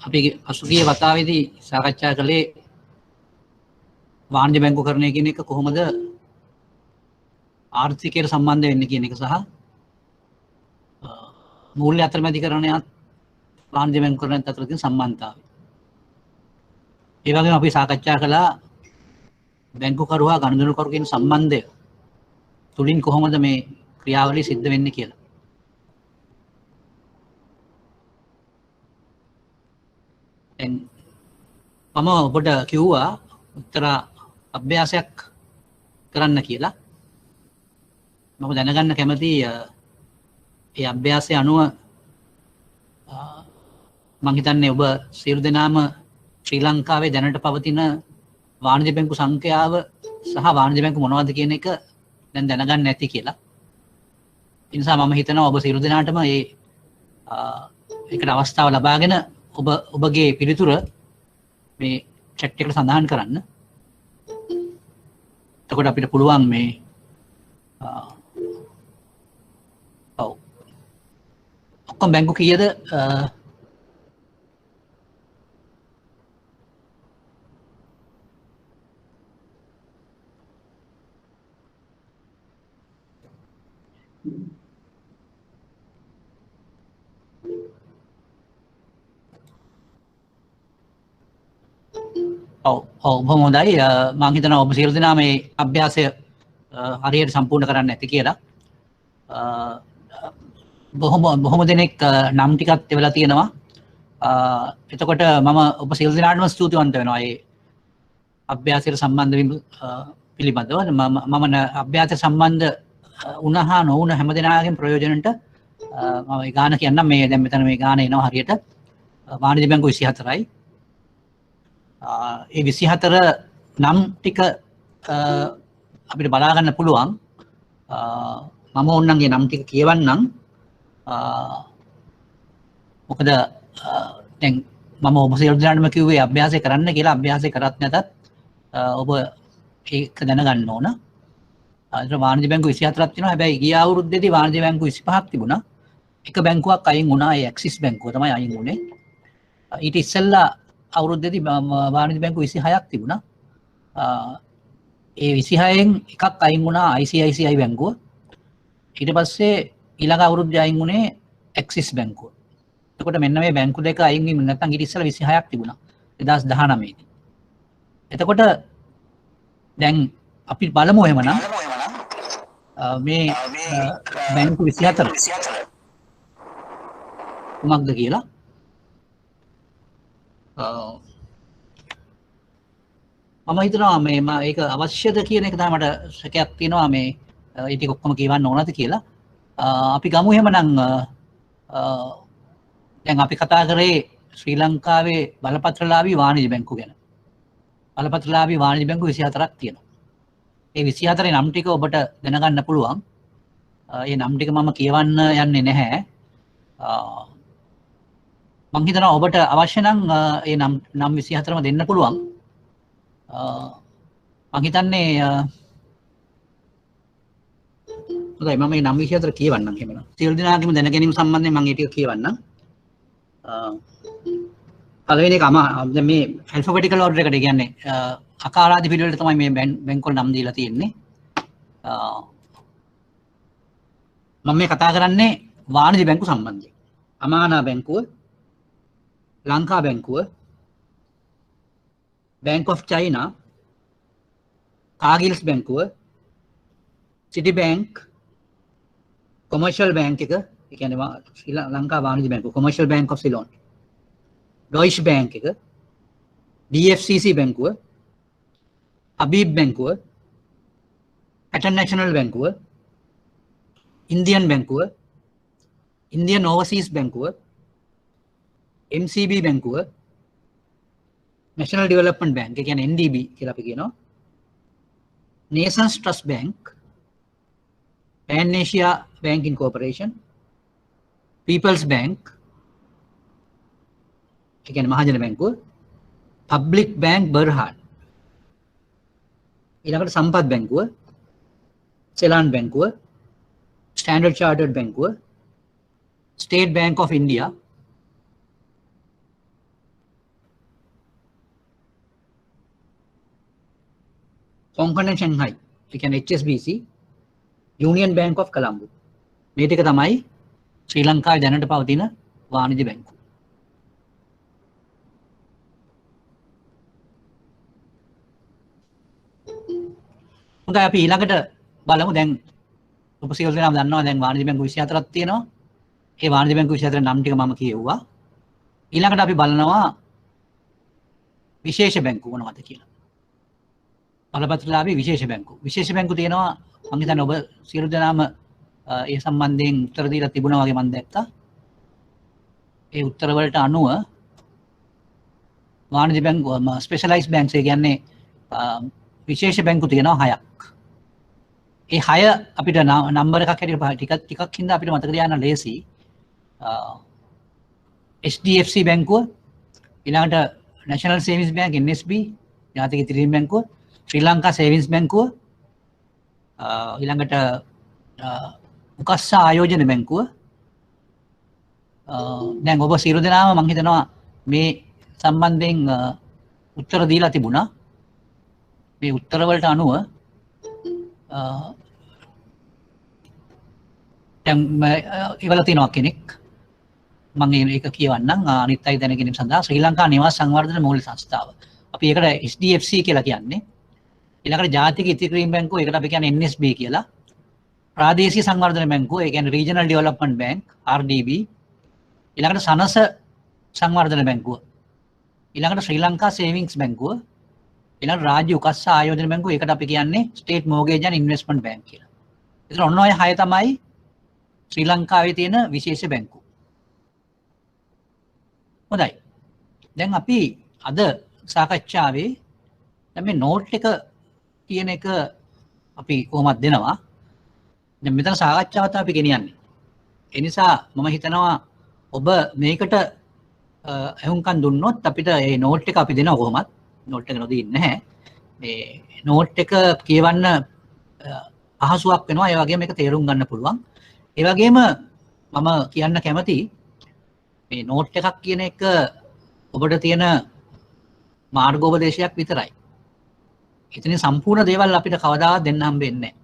අපි පසුගිය වතාවේදී සාකච්ඡා කළේ වාණිජ බැංකුකරණය කියන එක කොහොමද ආර්ථිකයට සම්බන්ධ වෙන්නේ කියන එක සහ මූල්‍ය අතරමැදිකරණයත් වාණිජ බැංකුකරණයත් අතර තියෙන සම්බන්ධතාවය. ඒ වගේම අපි සාකච්ඡා කළා බැංකුකරුවා ගනුදෙනුකරු කියන සම්බන්ධය තුලින් කොහොමද මේ ක්‍රියාවලිය සිද්ධ වෙන්නේ කියලා. මම ඔබට කිව්වා උත්තර අභ්‍යාසයක් කරන්න කියලා. මම දැනගන්න කැමති ඒ අභ්‍යාසය අනුව මම හිතන්නේ ඔබ සියලු දෙනාම ශ්‍රී ලංකාවේ දැනට පවතින වාණිජ බැංකු සංඛ්‍යාව සහ වාණිජ බැංකු මොනවද කියන එක දැන් දැනගන්න ඇති කියලා. ඒ නිසා මම හිතනවා ඔබ සියලු දෙනාටම ඒකට අවස්ථාව ලබාගෙන ඔබගේ පිළිතුර මේ chat එකට සඳහන් කරන්න. එතකොට අපිට පුළුවන් මේ ඔක්කොම බැංකු කීයද බොහොම හොඳයි. මම හිතනවා ඔබ සියලු දෙනා මේ අභ්‍යාසය හරියට සම්පූර්ණ කරන්න ඇති කියලා. බොහොම දෙනෙක් නම් ටිකක් එවලා තියෙනවා. එතකොට මම ඔබ සියලු දෙනාටම ස්තුතිවන්ත වෙනවා මේ අභ්‍යාසයට සම්බන්ධ වීම පිළිබඳව. මම අභ්‍යාසයට සම්බන්ධ වුණා නොවුණ හැම දෙනාගේම ප්‍රයෝජනට මම ඒ ගාන කියන්නම්. මේ දැන් මෙතන මේ ගාන එනවා හරියට වාණිජ බැංකු 24යි. ඒ 24 නම් ටික අපිට බලා ගන්න පුළුවන්. මම ඕනනම් ඒ නම් ටික කියවන්නම්. මොකද දැන් මම ඔබ සියලු දෙනාටම කිව්වේ අභ්‍යාසය කරන්න කියලා. අභ්‍යාසය කරත් නැතත් ඔබ ඒක දැනගන්න ඕන. අද වාණිජ බැංකු 24ක් තියෙනවා. හැබැයි ගිය අවුරුද්දේදී වාණිජ බැංකු 25ක් තිබුණා. එක බැංකුවක් අයින් වුණා. ඒ ඇක්සිස් බැංකුව තමයි අයින් වුණේ. ඊට ඉස්සෙල්ලා අවුරුද්දේදී වාණිජ බැංකු 26ක් තිබුණා. ඒ 26න් එකක් අයින් වුණා ICICI බැංකුව. ඊට පස්සේ ඊළඟ අවුරුද්දේ අයින් වුණේ ඇක්සිස් බැංකුව. එතකොට මෙන්න මේ බැංකු දෙක අයින් වීම නැත්නම් ඊට ඉස්සෙල්ලා 26ක් තිබුණා 2019 දී. එතකොට දැන් අපි බලමු එහෙමනම් මේ බැංකු 24 කුමක්ද කියලා. මම හිතනවා මේ ඒක අවශ්‍යද කියන එක තමයි මට සැකයක් තියෙනවා. මේ ඒ ටික ඔක්කොම කියවන්න ඕනද කියලා. අපි ගමු එහෙමනම් දැන් අපි කතා කරේ ශ්‍රී ලංකාවේ බලපත්‍රලාභී වාණිජ බැංකු ගැන. බලපත්‍රලාභී වාණිජ බැංකු 24ක් තියෙනවා. ඒ 24 නම් ටික ඔබට දැනගන්න පුළුවන්. ඒ නම් ටික මම කියවන්න යන්නේ නැහැ. මං හිතනවා ඔබට අවශ්‍ය නම් ඒ නම් 24ම දෙන්න පුළුවන්. මං හිතන්නේ හොඳයි මම මේ නම් 24 කියවන්නම් එහෙමනම්. සියලු දෙනාගේම දැන ගැනීම සම්බන්ධයෙන් මම ඒ ටික කියවන්නම්. පළවෙනි එක දැන් මේ ඇල්ෆබෙටිකල් ඕඩර් එකට කියන්නේ අකාරාදි පිළිවෙලට තමයි මේ බැංකුවල නම් දීලා තියෙන්නේ. මම මේ කතා කරන්නේ වාණිජ බැංකු සම්බන්ධයෙන්. අමානා බැංකුව, ලංකා බැංකුව, බැංක් ඔෆ් චයිනා, කාගිල්ස් බැංකුව, සිටි බැංක්, කොමර්ෂල් බැංක් එක, ඒ කියන්නේ ශ්‍රී ලංකා වාණිජ බැංකුව, commercial bank of Ceylon, Deutsche bank එක, DFCC බැංකුව, අබීබ් බැංකුව, පැටර්න් නැෂනල් බැංකුව, ඉන්දියන් බැංකුව, ඉන්දියන් ඕවර්සීස් බැංකුව, MCB බැංකුව, National Development Bank එක කියන්නේ NDB කියලා අපි කියනවා, Nations Trust Bank, Pan Asia Banking Corporation, People's Bank ඒ කියන්නේ මහජන බැංකුව, Public Bank Berhad, ඊළඟට සම්පත් බැංකුව, සෙලාන් බැංකුව, Standard Chartered බැංකුව, State Bank of India, Hong Kong and Shanghai, ඒ කියන්නේ HSBC, union bank of Colombo. මේ ටික තමයි ශ්‍රී ලංකාවේ දැනට පවතින වාණිජ්‍ය බැංකු. හොඳයි අපි ඊළඟට බලමු. දැන් ඔබ සියලු දෙනාම දන්නවා දැන් වාණිජ්‍ය බැංකු 24ක් තියෙනවා. ඒ වාණිජ්‍ය බැංකු 24 නම් ටික මම කියෙව්වා. ඊළඟට අපි බලනවා විශේෂ බැංකු මොනවද කියලා. බලපත්‍රලාභී විශේෂ බැංකු. විශේෂ බැංකු තියෙනවා මම හිතන්නේ ඔබ සියලු දෙනාම ඒ සම්බන්ධයෙන් උත්තර දීලා තිබුණා වගේ මම දැක්කා. ඒ උත්තර වලට අනුව වාණිජ්‍ය බැංකු ස්පෙෂලායිස් බැංක්ස් ඒ කියන්නේ විශේෂ බැංකු තියෙනවා 6ක්. ඒ 6 අපිට නම්බර එකක් හැටියට ටිකක් හින්දා අපිට මතක තියාගන්න ලේසි. HDFC බැංකුව, ඊළඟට National Savings Bank NSB, ජාතික ඉතිරි බැංකුව, ශ්‍රී ලංකා සේවිංස් බැංකුව, ඊළඟට උකස්සා ආයෝජන බැංකුව. දැන් ඔබ සියලු දෙනාම මම හිතනවා මේ සම්බන්ධයෙන් උත්තර දීලා තිබුණා. මේ උත්තර වලට අනුව දැන් ඉවල තියෙනවා කෙනෙක් මම ඒක කියවන්නම් අනිත් අය දැන ගැනීම සඳහා. ශ්‍රී ලංකා නිවාස සංවර්ධන මූල්‍ය සංස්ථාව. අපි ඒකට HDFC කියලා කියන්නේ. ඊළඟට ජාතික ඉතිරික්‍රීම් බැංකුව, ඒකට අපි කියන්නේ NSB කියලා. ප්‍රාදේශීය සංවර්ධන බැංකුව, ඒ කියන්නේ Regional Development Bank RDB. ඊළඟට සනස සංවර්ධන බැංකුව. ඊළඟට ශ්‍රී ලංකා සේවිංස් බැංකුව. ඊළඟට රාජ්‍ය උකස්සා ආයෝජන බැංකුව, ඒකට අපි කියන්නේ State Mortgage and Investment Bank කියලා. ඒතර ඔන්න ඔය 6 තමයි ශ්‍රී ලංකාවේ තියෙන විශේෂ බැංකු. හොඳයි. දැන් අපි අද සාකච්ඡාවේ දැන් මේ නෝට් එක කියන එක අපි කොහොමද දෙනවා? දැන් මෙතන සාකච්ඡාව තමයි අපි ගෙනියන්නේ. ඒ නිසා මම හිතනවා ඔබ මේකට අහුම්කම් දුන්නොත් අපිට මේ නෝට් එක අපි දෙනවා කොහොමද? නෝට් එක නොදී නැහැ. මේ නෝට් එක කියවන්න පහසුවක් වෙනවා. ඒ වගේම මේක තේරුම් ගන්න පුළුවන්. ඒ වගේම මම කියන්න කැමති මේ නෝට් එකක් කියන එක ඔබට තියෙන මාර්ගෝපදේශයක් විතරයි. එතන සම්පූර්ණ දේවල් අපිට කවදාවත් දෙන්න හම්බෙන්නේ නැහැ.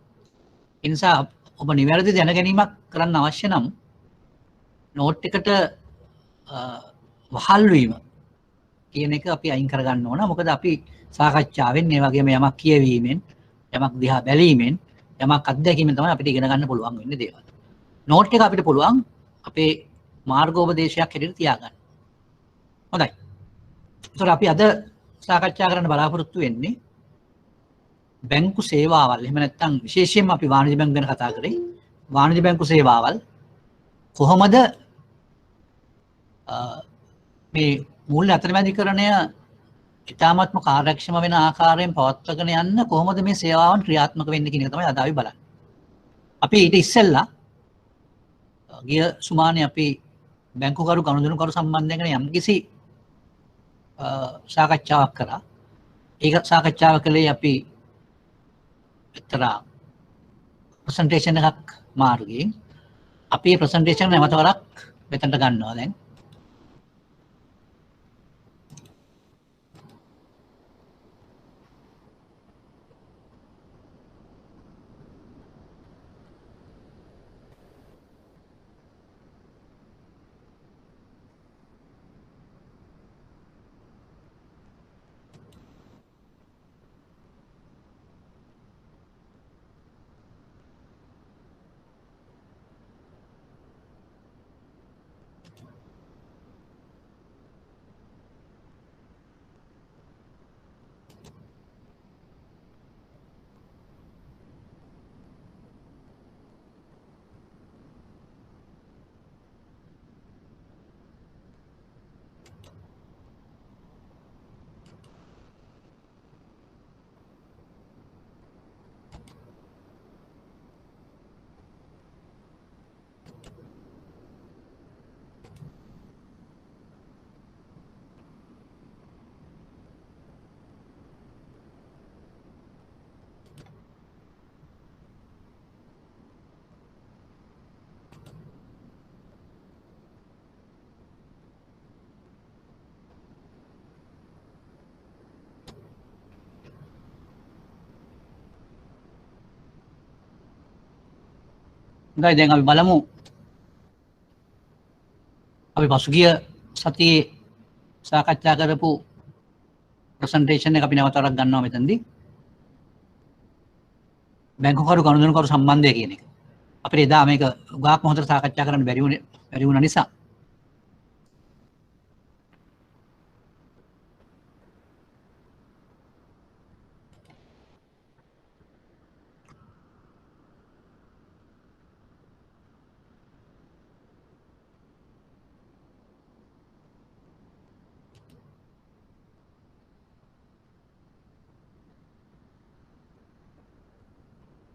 ඒ නිසා ඔබ නිවැරදි දැන ගැනීමක් කරන්න අවශ්‍ය නම් නෝට් එකට වහල් වීම කියන එක අපි අයින් කරගන්න ඕන. මොකද අපි සාකච්ඡාවෙන් ඒ වගේම යමක් කියවීමෙන්, යමක් දිහා බැලීමෙන්, යමක් අත්දැකීමෙන් තමයි අපිට ඉගෙන ගන්න පුළුවන් වෙන්නේ දේවල්. නෝට් එක අපිට පුළුවන් අපේ මාර්ගෝපදේශයක් හැටියට තියාගන්න. හොඳයි. ඒතර අපි අද සාකච්ඡා කරන්න බලාපොරොත්තු වෙන්නේ බැංකු සේවාවල්. එහෙම නැත්නම් විශේෂයෙන්ම අපි වාණිජ්‍ය බැංකු ගැන කතා කරේ. වාණිජ්‍ය බැංකු සේවාවල් කොහොමද මේ මූල්‍ය අතරමැදිකරණය ඉතාමත්ම කාර්යක්ෂම වෙන ආකාරයෙන් පවත්වාගෙන යන්න කොහොමද මේ සේවාවන් ක්‍රියාත්මක වෙන්නේ කියන එක තමයි අද අපි බලන්නේ. අපි ඊට ඉස්සෙල්ලා ගිය සුමානේ අපි බැංකුකරු ගනුදෙනුකරු සම්බන්ධයෙන් යම්කිසි සාකච්ඡාවක් කරා. ඒක සාකච්ඡාව කළේ අපි එක්තරා ප්‍රසන්ටේෂන් එකක් මාර්ගයෙන්. අපි මේ ප්‍රසන්ටේෂන් එක නැවත වරක් මෙතනට ගන්නවා දැන්. හොඳයි දැන් අපි බලමු අපි පසුගිය සතියේ සාකච්ඡා කරපු ප්‍රසන්ටේෂන් එක අපි නැවත වරක් ගන්නවා මෙතනදී බැංකුකරු ගනුදෙනුකරු සම්බන්ධය කියන එක. අපිට එදා මේක ගාක් මොහොතට සාකච්ඡා කරන්න බැරි වුණ නිසා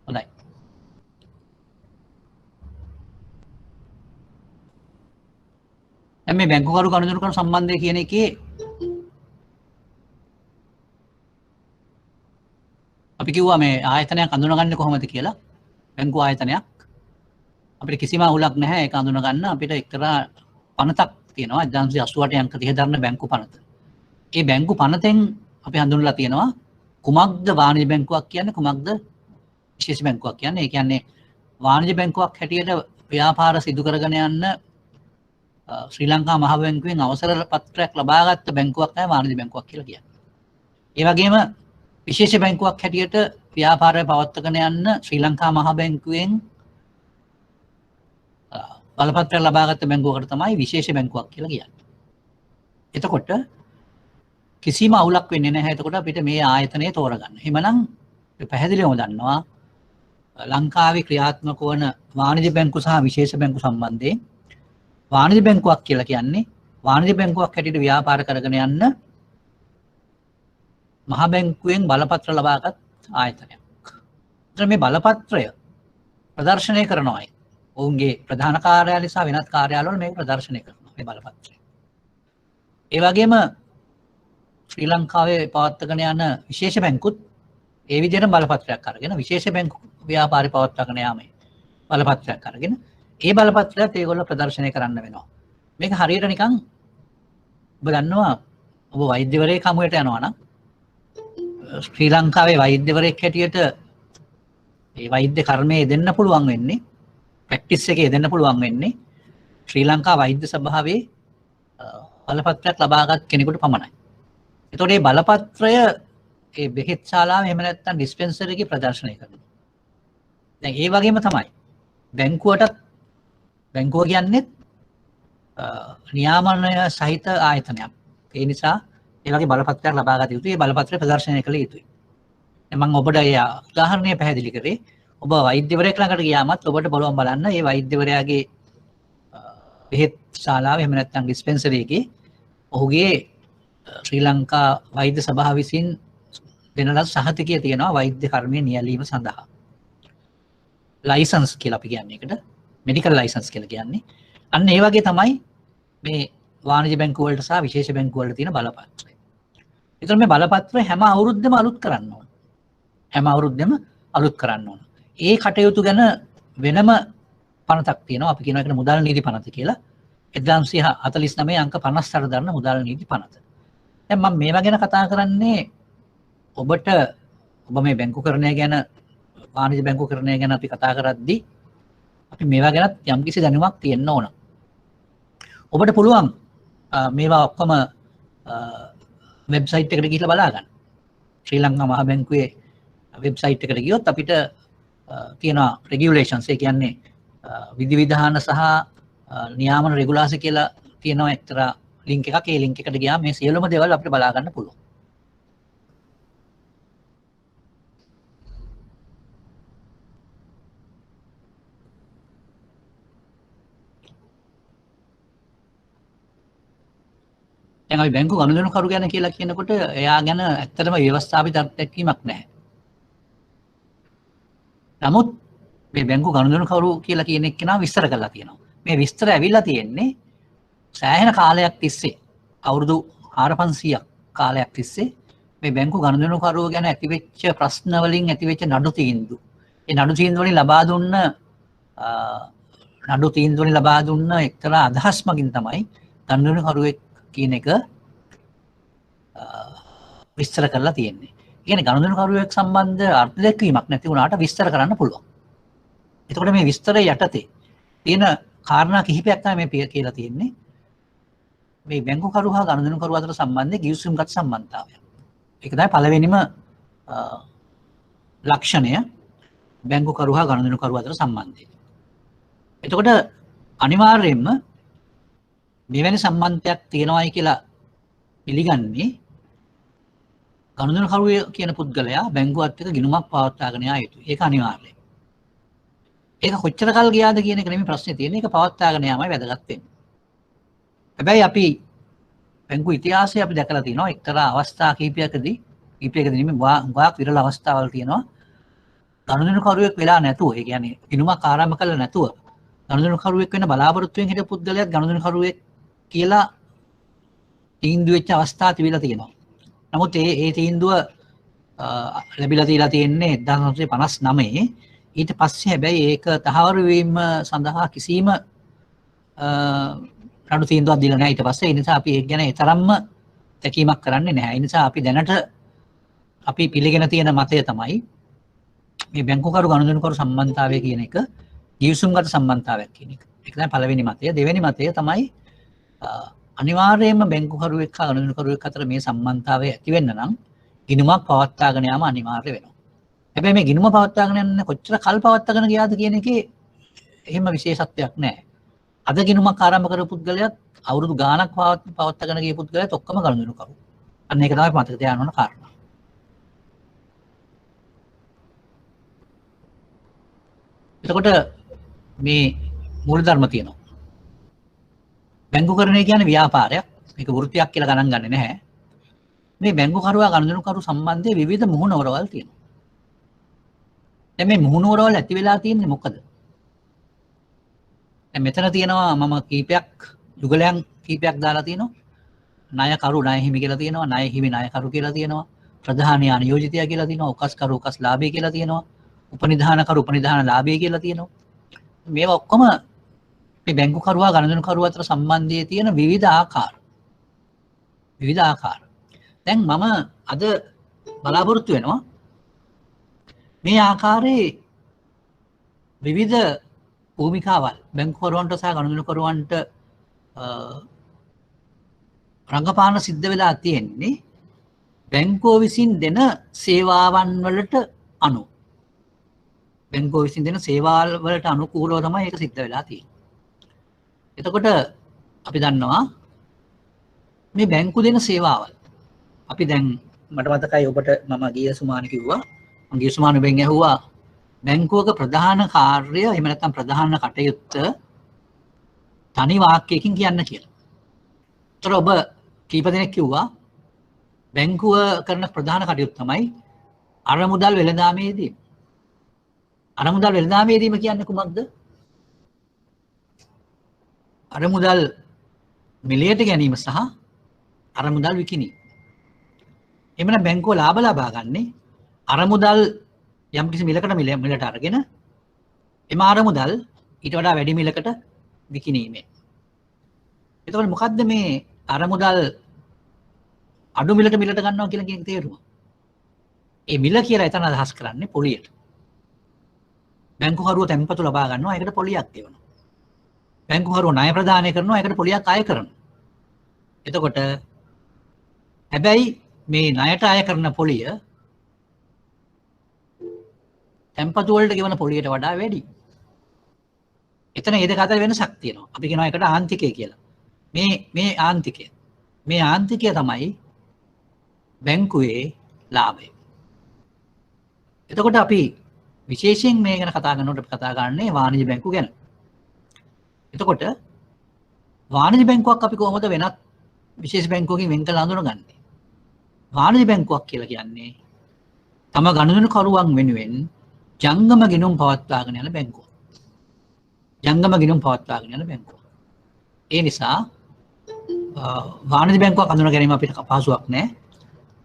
හොඳයි. දැන් මේ බැංකුකරු ගනුදෙනුකරු සම්බන්ධය කියන එකේ අපි කිව්වා මේ ආයතනයක් අඳුනගන්නේ කොහොමද කියලා. බැංකු ආයතනයක් අපිට කිසිම අවුලක් නැහැ ඒක අඳුනගන්න. අපිට එක්තරා පනතක් තියෙනවා 1988 අංක 30 දරන බැංකු පනත. ඒ බැංකු පනතෙන් අපි හඳුන්වලා තියෙනවා කුමක්ද වාණිජ බැංකුවක් කියන්නේ කුමක්ද විශේෂ බැංකුවක් කියන්නේ. ඒ කියන්නේ වාණිජ බැංකුවක් හැටියට ව්‍යාපාර සිදු කරගෙන යන්න ශ්‍රී ලංකා මහ බැංකුවෙන් අවසර පත්‍රයක් ලබාගත් බැංකුවක් තමයි වාණිජ බැංකුවක් කියලා කියන්නේ. ඒ වගේම විශේෂ බැංකුවක් හැටියට ව්‍යාපාරය පවත්වාගෙන යන්න ශ්‍රී ලංකා මහ බැංකුවෙන් බලපත්‍රයක් ලබාගත් බැංකුවකට තමයි විශේෂ බැංකුවක් කියලා කියන්නේ. එතකොට කිසිම අවුලක් වෙන්නේ නැහැ. එතකොට අපිට මේ ආයතනය තෝරගන්න. එහෙමනම් පැහැදිලිවම දන්නවා ලංකාවේ ක්‍රියාත්මක වන වාණිජ බැංකු සහ විශේෂ බැංකු සම්බන්ධයෙන් වාණිජ බැංකුවක් කියලා කියන්නේ වාණිජ බැංකුවක් හැටියට ව්‍යාපාර කරගෙන යන්න මහ බැංකුවෙන් බලපත්‍ර ලබාගත් ආයතනයක්. එතන මේ බලපත්‍රය ප්‍රදර්ශනය කරනවා. ඔවුන්ගේ ප්‍රධාන කාර්යාලය සහ වෙනත් කාර්යාලවල මේක ප්‍රදර්ශනය කරනවා මේ බලපත්‍රය. ඒ වගේම ශ්‍රී ලංකාවේ පවත්වාගෙන යන විශේෂ බැංකුත් ඒ විදිහට බලපත්‍රයක් අරගෙන විශේෂ බැංකු ව්‍යාපාරي පවත්වාගෙන යාමේ බලපත්‍රයක් අරගෙන ඒ බලපත්‍රයත් ඒගොල්ලෝ ප්‍රදර්ශනය කරන්න වෙනවා. මේක හරියට නිකන් ඔබ දන්නවා ඔබ වෛද්‍යවරයෙක් හමුවට යනවා නම් ශ්‍රී ලංකාවේ වෛද්‍යවරයෙක් හැටියට ඒ වෛද්‍ය කර්මයේ දෙන්න පුළුවන් වෙන්නේ ප්‍රැක්ටිස් එකේ දෙන්න පුළුවන් වෙන්නේ ශ්‍රී ලංකා වෛද්‍ය සභාවේ බලපත්‍රයක් ලබාගත් කෙනෙකුට පමණයි. එතකොට මේ බලපත්‍රය ඒ බෙහෙත් ශාලාව එහෙම නැත්නම් ඩිස්පෙන්සරි එකේ ප්‍රදර්ශනය කරනවා. දැන් ඒ වගේම තමයි බැංකුවටත් බැංකුව කියන්නේ නියාමනය සහිත ආයතනයක්. ඒ නිසා ඒ වගේ බලපත්‍රයක් ලබා ගත යුතුයි. ඒ බලපත්‍රය ප්‍රදර්ශනය කළ යුතුයි. දැන් මම ඔබට ඒ උදාහරණය පැහැදිලි කරේ. ඔබ වෛද්‍යවරයෙක් ළඟට ගියාමත් ඔබට බලවන් බලන්න මේ වෛද්‍යවරයාගේ බෙහෙත් ශාලාව එහෙම නැත්නම් ඩිස්පෙන්සරි එකේ ඔහුගේ ශ්‍රී ලංකා වෛද්‍ය සභාව විසින් දෙන ලද සහතිකය තියෙනවා වෛද්‍ය කර්මය නියැලීම සඳහා. ලයිසන්ස් කියලා අපි කියන්නේ ඒකට. මෙඩිකල් ලයිසන්ස් කියලා කියන්නේ. අන්න ඒ වගේ තමයි මේ වාණිජ බැංකුව වලට සහ විශේෂ බැංකුව වලට තියෙන බලපත්‍රය. ඒතර මේ බලපත්‍රය හැම අවුරුද්දෙම අලුත් කරන්න ඕන. හැම අවුරුද්දෙම අලුත් කරන්න ඕන. ඒ කටයුතු ගැන වෙනම පනතක් තියෙනවා. අපි කියනවා ඒකට මුදල් නීති පනත කියලා. 1949 අංක 58 දරන මුදල් නීති පනත. දැන් මම මේවා ගැන කතා කරන්නේ ඔබට ඔබ මේ බැංකුකරණය ගැන වාණිජ බැංකුකරණය ගැන අපි කතා කරද්දී අපි මේවා ගැන යම්කිසි දැනුමක් තියෙන්න ඕන. ඔබට පුළුවන් මේවා ඔක්කොම වෙබ්සයිට් එකට ගිහිල්ලා බලා ගන්න. ශ්‍රී ලංකා මහ බැංකුවේ වෙබ්සයිට් එකට ගියොත් අපිට තියෙනවා රෙගියුලේෂන්ස් ඒ කියන්නේ විධිවිධාන සහ නියාමන රෙගුලාසි කියලා තියෙනවා එක්තරා ලින්ක් එකක්. ඒ ලින්ක් එකට ගියාම මේ සියලුම දේවල් අපිට බලා ගන්න පුළුවන්. දැන් අපි බැංකු ගනුදෙනුකරු ගැන කියලා කියනකොට එයා ගැන ඇත්තටම ව්‍යවස්ථාපිත අත්දැකීමක් නැහැ. නමුත් මේ බැංකු ගනුදෙනුකරු කියලා කියන එක්කෙනා විස්තර කරලා තියෙනවා. මේ විස්තර ඇවිල්ලා තියෙන්නේ සෑහෙන කාලයක් තිස්සේ අවුරුදු 4500ක් කාලයක් තිස්සේ මේ බැංකු ගනුදෙනුකරුව ගැන ඇතිවෙච්ච ප්‍රශ්න වලින් ඇතිවෙච්ච නඩු තීන්දුව. ඒ නඩු තීන්දුව වලින් ලබා දුන්න එක්තරා අදහස් මගින් තමයි ගනුදෙනුකරුවෙක් කියන එක විස්තර කරලා තියෙන්නේ. ඒ කියන්නේ ගනුදෙනුකරුවෙක් සම්බන්ධ අර්ථ දැක්වීමක් නැති වුණාට විස්තර කරන්න පුළුවන්. එතකොට මේ විස්තරය යටතේ තියෙන කාරණා කිහිපයක් තමයි මේ කියලා තියෙන්නේ. මේ බැංකුකරු හා ගනුදෙනුකරු අතර සම්බන්ධයේ ගිවිසුම්ගත සම්බන්ධතාවය. ඒක තමයි පළවෙනිම ලක්ෂණය බැංකුකරු හා ගනුදෙනුකරු අතර සම්බන්ධය. එතකොට අනිවාර්යයෙන්ම මෙවැනි සම්බන්ධයක් තියෙනවායි කියලා පිළිගන්නේ ගනුදෙනුකරුවේ කියන පුද්ගලයා බැංකුවත් එක්ක ගිණුමක් පවත්වාගෙන යා යුතුයි. ඒක අනිවාර්යයි. ඒක කොච්චර කල් ගියාද කියන එක නෙමෙයි ප්‍රශ්නේ තියෙන්නේ. ඒක පවත්වාගෙන යාමයි වැදගත් වෙන්නේ. හැබැයි අපි බැංකු ඉතිහාසය අපි දැකලා තියෙනවා එක්තරා අවස්ථා කිහිපයකදී නෙමෙයි ගාක් විරල අවස්ථාවල් තියෙනවා ගනුදෙනුකරුවෙක් වෙලා නැතුව ඒ කියන්නේ ගිණුමක් ආරම්භ කළා නැතුව ගනුදෙනුකරුවෙක් වෙන්න බලාපොරොත්තු වෙන හිටපු පුද්ගලයාත් ගනුදෙනුකරුවෙක් කියලා තීන්දුව වෙච්ච අවස්ථා තිබිලා තියෙනවා. නමුත් ඒ තීන්දුව ලැබිලා තියලා තියෙන්නේ 1959 ඊට පස්සේ හැබැයි ඒක තහවුරු වීම සඳහා කිසිම රණු තීන්දුවක් දීලා නැහැ ඊට පස්සේ. ඒ නිසා අපි ඒක ගැන තරම්ම තැකීමක් කරන්නේ නැහැ. ඒ නිසා අපි දැනට අපි පිළිගෙන තියෙන මතය තමයි මේ බැංකුකරු ගනුදෙනුකරු සම්බන්ධතාවය කියන එක ගිවිසුම්ගත සම්බන්ධතාවයක් කියන එක. ඒක තමයි පළවෙනි මතය. දෙවෙනි මතය තමයි අනිවාර්යයෙන්ම බැංකුකරුවෙක් හා ගනුදෙනුකරුවෙක් අතර මේ සම්බන්ධතාවය ඇති වෙන්න නම් ගිණුමක් පවත්වාගෙන යාම අනිවාර්ය වෙනවා. හැබැයි මේ ගිණුම පවත්වාගෙන යන්න කොච්චර කල් පවත්වාගෙන ගියාද කියන එකේ එහෙම විශේෂත්වයක් නැහැ. අද ගිණුමක් ආරම්භ කරපු පුද්ගලයාත් අවුරුදු ගාණක් පවත්වාගෙන ගිය පුද්ගලයාත් ඔක්කොම ගනුදෙනුකරු. අන්න ඒක තමයි මතක තියාගන්න ඕන කාරණා. එතකොට මේ මූලධර්ම තියෙනවා. බැංකුකරණය කියන්නේ ව්‍යාපාරයක්. මේක වෘත්තියක් කියලා ගණන් ගන්නෙ නැහැ. මේ බැංකුකරුවා ගනුදෙනුකරු සම්බන්ධයේ විවිධ මුහුණුවරවල් තියෙනවා. දැන් මේ මුහුණුවරවල් ඇති වෙලා තියෙන්නේ මොකද? දැන් මෙතන තියෙනවා මම කීපයක් යුගලයන් කීපයක් දාලා තියෙනවා. ණයකරු ණයහිමි කියලා තියෙනවා. ණයහිමි ණයකරු කියලා තියෙනවා. ප්‍රධානී අනියෝජිතයා කියලා තියෙනවා. උකස්කරු උකස්ලාභී කියලා තියෙනවා. උපනිධානකරු උපනිධානලාභී කියලා තියෙනවා. මේවා ඔක්කොම මේ බැංකුකරුවා ගනුදෙනුකරුවා අතර සම්බන්ධයේ තියෙන විවිධ ආකාර. දැන් මම අද බලාපොරොත්තු වෙනවා මේ ආකාරයේ විවිධ භූමිකාවල් බැංකුකරුවන්ට සහ ගනුදෙනුකරුවන්ට රංගපාන සිද්ධ වෙලා තියෙන්නේ බැංකුව විසින් දෙන සේවාවන් වලට අනුව. බැංකුව විසින් දෙන සේවාවල් වලට අනුකූලව තමයි ඒක සිද්ධ වෙලා තියෙන්නේ. එතකොට අපි දන්නවා මේ බැංකු දෙන සේවාවල් අපි දැන් මට මතකයි ඔබට මම ගිය සුමාන කිව්වා මම ගිය සුමාන බෙන් ඇහුවා බැංකුවක ප්‍රධාන කාර්යය එහෙම නැත්නම් ප්‍රධාන කටයුත්ත තනි වාක්‍යයකින් කියන්න කියලා. ඒතර ඔබ කීප දෙනෙක් කිව්වා බැංකුව කරන ප්‍රධාන කටයුත්ත තමයි අරමුදල් වෙළඳාමේදී. අරමුදල් වෙළඳාමේදීම කියන්නේ කුමක්ද? අරමුදල් මිලයට ගැනීම සහ අරමුදල් විකිණීම. එමනම් බැංකුව ලාභ ලබා ගන්නේ අරමුදල් යම්කිසි මිලකට මිලට අරගෙන එම අරමුදල් ඊට වඩා වැඩි මිලකට විකිණීමෙන්. එතකොට මොකද්ද මේ අරමුදල් අඩු මිලට ගන්නවා කියලා කියන තේරුම? ඒ මිල කියලා එතන අදහස් කරන්නේ පොලියට. බැංකුකරුවෝ තැන්පතු ලබා ගන්නවා ඒකට පොලියක් දෙනවා. බැංකුකරුවෝ ණය ප්‍රදානය කරනවා ඒකට පොලියක් අය කරනවා. එතකොට හැබැයි මේ ණයට අය කරන පොලිය තැන්පතු වලට ගෙවන පොලියට වඩා වැඩි. එතන ඒ දෙක අතර වෙනසක් තියෙනවා. අපි කියනවා ඒකට ආන්තිකය කියලා. මේ ආන්තිකය තමයි බැංකුවේ ලාභය. එතකොට අපි විශේෂයෙන් මේ ගැන කතා කරනකොට අපි කතා කරන්නේ වාණිජ බැංකු ගැන. එතකොට වාණිජ බැංකුවක් අපි කොහොමද වෙනත් විශේෂ බැංකුවකින් වෙන් කරලා හඳුනගන්නේ? වාණිජ බැංකුවක් කියලා කියන්නේ තම ගනුදෙනුකරුවන් වෙනුවෙන් ජංගම ගිණුම් පවත්වාගෙන යන බැංකුව. ඒ නිසා වාණිජ බැංකුවක් හඳුනා ගැනීම අපිට අපහසුයක් නෑ.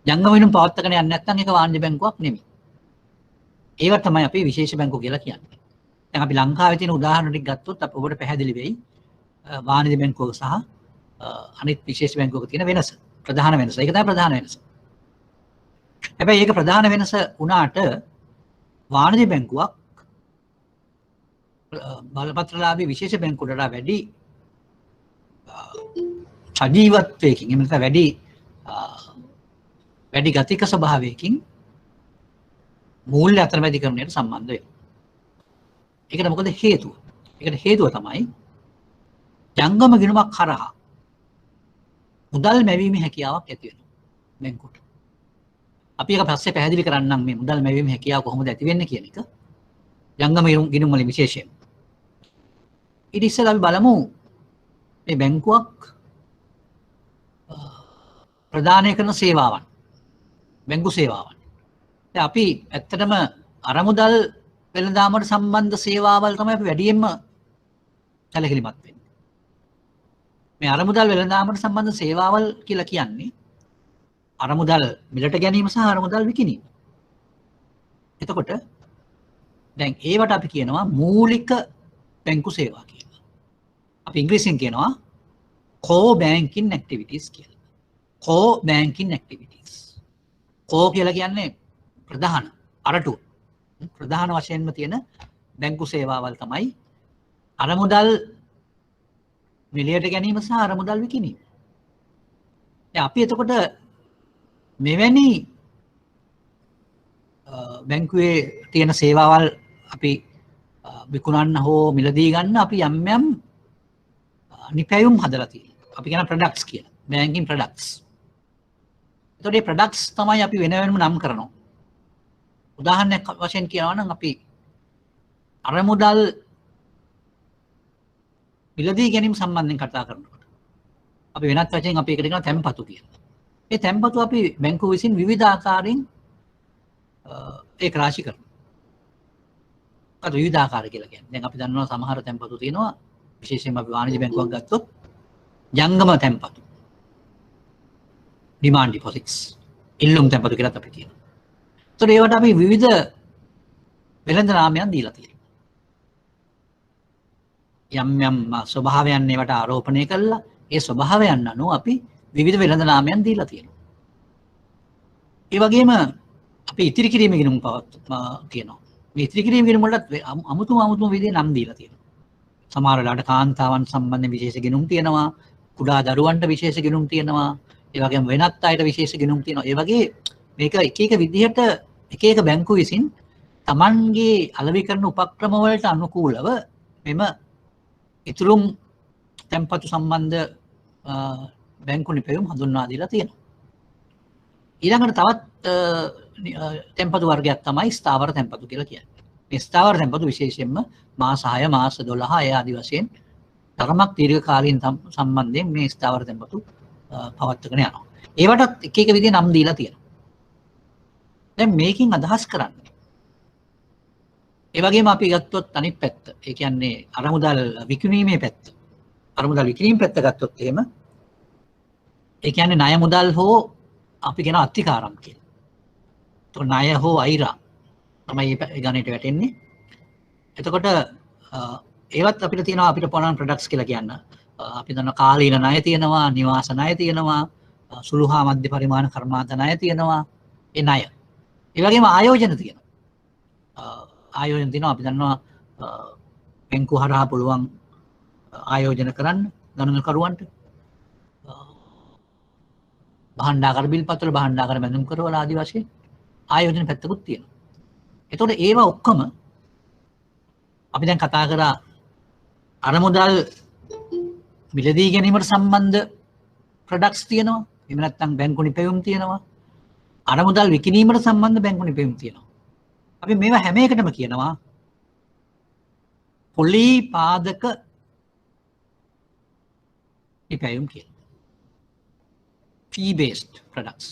ජංගම ගිණුම් පවත්වාගෙන යන්නේ නැත්නම් ඒක වාණිජ බැංකුවක් නෙමෙයි. ඒවට තමයි අපි විශේෂ බැංකුව කියලා කියන්නේ. දැන් අපි ලංකාවේ තියෙන උදාහරණ ටික ගත්තොත් ඔබට පැහැදිලි වෙයි වාණිජ බැංකුවක සහ අනිත් විශේෂ බැංකුවක තියෙන වෙනස. ප්‍රධාන වෙනස. ඒක තමයි ප්‍රධාන වෙනස. හැබැයි ඒක ප්‍රධාන වෙනස වුණාට වාණිජ බැංකුවක් බලපත්‍රලාභී විශේෂ බැංකුවට වඩා වැඩි සජීවත්වයකින් එහෙම නැත්නම් වැඩි ගතික ස්වභාවයකින් මූල්‍ය අතරමැදිකරණයට සම්බන්ධ වෙනවා. ඒකට මොකද හේතුව? ඒකට හේතුව තමයි ජංගම ගිණුමක් කරහා මුදල් මැවීමේ හැකියාවක් ඇති වෙනවා බැංකුවට. අපි ඒක පස්සේ පැහැදිලි කරන්නම් මේ මුදල් මැවීමේ හැකියාව කොහොමද ඇති වෙන්නේ කියන එක. ජංගම ගිණුම් වල විශේෂයෙන්. ඊට ඉස්සෙල්ලා අපි බලමු මේ බැංකුවක් ප්‍රදානය කරන සේවාවන්. බැංකු සේවාවන්. දැන් අපි ඇත්තටම අරමුදල් වෙළඳාමට සම්බන්ධ සේවාවල් තමයි අපි වැඩියෙන්ම සැලකිලිමත් වෙන්නේ. මේ අරමුදල් වෙළඳාමට සම්බන්ධ සේවාවල් කියලා කියන්නේ අරමුදල් මිලට ගැනීම සහ අරමුදල් විකිණීම. එතකොට දැන් ඒවට අපි කියනවා මූලික බැංකු සේවා කියලා. අපි ඉංග්‍රීසියෙන් කියනවා core banking activities කියලා. core banking activities. core කියලා කියන්නේ ප්‍රධාන අරටුව. ප්‍රධාන වශයෙන්ම තියෙන බැංකු සේවාවල් තමයි අරමුදල් මිලයට ගැනීම සහ අරමුදල් විකිණීම. දැන් අපි එතකොට මෙවැනි බැංකුවේ තියෙන සේවාවල් අපි විකුණන්න හෝ මිලදී ගන්න අපි යම් යම් නිපැයුම් හදලා තියෙනවා. අපි කියන ප්‍රොඩක්ට්ස් කියලා. Banking products. එතකොට මේ ප්‍රොඩක්ට්ස් තමයි අපි වෙන වෙනම නම් කරනවා. උදාහරණයක් වශයෙන් කියනවා නම් අපි අරමුදල් මිලදී ගැනීම සම්බන්ධයෙන් කතා කරනකොට අපි වෙනත් වශයෙන් අපි ඒකට කියනවා තැන්පතු කියලා. මේ තැන්පතු අපි බැංකුව විසින් විවිධ ආකාරයෙන් ඒක රාශි කරනවා. අර විවිධ ආකාර කියලා කියන්නේ. දැන් අපි දන්නවා සමහර තැන්පතු තියෙනවා විශේෂයෙන්ම අපි වාණිජ්‍ය බැංකුවක් ගත්තොත් ජංගම තැන්පතු. ඩිමාන්ඩ් ඩිපොසිට්ස්. ඉල්ලුම් තැන්පතු කියලා අපි කියනවා. ඒතකොට ඒවට අපි විවිධ වෙළඳ නාමයන් දීලා තියෙනවා. යම් යම් ස්වභාවයන් ඒවට ආරෝපණය කළා. ඒ ස්වභාවයන් අනුව අපි විවිධ වෙළඳ නාමයන් දීලා තියෙනවා. ඒ වගේම අපි ඉතිරි කිරීමේ ගිණුම් තියෙනවා. මේ ඉතිරි කිරීමේ ගිණුම් වලට අමුතුම විදිහේ නම් දීලා තියෙනවා. සමහර වෙලාවට කාන්තාවන් සම්බන්ධ විශේෂ ගිණුම් තියෙනවා. කුඩා දරුවන්ට විශේෂ ගිණුම් තියෙනවා. ඒ වගේම වෙනත් අයට විශේෂ ගිණුම් තියෙනවා. ඒ වගේ මේක එක එක විදිහට එක එක බැංකු විසින් Tamanගේ අලෙවි කරන උපක්‍රම වලට අනුකූලව මෙම ඉතුරුම් තැන්පතු සම්බන්ධ බැංකු නිපැයුම් හඳුන්වා දීලා තියෙනවා. ඊළඟට තවත් තැන්පතු වර්ගයක් තමයි ස්ථාවර තැන්පතු කියලා කියන්නේ. මේ ස්ථාවර තැන්පතු විශේෂයෙන්ම මාස 6 මාස 12 ඒ ආදි වශයෙන් තරමක් දීර්ඝකාලීන සම්බන්ධයෙන් මේ ස්ථාවර තැන්පතු පවත්වාගෙන යනවා. ඒවටත් එක එක විදිහේ නම් දීලා තියෙනවා. දැන් මේකෙන් අදහස් කරන්නේ ඒ වගේම අපි ගත්තොත් අනිත් පැත්ත. ඒ කියන්නේ අරමුදල් විකිණීමේ පැත්ත. අරමුදල් විකිණීම පැත්ත ගත්තොත් එහෙම ඒ කියන්නේ ණය මුදල් හෝ අපි කියන අත්තිකාරම් කියලා. එතකොට ණය හෝ අයිරා තමයි මේ ගණයට වැටෙන්නේ. එතකොට ඒවත් අපිට තියෙනවා අපිට පොළොන් ප්‍රොඩක්ට්ස් කියලා කියන්න. අපි දන්න කාලීන ණය තියෙනවා, නිවාස ණය තියෙනවා, සුළු හා මධ්‍ය පරිමාණ කර්මාන්ත ණය තියෙනවා. ඒ ණය. ඒ වගේම ආයෝජන තියෙනවා. ආයෝජන තියෙනවා අපි දන්නවා බැංකු හරහා පුළුවන් ආයෝජන කරන්න ගණනකරුවන්ට. භාණ්ඩාගාර බිල්පත්වල භාණ්ඩාගාර බැඳුම් කරවල ආදී වශයෙන් ආයෝජන පැත්තකුත් තියෙනවා. එතකොට ඒවා ඔක්කොම අපි දැන් කතා කරා අරමුදල් මිලදී ගැනීමට සම්බන්ධ ප්‍රොඩක්ට්ස් තියෙනවා. එහෙම නැත්නම් බැංකු නිපැයුම් තියෙනවා. අරමුදල් විකිණීමට සම්බන්ධ බැංකු නිපැයුම් තියෙනවා. අපි මේවා හැම එකටම කියනවා පොලි පාදක නිපැයුම් කියලා. fee based products.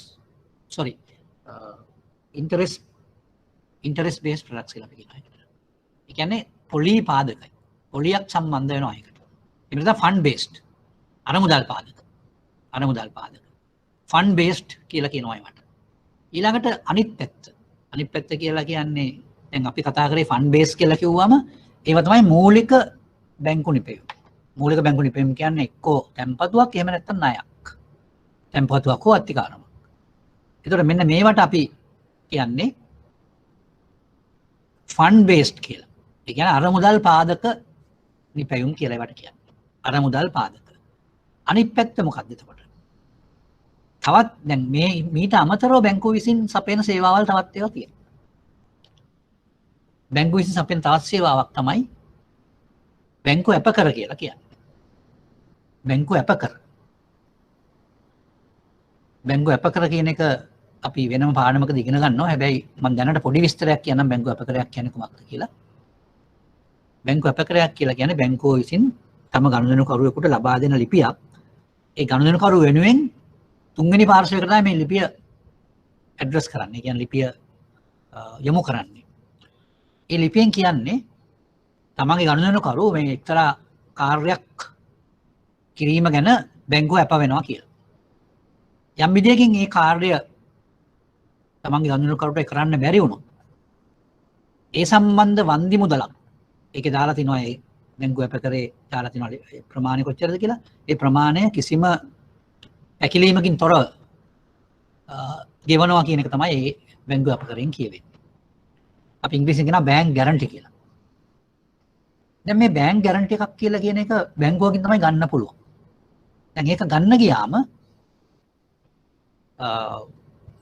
Sorry. interest based products කියලා අපි කියනවා. ඒ කියන්නේ පොලි පාදකයි. පොලියක් සම්බන්ධ වෙනවා ඒකට. ඒ නිසා fund based. අරමුදල් පාදක. අරමුදල් පාදක. fund based කියලා කියනවා ඒවට. ඊළඟට අනිත් පැත්ත. අනිත් පැත්ත කියලා කියන්නේ දැන් අපි කතා කරේ fund based කියලා කිව්වම ඒව තමයි මූලික බැංකු නිපැයුම්. මූලික බැංකු නිපැයුම් කියන්නේ එක්කෝ තැන්පතුවක් එහෙම නැත්නම් ණයක්. තැන්පතුවක් හෝ අත්තිකාරමක්. ඒතකොට මෙන්න මේවට අපි කියන්නේ fund based කියලා. ඒ කියන්නේ අරමුදල් පාදක නිපැයුම් කියලා ඒවට කියන්නේ. අරමුදල් පාදක. අනිත් පැත්ත මොකක්ද එතකොට? තවත් දැන් මේ මීට අමතරව බැංකුව විසින් සපයන සේවාවල් තවත් ඒවා තියෙනවා. බැංකුව විසින් සපයන තවත් සේවාවක් තමයි බැංකුව ඇපකර කියලා කියන්නේ. බැංකුව ඇපකර. බැංකුව ඇපකර කියන එක අපි වෙනම පාඩමකදී ඉගෙන ගන්නවා. හැබැයි මම දැනට පොඩි විස්තරයක් කියන්නම් බැංකුව ඇපකරයක් කියන්නේ කොහොමද කියලා. බැංකුව ඇපකරයක් කියලා කියන්නේ බැංකුව විසින් තම ගනුදෙනුකරුවෙකුට ලබා දෙන ලිපියක්. ඒ ගනුදෙනුකරුව වෙනුවෙන් තුන්වෙනි පාර්ශ්වයකට තමයි මේ ලිපිය ඇඩ්‍රස් කරන්නේ. කියන්නේ ලිපිය යොමු කරන්නේ. ඒ ලිපියෙන් කියන්නේ තමන්ගේ ගනුදෙනුකරුව මේ එක්තරා කාර්යයක් කිරීම ගැන බැංකුව අප වෙනවා කියලා. යම් විදියකින් මේ කාර්ය තමන්ගේ ගනුදෙනුකරුවට කරන්න බැරි වුණොත් ඒ සම්බන්ධ වන්දි මුදලක් ඒකේ දාලා තිනවා ඒ බැංකුව අප කරේ දාලා තිනවා ප්‍රමාණය කොච්චරද කියලා. ඒ ප්‍රමාණය කිසිම ඇකිලීමකින් තොරව ගෙවනවා කියන එක තමයි ඒ බැංකුව අප කරෙන් කියවෙන්නේ. අපි ඉංග්‍රීසියෙන් කියනවා බැංක් ගැරන්ටි කියලා. දැන් මේ බැංක් ගැරන්ටි එකක් කියලා කියන එක බැංකුවකින් තමයි ගන්න පුළුවන්. දැන් ඒක ගන්න ගියාම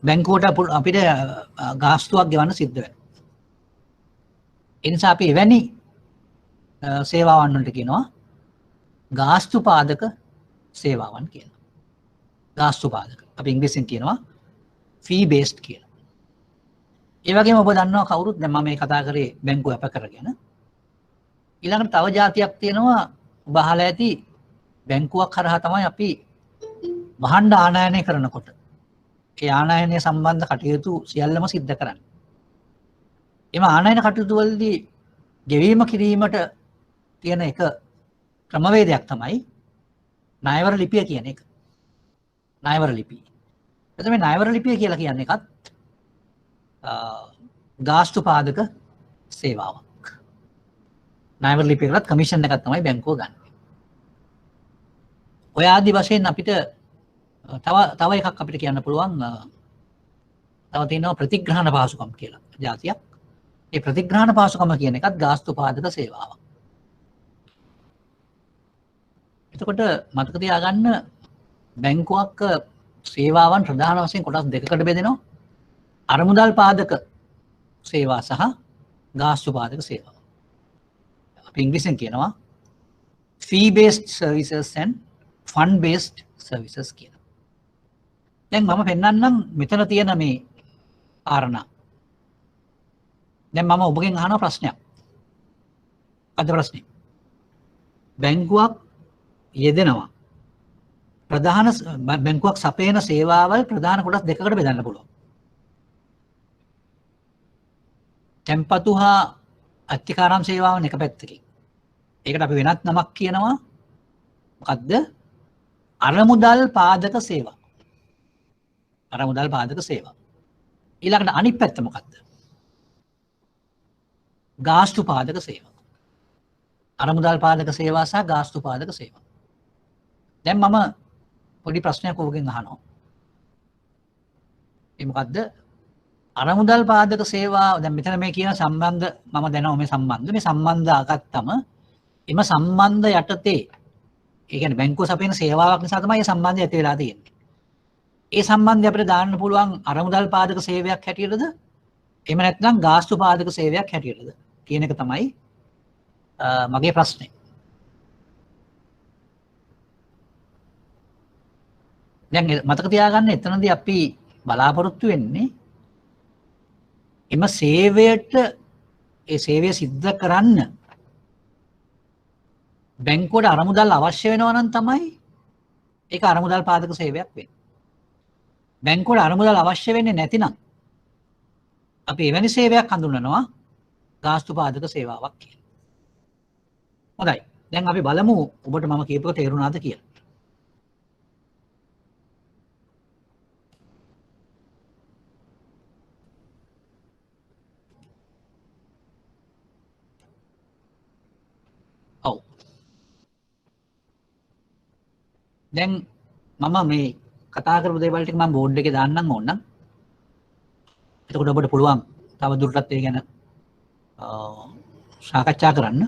බැංකුවට අපිට ගාස්තුවක් ගෙවන්න සිද්ධ වෙනවා. ඒ නිසා අපි එවැනි සේවාවන් වලට කියනවා ගාස්තු පාදක සේවාවන් කියලා. ගාස්තු පාදක. අපි ඉංග්‍රීසියෙන් කියනවා fee based කියලා. ඒ වගේම ඔබ දන්නවා කවුරුත් දැන් මම මේ කතා කරේ බැංකුව අප කරගෙන. ඊළඟට තව જાතියක් තියෙනවා ඔබ අහලා ඇති බැංකුවක් කරහා තමයි අපි භාණ්ඩ ආනයනය කරනකොට ඒ ආනයනය සම්බන්ධ කටයුතු සියල්ලම සිද්ධ කරන්නේ. එම ආනයන කටයුතු වලදී ගෙවීම කිරීමට තියෙන එක ක්‍රමවේදයක් තමයි ණයවර ලිපිය කියන එක. ණයවර ලිපිය. එතකොට මේ ණයවර ලිපිය කියලා කියන්නේ එකත් ගාස්තු පාදක සේවාවක්. ණයවර ලිපියකට කමිෂන් එකක් තමයි බැංකුව ගන්න. ඔය ආදි වශයෙන් අපිට තව එකක් අපිට කියන්න පුළුවන් තව තියෙනවා ප්‍රතිග්‍රහණ පහසුකම් කියලා જાතියක්. ඒ ප්‍රතිග්‍රහණ පහසුකම කියන එකත් ගාස්තු පාදක සේවාවක්. එතකොට මතක තියාගන්න බැංකුවක් සේවාවන් ප්‍රධාන වශයෙන් කොටස් දෙකකට බෙදෙනවා. අරමුදල් පාදක සේවා සහ ගාස්තු පාදක සේවා. අපි ඉංග්‍රීසියෙන් කියනවා fee based services and fund based services කියලා. දැන් මම පෙන්නන්නම් මෙතන තියෙන මේ කාරණා. දැන් මම ඔබගෙන් අහන ප්‍රශ්නයක්. අද ප්‍රශ්නේ. බැංකුවක් යෙදෙනවා. ප්‍රධාන බැංකුවක් සපයන සේවාවල් ප්‍රධාන කොටස් දෙකකට බෙදන්න පුළුවන්. තැන්පතු හා අත්තිකාරම් සේවාවන් එක පැත්තකින්. ඒකට අපි වෙනත් නමක් කියනවා මොකද්ද? අරමුදල් පාදක සේවා. අරමුදල් පාදක සේවා. ඊළඟට අනිත් පැත්ත මොකද්ද? ගාස්තු පාදක සේවා. අරමුදල් පාදක සේවා සහ ගාස්තු පාදක සේවා. දැන් මම පොඩි ප්‍රශ්නයක් ඔබගෙන් අහනවා. ඒ මොකද්ද? අරමුදල් පාදක සේවා දැන් මෙතන මේ කියන සම්බන්ධ මම දන්නවා මේ සම්බන්ධ. මේ සම්බන්ධ අගත්තම එම සම්බන්ධ යටතේ ඒ කියන්නේ බැංකුව සපයන සේවාවක් නිසා තමයි මේ සම්බන්ධය ඇති වෙලා තියෙන්නේ. ඒ සම්බන්ධය අපිට දාන්න පුළුවන් අරමුදල් පාදක සේවයක් හැටියටද? එහෙම නැත්නම් ගාස්තු පාදක සේවයක් හැටියටද? කියන එක තමයි මගේ ප්‍රශ්නේ. දැන් මතක තියාගන්න එතනදී අපි බලාපොරොත්තු වෙන්නේ එම සේවයට ඒ සේවය සිද්ධ කරන්න බැංකුවට අරමුදල් අවශ්‍ය වෙනවා නම් තමයි ඒක අරමුදල් පාදක සේවයක් වෙන්නේ. බැංකුවට අරමුදල් අවශ්‍ය වෙන්නේ නැතිනම් අපි එවැනි සේවයක් හඳුන්වනවා ගාස්තු පාදක සේවාවක් කියලා. හොඳයි. දැන් අපි බලමු ඔබට මම කියපුව තේරුණාද කියලා. ඔව්. දැන් මම මේ කතා කරපු දේවල් ටික මම බෝඩ් එකේ දාන්නම් ඕනනම්. එතකොට ඔබට පුළුවන් තව දුරටත් ඒ ගැන සාකච්ඡා කරන්න.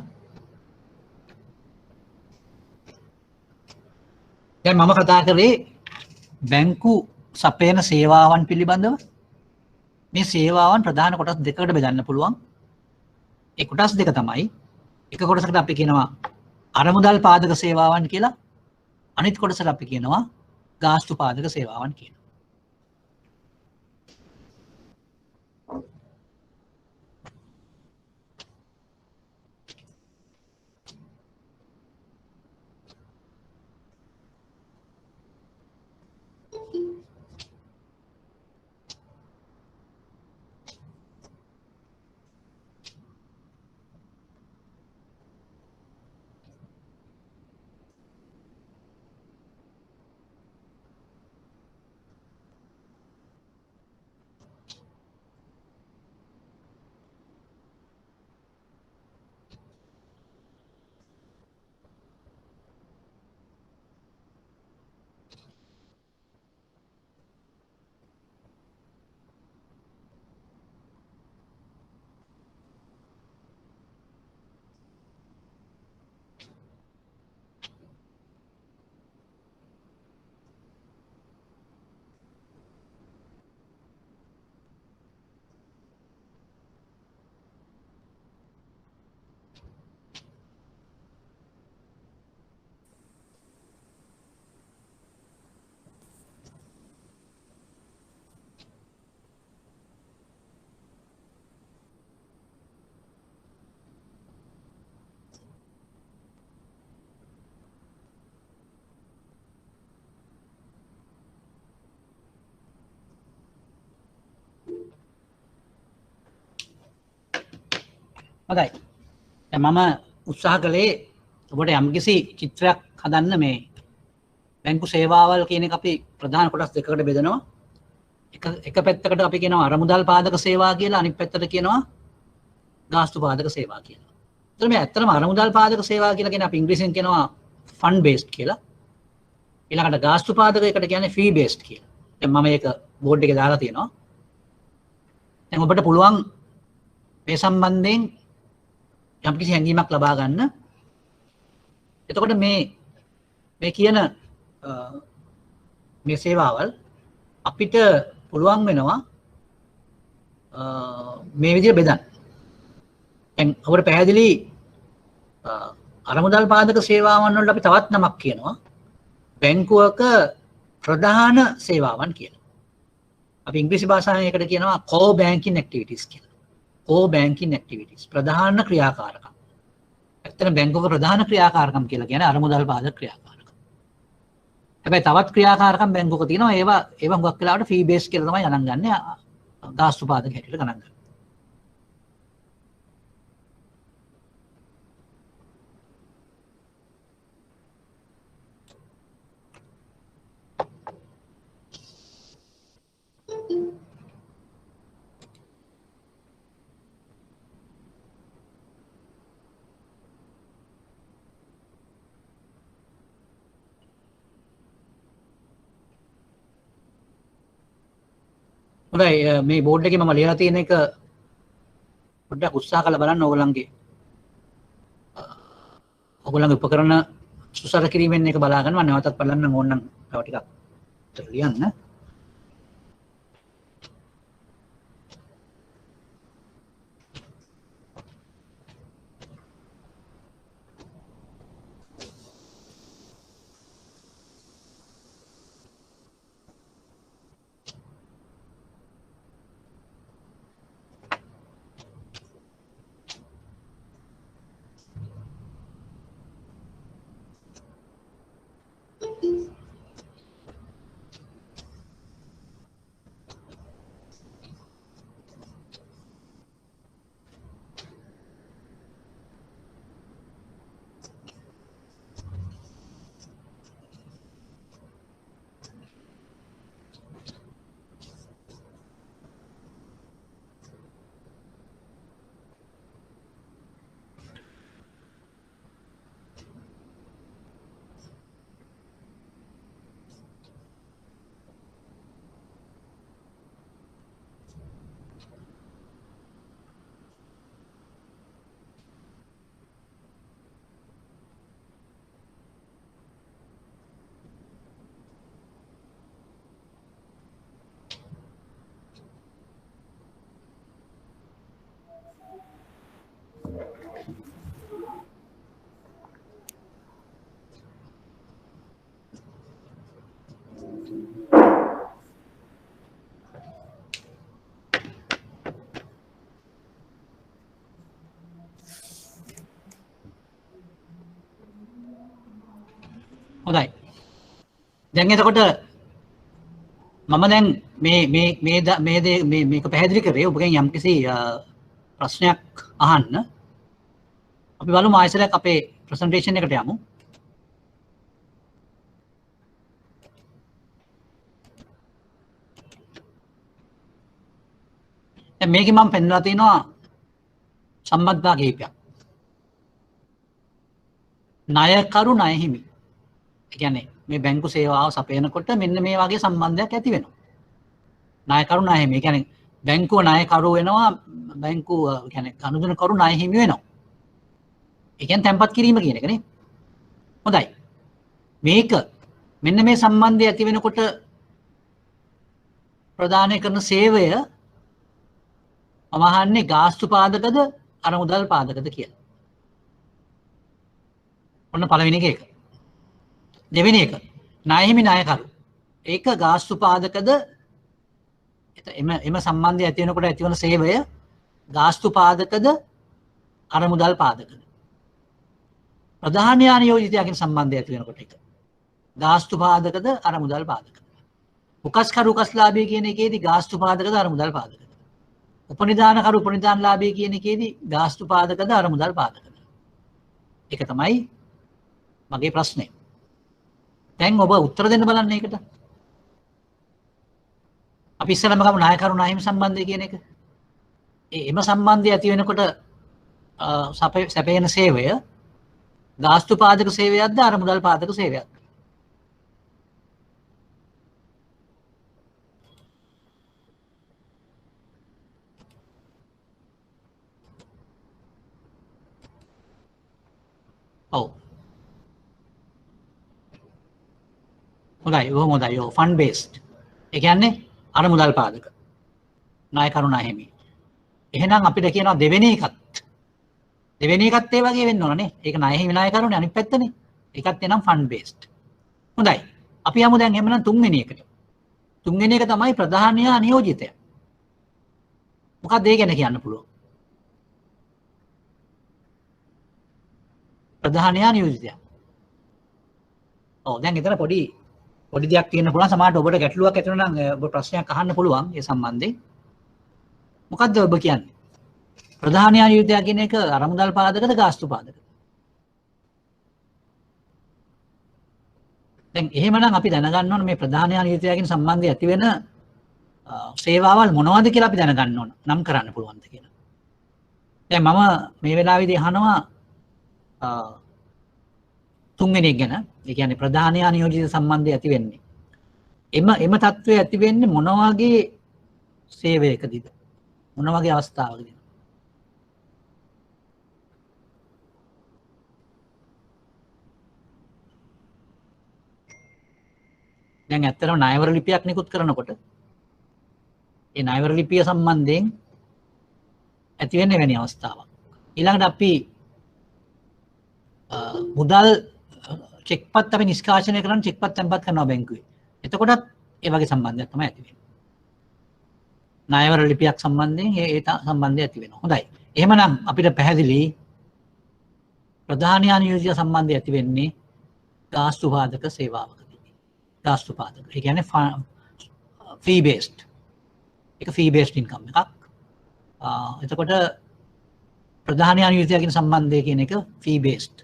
දැන් මම කතා කරේ බැංකු සපයන සේවාවන් පිළිබඳව. මේ සේවාවන් ප්‍රධාන කොටස් දෙකකට බෙදන්න පුළුවන්. ඒ කොටස් දෙක තමයි එක කොටසකට අපි කියනවා අරමුදල් පාදක සේවාවන් කියලා, අනිත් කොටසට අපි කියනවා ගාස්තු පාදක සේවාවන් කියලා. හොඳයි. දැන් මම උත්සාහ කළේ ඔබට යම්කිසි චිත්‍රයක් හදන්න මේ බැංකු සේවාවල් කියන එක අපි ප්‍රධාන කොටස් දෙකකට බෙදනවා. එක පැත්තකට අපි කියනවා අරමුදල් පාදක සේවා කියලා, අනිත් පැත්තට කියනවා ගාස්තු පාදක සේවා කියලා. එතකොට මේ ඇත්තටම අරමුදල් පාදක සේවා කියලා කියන්නේ අපි ඉංග්‍රීසියෙන් කියනවා ෆන්ඩ් බේස්ඩ් කියලා. ඊළඟට ගාස්තු පාදක එකට කියන්නේ ෆී බේස්ඩ් කියලා. දැන් මම මේක බෝඩ් එකේ දාලා තියෙනවා. දැන් ඔබට පුළුවන් මේ සම්බන්ධයෙන් යම්කිසි හැඟීමක් ලබා ගන්න. එතකොට මේ කියන මේ සේවාවල් අපිට පුළුවන් වෙනවා මේ විදිහට බෙදන්න. දැන් ඔබට පැහැදිලි අරමුදල් පාදක සේවාවන් වලට අපි තවත් නමක් කියනවා බැංකුවක ප්‍රධාන සේවාවන් කියලා. අපි ඉංග්‍රීසි භාෂාවෙන් ඒකට කියනවා core banking activities කියලා. core banking activities ප්‍රධාන ක්‍රියාකාරකම්. ඇත්තටම බැංකුවක ප්‍රධාන ක්‍රියාකාරකම් කියලා කියන්නේ අරමුදල් පාදක ක්‍රියාකාරකම්. හැබැයි තවත් ක්‍රියාකාරකම් බැංකුවක තියෙනවා. ඒවා හුඟක් වෙලාවට ෆී බේස් කියලා තමයි ගණන් ගන්න. ගාස්තු පාදක හැටියට ගණන් ගන්න. හොඳයි මේ බෝඩ් එකේ මම ලියලා තියෙන එක පොඩ්ඩක් උත්සාහ කරලා බලන්න ඔයගොල්ලන්ගේ උපකරණ සුසර කිරීමෙන් එක බලා ගන්න. මම නැවතත් බලන්න ඕන නම් තව ටිකක් ලියන්න. හොඳයි. දැන් එතකොට මම දැන් මේක පැහැදිලි කරේ ඔබගෙන් යම්කිසි ප්‍රශ්නයක් අහන්න. අපි බලමු ආයෙසරයක් අපේ ප්‍රසන්ටේෂන් එකට යමු. දැන් මේකේ මම පෙන්නලා තියෙනවා සම්බන්ධතා කිහිපයක්. ණයකරු ණය හිමි. ඒ කියන්නේ මේ බැංකු සේවාව සපයනකොට මෙන්න මේ වගේ සම්බන්ධයක් ඇති වෙනවා. ණයකරු ණය හිමි. ඒ කියන්නේ බැංකුව ණයකරු වෙනවා, බැංකුව කියන්නේ ගනුදෙනුකරු ණය හිමි වෙනවා. ඒ කියන්නේ තැන්පත් කිරීම කියන එක නේ. හොඳයි. මේක මෙන්න මේ සම්බන්ධය ඇති වෙනකොට ප්‍රදානය කරන සේවය මම අහන්නේ ගාස්තු පාදකද අරමුදල් පාදකද කියලා. ඔන්න පළවෙනි එක ඒක. දෙවෙනි එක ණය හිමි ණයකරු. ඒක ගාස්තු පාදකද එම සම්බන්ධය ඇති වෙනකොට ඇතිවන සේවය ගාස්තු පාදකද අරමුදල් පාදකද? ප්‍රධාන නියෝජිතයාගෙන් සම්බන්ධය ඇති වෙනකොට එක ගාස්තු පාදකද අරමුදල් පාදකද? උකස්කරු උකස්ලාභී කියන එකේදී ගාස්තු පාදකද අරමුදල් පාදකද? උපනිදානකරු උපනිදානලාභී කියන එකේදී ගාස්තු පාදකද අරමුදල් පාදකද? ඒක තමයි මගේ ප්‍රශ්නේ. දැන් ඔබ උත්තර දෙන්න බලන්න ඒකට. අපි ඉස්සෙල්ලාම ගමු ණයකරු ණය හිමි සම්බන්ධය කියන එක. එම සම්බන්ධය ඇති වෙනකොට සැපයන සේවය ගාස්තු පාදක සේවයක්ද අරමුදල් පාදක සේවයක්ද? ඔව්. හොඳයි. ඔහොම හොඳයි. ඔව් ෆන්ඩ් බේස්ඩ්. ඒ කියන්නේ අරමුදල් පාදක. ණයකරු ණය හිමි. එහෙනම් අපිට කියනවා දෙවෙනි එකත් ඒ වගේ වෙන්න ඕනනේ. ඒක ණය හිමි ණයකරුනේ අනිත් පැත්තනේ. ඒකත් එනම් ෆන්ඩ් බේස්ඩ්. හොඳයි. අපි යමු දැන් එහෙමනම් තුන්වෙනි එකට. තුන්වෙනි එක තමයි ප්‍රධාන නියෝජිතය. මොකක්ද ඒ ගැන කියන්න පුළුවන්? ප්‍රධාන නියෝජිතය. ඔව් දැන් එතන පොඩි දෙයක් තියෙන්න පුළුවන්. සමහරවිට ඔබට ගැටලුවක් ඇති වෙනවා නම් ඔබ ප්‍රශ්නයක් අහන්න පුළුවන් ඒ සම්බන්ධයෙන්. මොකද්ද ඔබ කියන්නේ? ප්‍රධාන නියෝජිතයා කියන එක අරමුදල් පාදකද ගාස්තු පාදකද? දැන් එහෙමනම් අපි දැනගන්න ඕන මේ ප්‍රධාන නියෝජිතයාගෙන් සම්බන්ධය ඇති වෙන සේවාවල් මොනවද කියලා අපි දැනගන්න ඕන. නම් කරන්න පුළුවන්ද කියලා. දැන් මම මේ වෙලාවේදී අහනවා තුන්වෙනි එක ගැන. ඒ කියන්නේ ප්‍රධාන නියෝජිත සම්බන්ධය ඇති වෙන්නේ. එම තත්ත්වය ඇති වෙන්නේ මොන වගේ සේවයකදීද? මොන වගේ අවස්ථාවකදීද? දැන් ඇත්තටම ණයවර ලිපියක් නිකුත් කරනකොට ඒ ණයවර ලිපිය සම්බන්ධයෙන් ඇති වෙන්නේ වෙන අවස්ථාවක්. ඊළඟට අපි මුදල් චෙක්පත් අපි නිෂ්කාශනය කරන චෙක්පත් තැන්පත් කරනවා බැංකුවේ. එතකොටත් ඒ වගේ සම්බන්ධයක් තමයි ඇති වෙන්නේ. ණයවර ලිපියක් සම්බන්ධයෙන් ඒ සම්බන්ධය ඇති වෙනවා. හොඳයි. එහෙමනම් අපිට පැහැදිලි ප්‍රධාන නියෝජිත සම්බන්ධය ඇති වෙන්නේ ගාස්තු පාදක සේවාවකදී. ගාස්තු පාදක. ඒ කියන්නේ fee based. ඒක fee based income එකක්. එතකොට ප්‍රධාන නියෝජිතයාගෙන් සම්බන්ධය කියන එක fee based.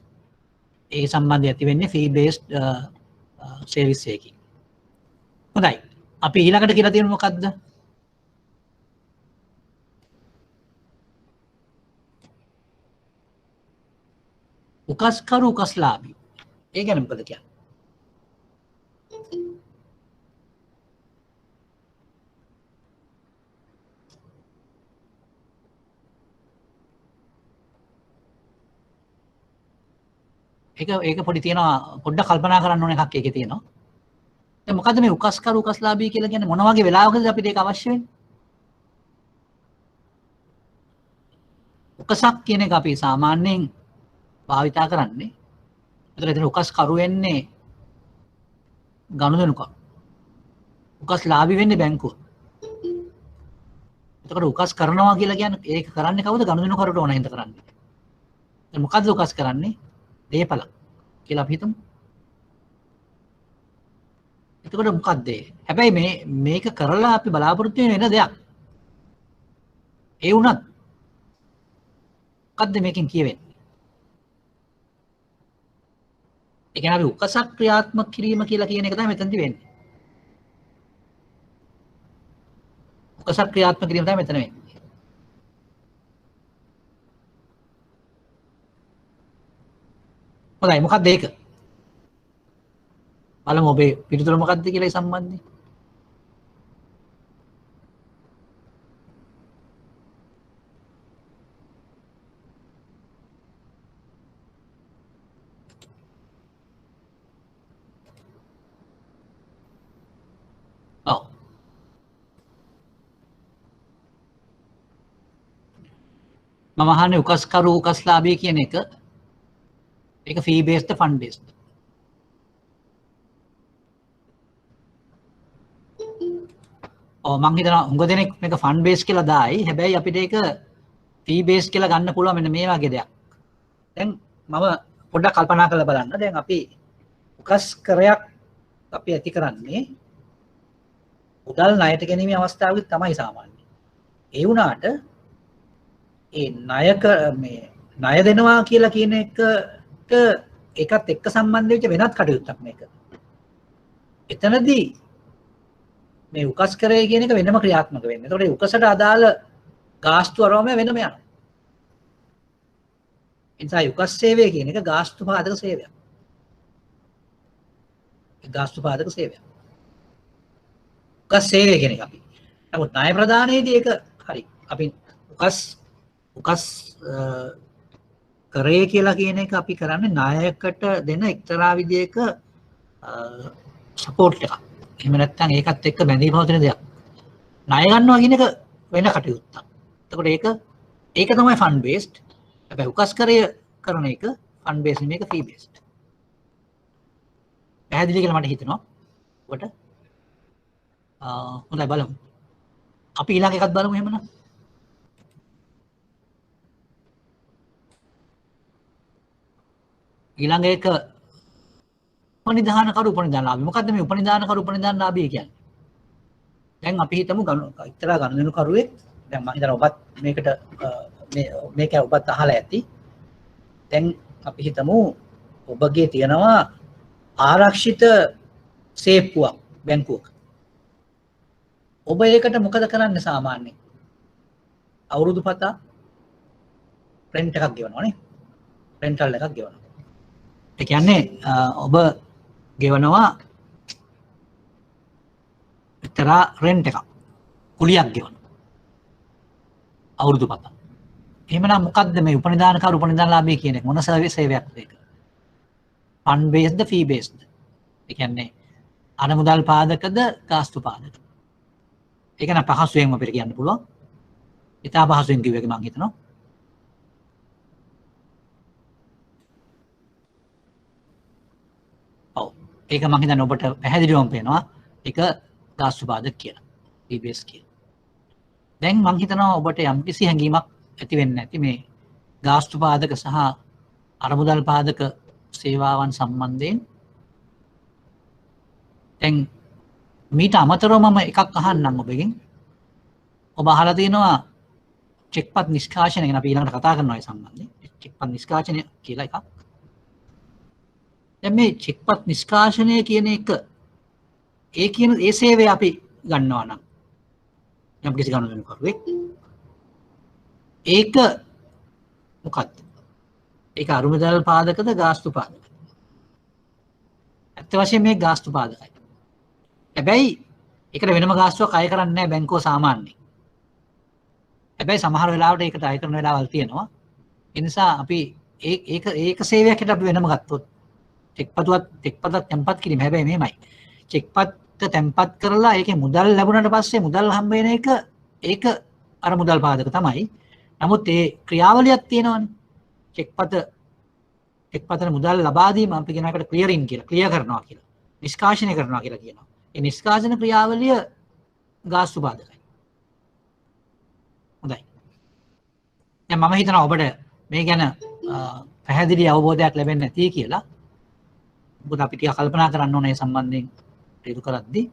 ඒ සම්බන්ධය ඇති වෙන්නේ fee based service එකකින්. හොඳයි. අපි ඊළඟට කියලා තියෙන්නේ මොකද්ද? උකස්කරු උකස්ලාභී. ඒ ගැන මොකද කියන්නේ? ඒක පොඩි තියෙනවා පොඩ්ඩක් කල්පනා කරන්න ඕන එකක් ඒකේ තියෙනවා. දැන් මොකද්ද මේ උකස්කරු උකස්ලාභී කියලා කියන්නේ මොන වගේ වෙලාවකද අපිට ඒක අවශ්‍ය වෙන්නේ? උකසක් කියන එක අපි සාමාන්‍යයෙන් භාවිතා කරන්නේ. එතන උකස්කරු වෙන්නේ ගනුදෙනුකරු. උකස්ලාභී වෙන්නේ බැංකුව. එතකොට උකස් කරනවා කියලා කියන්නේ ඒක කරන්නේ කවුද? ගනුදෙනුකරුට ඕන හින්දා කරන්නේ. දැන් මොකද්ද උකස් කරන්නේ? දේපල කියලා අපි හිතමු. එතකොට මොකක්ද හැබැයි මේක කරලා අපි බලාපොරොත්තු වෙන දෙයක් ඒ වුණත් මොකද්ද මේකෙන් කියවෙන්නේ ඒ කියන්නේ අපි උකසක් ක්‍රියාත්මක කිරීම කියලා කියන එක තමයි මෙතනදි වෙන්නේ උකසක් ක්‍රියාත්මක කිරීම තමයි මෙතන වෙන්නේ හොඳයි මොකක්ද ඒක බලමු ඔබේ පිටුතුර මොකක්ද කියලා ඒ සම්බන්ධයෙන් ඔව් මම අහන්නේ උකස්කරු උකස්ලාභී කියන එක ඒක fee based fund based මං හිතනවා හුඟ දෙනෙක් මේක ෆන්ඩ් බේස් කියලා දායි. හැබැයි අපිට ඒක ෆී බේස් කියලා ගන්න පුළුවන් මෙන්න මේ වගේ දෙයක්. දැන් මම පොඩ්ඩක් කල්පනා කරලා බලන්න. දැන් අපි උකස් කරයක් අපි ඇති කරන්නේ මුදල් ණයට ගැනීමේ අවස්ථාවකදී තමයි සාමාන්‍යයෙන්. ඒ වුණාට ඒ ණය දෙනවා කියලා කියන එකට ඒකත් එක්ක සම්බන්ධ වෙච්ච වෙනත් කටයුත්තක් මේක. එතනදී මේ උකස් කරේ කියන එක වෙනම ක්‍රියාත්මක වෙන්නේ. ඒතකොට ඒ උකසට අදාළ ගාස්තු අරවම වෙනම යනවා. ඒ නිසා උකස් සේවය කියන එක ගාස්තු පාදක සේවයක්. ඒ ගාස්තු පාදක සේවයක්. උකස් සේවය කියන එක අපි. නමුත් ණය ප්‍රදානයේදී ඒක හරි. අපි උකස් කරේ කියලා කියන එක අපි කරන්නේ ණයකට දෙන එක්තරා විදියක සපෝට් එකක්. එහෙම නැත්නම් ඒකත් එක්ක බැඳී පවතින දෙයක්. ණය ගන්නවා කියන එක වෙන කටයුත්තක්. එතකොට ඒක තමයි ෆන්ඩ් බේස්ඩ්. හැබැයි උකස් කරය කරන එක ෆන්ඩ් බේස්ඩ් නෙමෙයි ඒක ෆී බේස්ඩ්. පැහැදිලි කියලා මට හිතෙනවා. ඔබට හොඳයි බලමු. අපි ඊළඟ එකත් බලමු එහෙමනම්. ඊළඟ එක උපනිදාන කරු උපනිදානලාභී. මොකද්ද මේ උපනිදාන කරු උපනිදානලාභී කියන්නේ? දැන් අපි හිතමු එක්තරා ගනුදෙනු කරුවෙක් දැන් මම හිතනවා ඔබත් මේකට මේක ඔබත් අහලා ඇති. දැන් අපි හිතමු ඔබගේ තියෙනවා ආරක්ෂිත සේප්පුවක් බැංකුවක. ඔබ ඒකට මොකද කරන්නේ සාමාන්‍යයෙන්? අවුරුදු පතා රෙන්ට් එකක් ගෙවනවා නේ. රෙන්ටල් එකක් ගෙවනවා. ඒ කියන්නේ ඔබ ගෙවනවා එක්තරා රෙන්ට් එකක් කුලියක් ගෙවනවා අවුරුදු පතා. එහෙමනම් මොකද්ද මේ උපනිදාන කරු උපනිදානලාභී කියන එක මොන සර්විස් සේවයක්ද ඒක? Fund based fee based. ඒ කියන්නේ අරමුදල් පාදකද ගාස්තු පාදකද? ඒක නම් පහසුවෙන්ම අපිට කියන්න පුළුවන්. ඉතා පහසුවෙන් කිව්ව එක මම හිතනවා. ඔව්. ඒක මම හිතන්නේ ඔබට පැහැදිලිවම පේනවා. ඒක ගාස්තු පාදක කියලා. fee based කියලා. දැන් මම හිතනවා ඔබට යම්කිසි හැඟීමක් ඇති වෙන්නේ නැති මේ ගාස්තු පාදක සහ අරමුදල් පාදක සේවාවන් සම්බන්ධයෙන්. දැන් මීට අමතරව මම එකක් අහන්නම් ඔබගෙන්. ඔබ අහලා තියෙනවා චෙක්පත් නිෂ්කාශනය ගැන අපි ඊළඟට කතා කරනවා ඒ සම්බන්ධයෙන්. චෙක්පත් නිෂ්කාශනය කියලා එකක්. දැන් මේ චෙක්පත් නිෂ්කාශනය කියන එක ඒ සේවය අපි ගන්නවා නම් යම් කිසි ගනුදෙනු කරුවෙක් ඒක මොකක්ද? ඒක අරමුදල් පාදකද ගාස්තු පාදකද? ඇත්ත වශයෙන්ම මේ ගාස්තු පාදකයි. හැබැයි ඒකට වෙනම ගාස්තුවක් අය කරන්නේ නැහැ බැංකුව සාමාන්‍යයෙන්. හැබැයි සමහර වෙලාවට ඒකට අය කරන වෙලාවල් තියෙනවා. ඒ නිසා අපි ඒක සේවයකට අපි වෙනම ගත්තොත් චෙක්පතක් තැන්පත් කිරීම. හැබැයි මෙහෙමයි. චෙක්පත් තැන්පත් කරලා ඒකේ මුදල් ලැබුණාට පස්සේ මුදල් හම්බ වෙන එක ඒක අර මුදල් පාදක තමයි. නමුත් ඒ ක්‍රියාවලියක් තියෙනවනේ. චෙක්පතට මුදල් ලබා දීම අපි කියන එකට ක්ලියරින් කියලා. ක්ලියර් කරනවා කියලා. නිෂ්කාශනය කරනවා කියලා කියනවා. ඒ නිෂ්කාශන ක්‍රියාවලිය ගාස්තු පාදකයි. හොඳයි. දැන් මම හිතනවා ඔබට මේ ගැන පැහැදිලි අවබෝධයක් ලැබෙන්නේ නැති කියලා. මොකද අපි ටික කල්පනා කරන්න ඕනේ සම්බන්ධයෙන් කටයුතු කරද්දී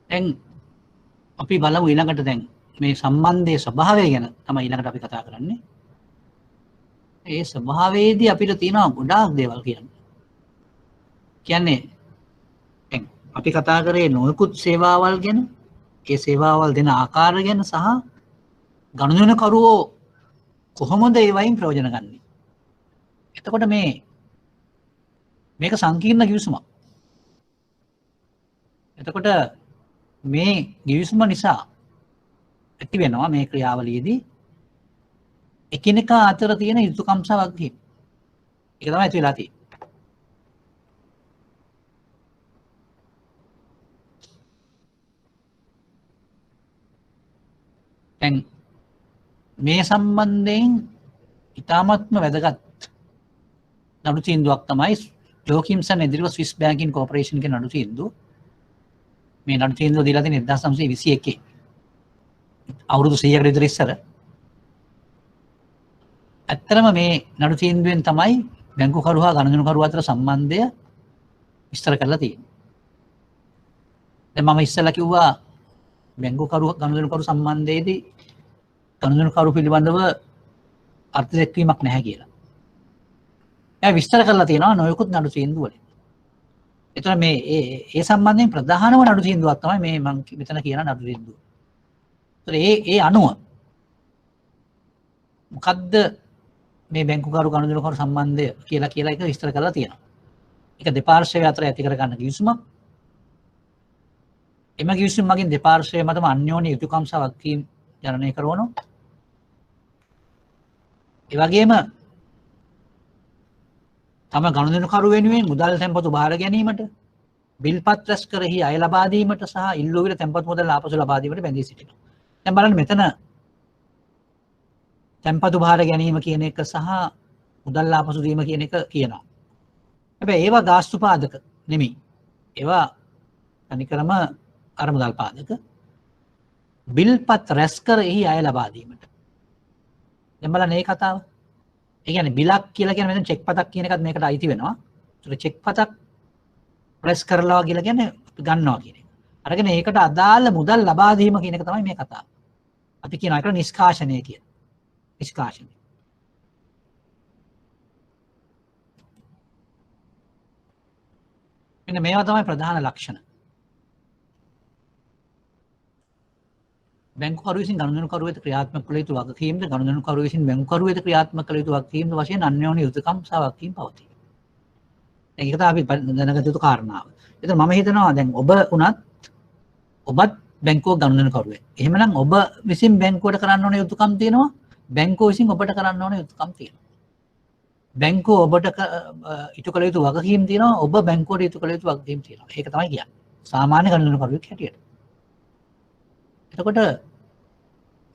දැන් අපි බලමු ඊළඟට දැන් මේ සම්බන්ධයේ ස්වභාවය ගැන තමයි ඊළඟට අපි කතා කරන්නේ. ඒ ස්වභාවයේදී අපිට තියෙනවා ගොඩාක් දේවල් කියන්න. කියන්නේ දැන් අපි කතා කරේ නොයෙකුත් සේවාවල් ගැන, ඒ සේවාවල් දෙන ආකාර ගැන සහ ගනුදෙනුකරුවෝ කොහොමද ඒවයින් ප්‍රයෝජන ගන්නේ. එතකොට මේක සංකීර්ණ කිවිසුමක්. එතකොට මේ ගිවිසුම නිසා ඇති වෙනවා මේ ක්‍රියාවලියේදී එකිනෙකා අතර තියෙන යුතුකම් සහ වගකීම්. ඒක තමයි ඇති වෙලා තියෙන්නේ. දැන් මේ සම්බන්ධයෙන් ඉතාමත්ම වැදගත් නඩු තීන්දුවක් තමයි ජෝකිම්සන් එදිරිව ස්විස් බැංකින් කෝපරේෂන් ගේ නඩු තීන්දුව. මේ නඩු තීන්දුව දීලා තියෙන 1921 අවුරුදු 100කට විතර ඉස්සර. ඇත්තටම මේ නඩු තීන්දුවෙන් තමයි බැංකුකරු හා ගනුදෙනුකරු අතර සම්බන්ධය විස්තර කරලා තියෙන්නේ. දැන් මම ඉස්සෙල්ලා කිව්වා බැංකුකරු ගනුදෙනුකරු සම්බන්ධයේදී ගනුදෙනුකරු පිළිබඳව අර්ථ දැක්වීමක් නැහැ කියලා. එයා විස්තර කරලා තියෙනවා නොයෙකුත් නඩු තීන්දුව වලින්. එතකොට මේ ඒ සම්බන්ධයෙන් ප්‍රධානම නඩු තීන්දුවක් තමයි මේ මම මෙතන කියන නඩු තීන්දුව. ඒතර ඒ අනුව මොකද්ද මේ බැංකුකරු ගනුදෙනුකරු සම්බන්ධය කියලා එක විස්තර කරලා තියෙනවා. ඒක දෙපාර්ශ්වය අතර ඇති කර ගන්න කිවිසුමක්. එම කිවිසුම මගින් දෙපාර්ශ්වය මතම අන්‍යෝන්‍ය යුතුකම් සහ වගකීම් ජනනය කරනවා. ඒ වගේම තම ගනුදෙනුකරු වෙනුවෙන් මුදල් තැන්පතු බාර ගැනීමට, බිල්පත් රැස් කරෙහි අය ලබා දීමට සහ ඉල්ලුව විට තැන්පත් මුදල් ආපසු ලබා දීමට බැඳී සිටිනවා. දැන් බලන්න මෙතන තැන්පතු බාර ගැනීම කියන එක සහ මුදල් ආපසු දීම කියන එක කියනවා. හැබැයි ඒවා ගාස්තු පාදක නෙමෙයි. ඒවා තනිකරම අර මුදල් පාදක. බිල්පත් රැස් කරෙහි අය ලබා දීමට. දැන් බලන්න මේ කතාව. ඒ කියන්නේ බිලක් කියලා කියන මෙතන චෙක් පතක් කියන එකත් මේකට අයිති වෙනවා. ඒතර චෙක් පතක් ප්‍රෙස් කරලා කියලා කියන්නේ ගන්නවා කියන එක. අරගෙන ඒකට අදාළ මුදල් ලබා දීම කියන එක තමයි මේ කතාව. අපි කියනවා ඒකට නිෂ්කාශනය කියලා. නිෂ්කාශනය. මෙන්න මේවා තමයි ප්‍රධාන ලක්ෂණ. බැංකුකරු විසින් ගනුදෙනුකරු වෙත ක්‍රියාත්මක කළ යුතු වගකීම්ද ගනුදෙනුකරු විසින් බැංකුකරු වෙත ක්‍රියාත්මක කළ යුතු වගකීම්ද වශයෙන් අන්‍යෝන්‍ය යුතුකම් සහ වගකීම් පවතී. දැන් ඒක තමයි අපි දැනගත යුතු කාරණාව. ඒතර මම හිතනවා දැන් ඔබ උනත් ඔබත් බැංකුව ගනුදෙනුකරුවෙක්. එහෙමනම් ඔබ විසින් බැංකුවට කරන්න ඕන යුතුකම් තියෙනවා. බැංකුව විසින් ඔබට කරන්න ඕන යුතුකම් තියෙනවා. බැංකුව ඔබට ඉටු කළ යුතු වගකීම් තියෙනවා. ඔබ බැංකුවට ඉටු කළ යුතු වගකීම් තියෙනවා. ඒක තමයි කියන්නේ. සාමාන්‍ය ගනුදෙනුකරුවෙක් හැටියට. එතකොට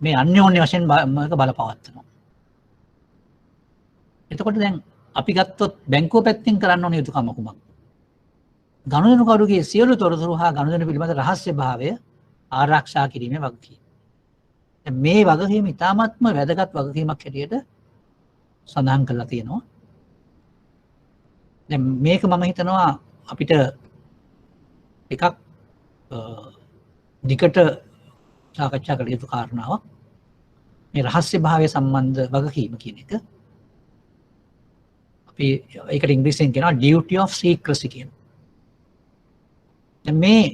මේ අන්‍යෝන්‍ය වශයෙන් මේක බලපවත්වනවා. එතකොට දැන් අපි ගත්තොත් බැංකුව පැත්තෙන් කරන්න ඕන යුතුකම කුමක්ද? ගනුදෙනුකරුගේ සියලු තොරතුරු හා ගනුදෙනු පිළිබඳ රහස්‍යභාවය ආරක්ෂා කිරීමේ වගකීම. දැන් මේ වගකීම ඉතාමත්ම වැදගත් වගකීමක් හැටියට සඳහන් කරලා තියෙනවා. දැන් මේක මම හිතනවා අපිට එකක් දිකට සාකච්ඡා කළ යුතු කාරණාවක්. මේ රහස්‍යභාවය සම්බන්ධ වගකීම කියන එක. අපි ඒකට ඉංග්‍රීසියෙන් කියනවා duty of secrecy කියන. දැන් මේ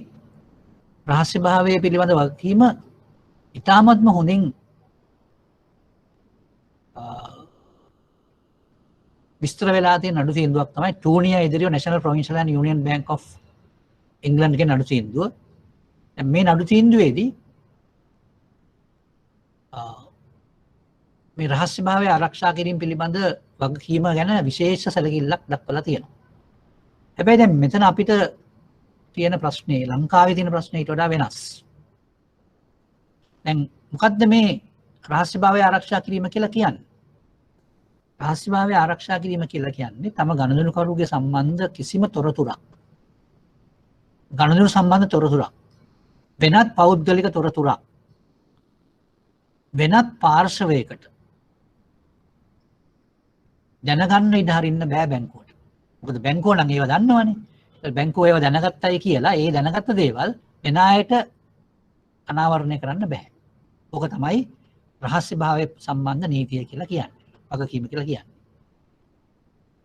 රහස්‍යභාවය පිළිබඳ වගකීම ඉතාමත්ම හොඳින් විස්තර වෙලා තියෙන නඩු තීන්දුවක් තමයි ටූනියා ඉදිරියේ National Provincial and Union Bank of England ගේ නඩු තීන්දුව. දැන් මේ නඩු තීන්දුවේදී මේ රහස්‍යභාවය ආරක්ෂා කිරීම පිළිබඳ වගකීම ගැන විශේෂ සැලකිල්ලක් දක්වලා තියෙනවා. හැබැයි දැන් මෙතන අපිට තියෙන ප්‍රශ්නේ ලංකාවේ තියෙන ප්‍රශ්නේ ඊට වඩා වෙනස්. දැන් මොකද්ද මේ රහස්‍යභාවය ආරක්ෂා කිරීම කියලා කියන්නේ? රහස්‍යභාවය ආරක්ෂා කිරීම කියලා කියන්නේ තම ගණදෙනුකරුගේ සම්බන්ධ කිසිම තොරතුරක් ගණදෙනු සම්බන්ධ තොරතුරක් වෙනත් පෞද්ගලික තොරතුරක් වෙනත් පාර්ශවයකට දැනගන්න ඉඩ හරින්න බෑ බැංකුවට. මොකද බැංකුව නම් ඒව දන්නවනේ. බැංකුව ඒව දැනගත්තයි කියලා ඒ දැනගත්ත දේවල් වෙන අයට අනාවරණය කරන්න බෑ. ඕක තමයි රහස්‍යභාවය සම්බන්ධ නීතිය කියලා කියන්නේ. වගකීම කියලා කියන්නේ.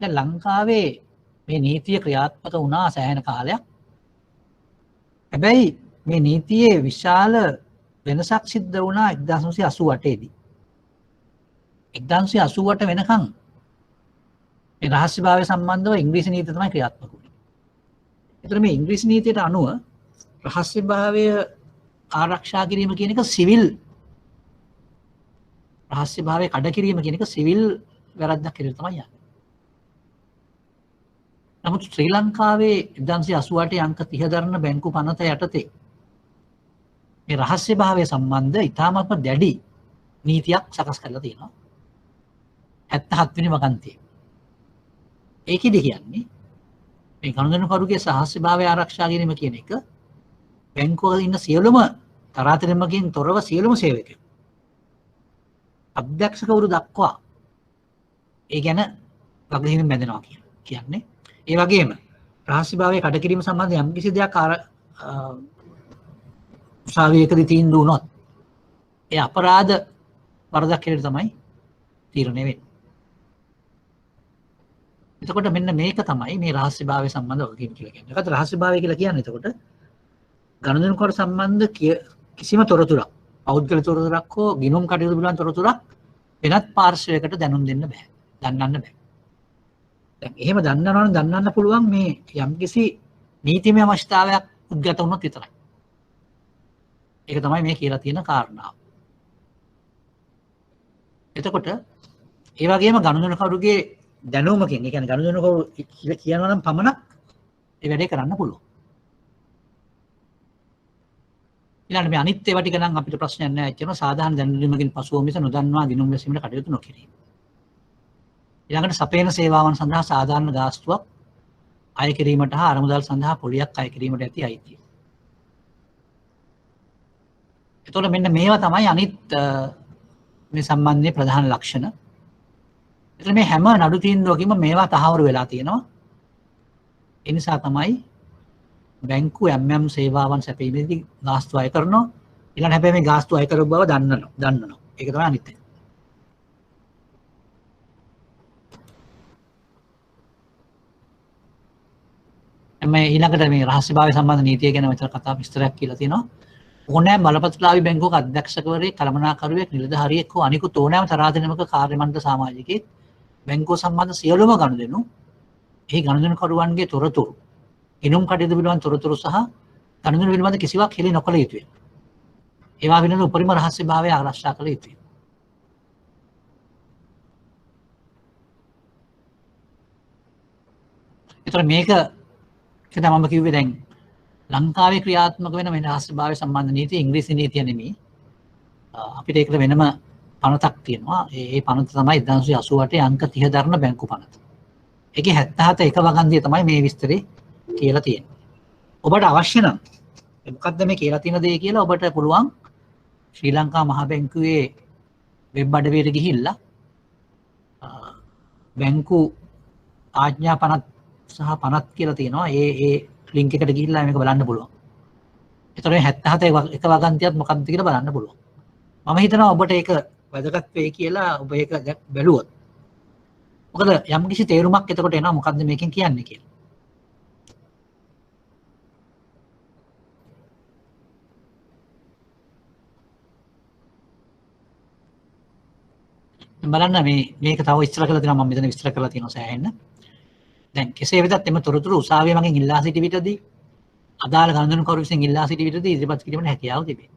දැන් ලංකාවේ මේ නීතිය ක්‍රියාත්මක වුණා සෑහෙන කාලයක්. හැබැයි මේ නීතියේ විශාල වෙනසක් සිද්ධ වුණා 1988 දී. 1988 වෙනකන් මේ රහස්‍යභාවය සම්බන්ධව ඉංග්‍රීසි නීතිය තමයි ක්‍රියාත්මක වුණේ. ඒතර මේ ඉංග්‍රීසි නීතියට අනුව රහස්‍යභාවය ආරක්ෂා කිරීම කියන එක සිවිල් රහස්‍යභාවය කඩ කිරීම කියන එක සිවිල් වැරද්දක් කියලා තමයි යන්නේ. නමුත් ශ්‍රී ලංකාවේ 1988 අංක 30 දරන බැංකු පනත යටතේ මේ රහස්‍යභාවය සම්බන්ධ ඉතාමත්ම දැඩි නීතියක් සකස් කරලා තියෙනවා. 77 වෙනි වගන්තියේ. ඒකෙදි කියන්නේ මේ ගණදෙනුකරුගේ රහස්‍යභාවය ආරක්ෂා කිරීම කියන එක බැංකුවල ඉන්න සියලුම තරාතිරමකින් තොරව සියලුම සේවකයෝ අධ්‍යක්ෂකවරු දක්වා ඒ ගැන වගකීම් බැඳෙනවා කියන්නේ. ඒ වගේම රහස්‍යභාවය කඩ කිරීම සම්බන්ධ යම්කිසි දෙයක් උසාවියකදී තීන්දුව වුණොත් ඒ අපරාධ වරදක් කියලා තමයි තීරණය වෙන්නේ. එතකොට මෙන්න මේක තමයි මේ රහස්‍යභාවය සම්බන්ධ වගකීම් කියලා කියන්නේ. ඒකට රහස්‍යභාවය කියලා කියන්නේ එතකොට ගණදෙනුකරු සම්බන්ධ කිසිම තොරතුරක් පෞද්ගලික තොරතුරක් හෝ ගිණුම් කටයුතු පිළිබඳ තොරතුරක් වෙනත් පාර්ශවයකට දැනුම් දෙන්න බෑ. දන්නන්න බෑ. දැන් එහෙම දන්නන්න පුළුවන් මේ යම්කිසි නීතිමය අවශ්‍යතාවයක් උද්ගත වුණොත් විතරයි. ඒක තමයි මේ කියලා තියෙන කාරණාව. එතකොට ඒ වගේම ගණදෙනුකරුගේ දැනුමකින් ඒ කියන්නේ ගණදෙනුකරු කියනවා නම් පමණක් ඒ වැඩේ කරන්න පුළුවන්. ඊළඟට මේ අනිත් ඒවා ටික නම් අපිට ප්‍රශ්නයක් නැහැ. එච්චරම සාධාරණ දැනුමකින් පසුව මිස නොදන්වා ගිණුම් වැසීමට කටයුතු නොකිරීම. ඊළඟට සපේන සේවාවන් සඳහා සාධාරණ ගාස්තුවක් අය කිරීමට හා අරමුදල් සඳහා පොලියක් අය කිරීමට ඇති අයිතිය. එතකොට මෙන්න මේවා තමයි අනිත් මේ සම්බන්ධයේ ප්‍රධාන ලක්ෂණ. එතකොට මේ හැම නඩු තීන්දුවකම මේවා තහවුරු වෙලා තියෙනවා. ඒ නිසා තමයි බැංකු යම් සේවාවන් සැපීමේදී ගාස්තු අය කරනවා. ඊළඟ හැබැයි මේ ගාස්තු අය කරපු බව දන්නවා. ඒක තමයි අනිත් එක. මේ ඊළඟට මේ රහස්‍යභාවය සම්බන්ධ නීතිය ගැන මෙතන කතා විස්තරයක් කියලා තියෙනවා. ඕනෑම බලපත්‍රලාභී බැංකුවක අධ්‍යක්ෂකවරයෙක්, කළමනාකරුවෙක්, නිලධාරියෙක් හෝ අනිකුත් ඕනෑම තරාතිරමක කාර්ය මණ්ඩල සමාජිකයෙක් බැංකුව සම්බන්ධ සියලුම ගනුදෙනු, එහි ගනුදෙනුකරුවන්ගේ තොරතුරු, ගිණුම් කටයුතු පිළිබඳ තොරතුරු සහ ගනුදෙනු පිළිබඳ කිසිවක් හෙළි නොකළ යුතුය. ඒවා පිළිබඳ උපරිම රහස්‍යභාවය ආරක්ෂා කළ යුතුය. ඒතර මේක මම කිව්වේ දැන් ලංකාවේ ක්‍රියාත්මක වෙන මේ රහස්‍යභාවය සම්බන්ධ නීතිය ඉංග්‍රීසි නීතිය නෙමෙයි. අපිට ඒකට වෙනම පනතක් තියෙනවා. ඒ පනත තමයි 1988 අංක 30 දරන බැංකු පනත. ඒකේ 77 එක වගන්තිය තමයි මේ විස්තරේ කියලා තියෙන්නේ. ඔබට අවශ්‍ය නම් මොකක්ද මේ කියලා තියෙන දේ කියලා ඔබට පුළුවන් ශ්‍රී ලංකා මහ බැංකුවේ වෙබ් අඩවියට ගිහිල්ලා බැංකු ආඥා පනත් සහ පනත් කියලා තියෙනවා. ඒ ලින්ක් එකට ගිහිල්ලා මේක බලන්න පුළුවන්. ඒතර මේ 77 එක වගන්තියත් මොකක්ද කියලා බලන්න පුළුවන්. මම හිතනවා ඔබට ඒක වැදගත් වෙයි කියලා ඔබ ඒක බැලුවොත්. මොකද යම්කිසි තේරුමක් එතකොට එනවා මොකක්ද මේකෙන් කියන්නේ කියලා. බලන්න මේක තව ඉස්සර කරලා තියෙනවා මම මෙතන විස්තර කරලා තියෙනවා සෑහෙන්න. දැන් කෙසේ වෙතත් එම තොරතුරු උසාවිය මගෙන් ඉල්ලා සිටි විටදී අදාළ ගණන්කරු විසින් ඉල්ලා සිටි විටදී ඉදිරිපත් කිරීමට හැකියාව තිබේ.